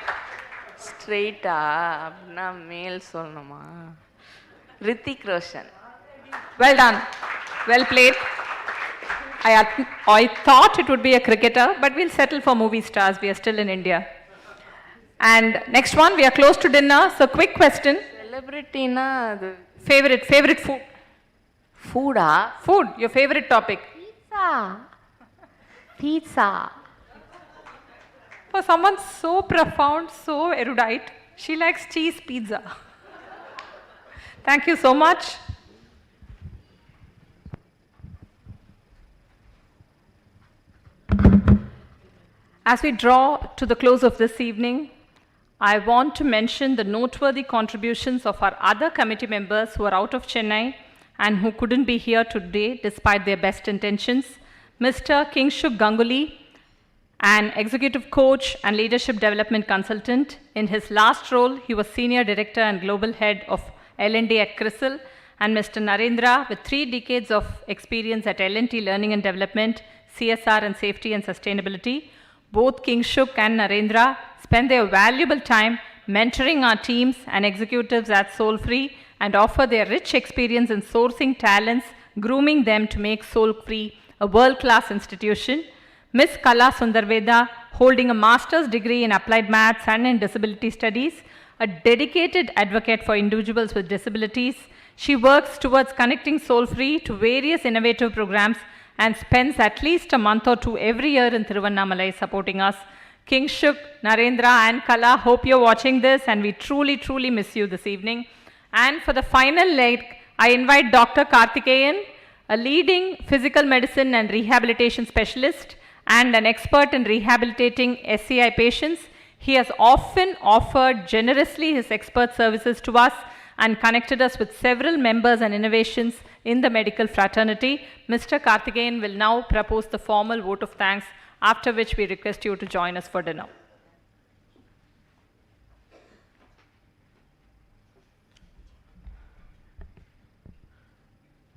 Straight அப்படின்னா மேல் சொல்லணுமா? Hrithik Roshan. Well done, well played. I thought it would be a cricketer, but we'll settle for movie stars, we are still in India. And next one, we are close to dinner, so quick question. Celebrity na அது Favorite food? Food-ஆ? Food, your favorite topic? Pizza. For someone so profound, so erudite, she likes cheese pizza. Thank you so much. As we draw to the close of this evening, I want to mention the noteworthy contributions of our other committee members who are out of Chennai and who couldn't be here today despite their best intentions. Mr. Kingshuk Ganguly, an executive coach and leadership development consultant. In his last role, he was senior director and global head of L&D at CRISIL. And Mr. Narendra, with 3 decades of experience at L&T Learning and Development, CSR and Safety and Sustainability. Both Kingshuk and Narendra spend their valuable time mentoring our teams and executives at Soulfree and offer their rich experience in sourcing talents, grooming them to make Soulfree a world-class institution. Ms. Kala Sundarveda, holding a master's degree in applied maths and in disability studies, a dedicated advocate for individuals with disabilities. She works towards connecting Soulfree to various innovative programs and spends at least a month or 2 every year in Thiruvannamalai supporting us. Kingshuk, Narendra and Kala, hope you're watching this and we truly, truly miss you this evening. And for the final leg, I invite Dr. Karthikeyan, a leading physical medicine and rehabilitation specialist and an expert in rehabilitating SCI patients. He has often offered generously his expert services to us and connected us with several members and innovations in the medical fraternity. Mr. Karthikeyan will now propose the formal vote of thanks, after which we request you to join us for dinner.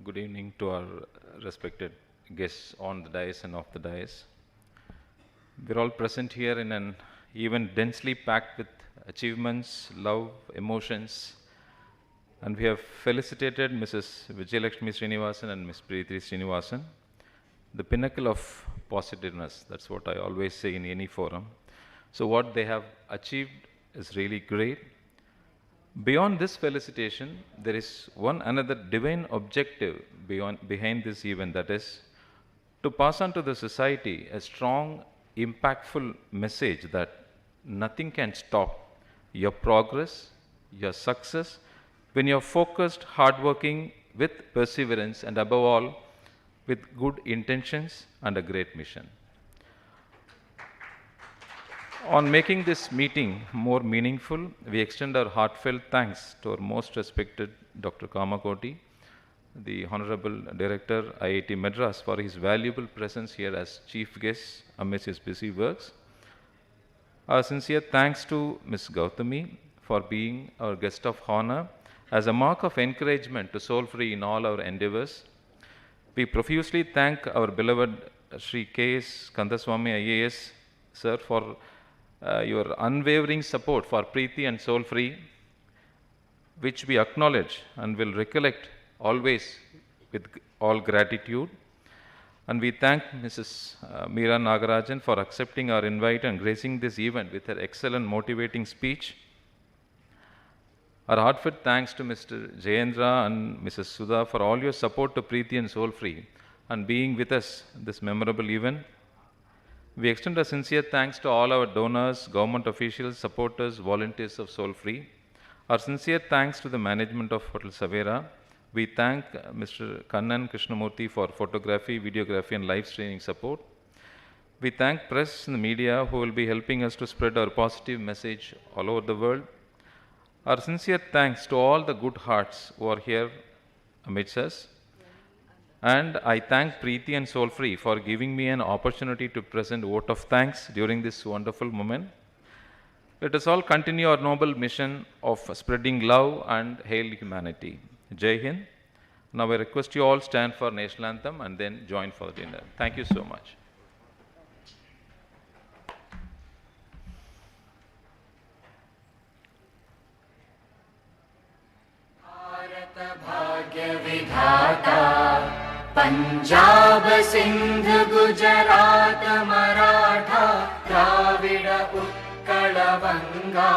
Good evening to our respected guests on the dais and off the dais. We're all present here in an event densely packed with achievements, love, emotions, and we have felicitated Mrs. Vijayalakshmi Srinivasan and Ms. Preethi Srinivasan, the pinnacle of positiveness. That's what I always say in any forum. So what they have achieved is really great. Beyond this felicitation, there is one another divine objective behind this event, that is to pass on to the society a strong, impactful message that nothing can stop your progress, your success, when you're focused, hardworking, with perseverance, and above all, with good intentions and a great mission. On making this meeting more meaningful, we extend our heartfelt thanks to our most respected Dr. Kamakoti, the Honorable Director, IIT Madras, for his valuable presence here as chief guest amidst his busy works. Our sincere thanks to Ms. Gautami for being our guest of honor as a mark of encouragement to Soulfree in all our endeavors. We profusely thank our beloved Sri K.S. Kandaswamy IAS, sir, for your unwavering support for Preethi and Soulfree, which we acknowledge and will recollect always with all gratitude. And we thank Mrs. Meera Nagarajan for accepting our invite and gracing this event with her excellent motivating speech. Our heartfelt thanks to Mr. Jayendra and Mrs. Sudha for all your support to Preethi and Soulfree and being with us this memorable event. We extend a sincere thanks to all our donors, government officials, supporters, volunteers of Soulfree. Our sincere thanks to the management of Hotel Savera. We thank Mr. Kannan Krishnamurthy for photography, videography and live streaming support. We thank press and the media who will be helping us to spread our positive message all over the world. Our sincere thanks to all the good hearts who are here amidst us. And I thank Preethi and Soulfree for giving me an opportunity to present a vote of thanks during this wonderful moment. Let us all continue our noble mission of spreading love and hail humanity. Jai Hind. Now I request you all stand for national anthem and then join for dinner. Thank you so much. भाग्य विधाता पंजाब सिंध गुजरात मराठा द्राविड उत्कल बंगा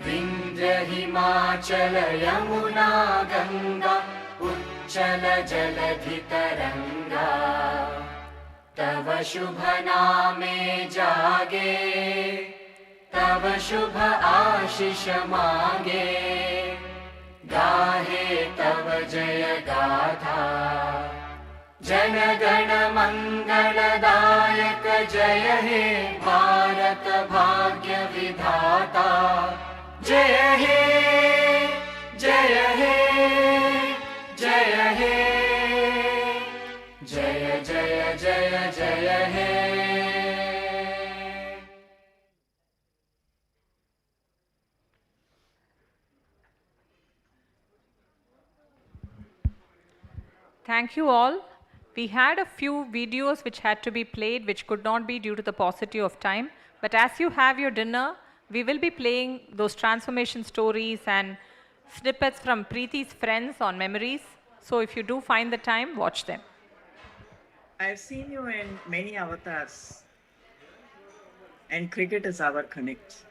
विंध्य हिमाचल यमुना गंगा उच्चल जलधि तरंगा तव शुभ नामे जागे, तव शुभ आशीष मांगे, गाहे तव जय गाथा। जन गण मंगलदायक जय हे भारत भाग्य विधाता। जय हे जय हे जय हे, जय जय जय जय हे। Thank you all. We had a few videos which had to be played which could not be due to the paucity of time. But as you have your dinner, we will be playing those transformation stories and snippets from Preethi's friends on memories. So if you do find the time, watch them. I've seen you in many avatars, and cricket is our connect.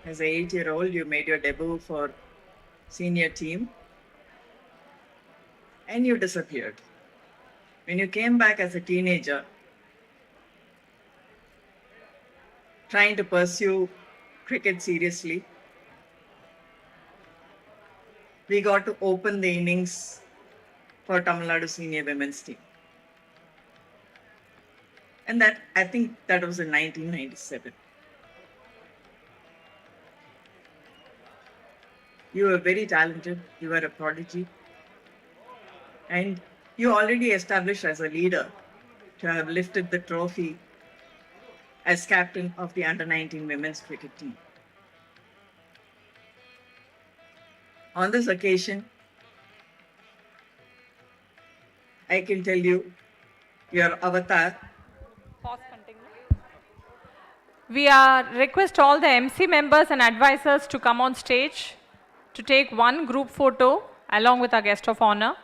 As an 8-year-old, you made your debut for senior team, and you disappeared. When you came back as a teenager, trying to pursue cricket seriously, we got to open the innings for Tamil Nadu senior women's team. And that, I think that was in 1997. You were very talented, you were a prodigy, and you already established as a leader to have lifted the trophy as captain of the under-19 women's cricket team. On this occasion, I can tell you, your avatar. Pause, continue. We request all the MC members and advisors to come on stage to take one group photo along with our guest of honor.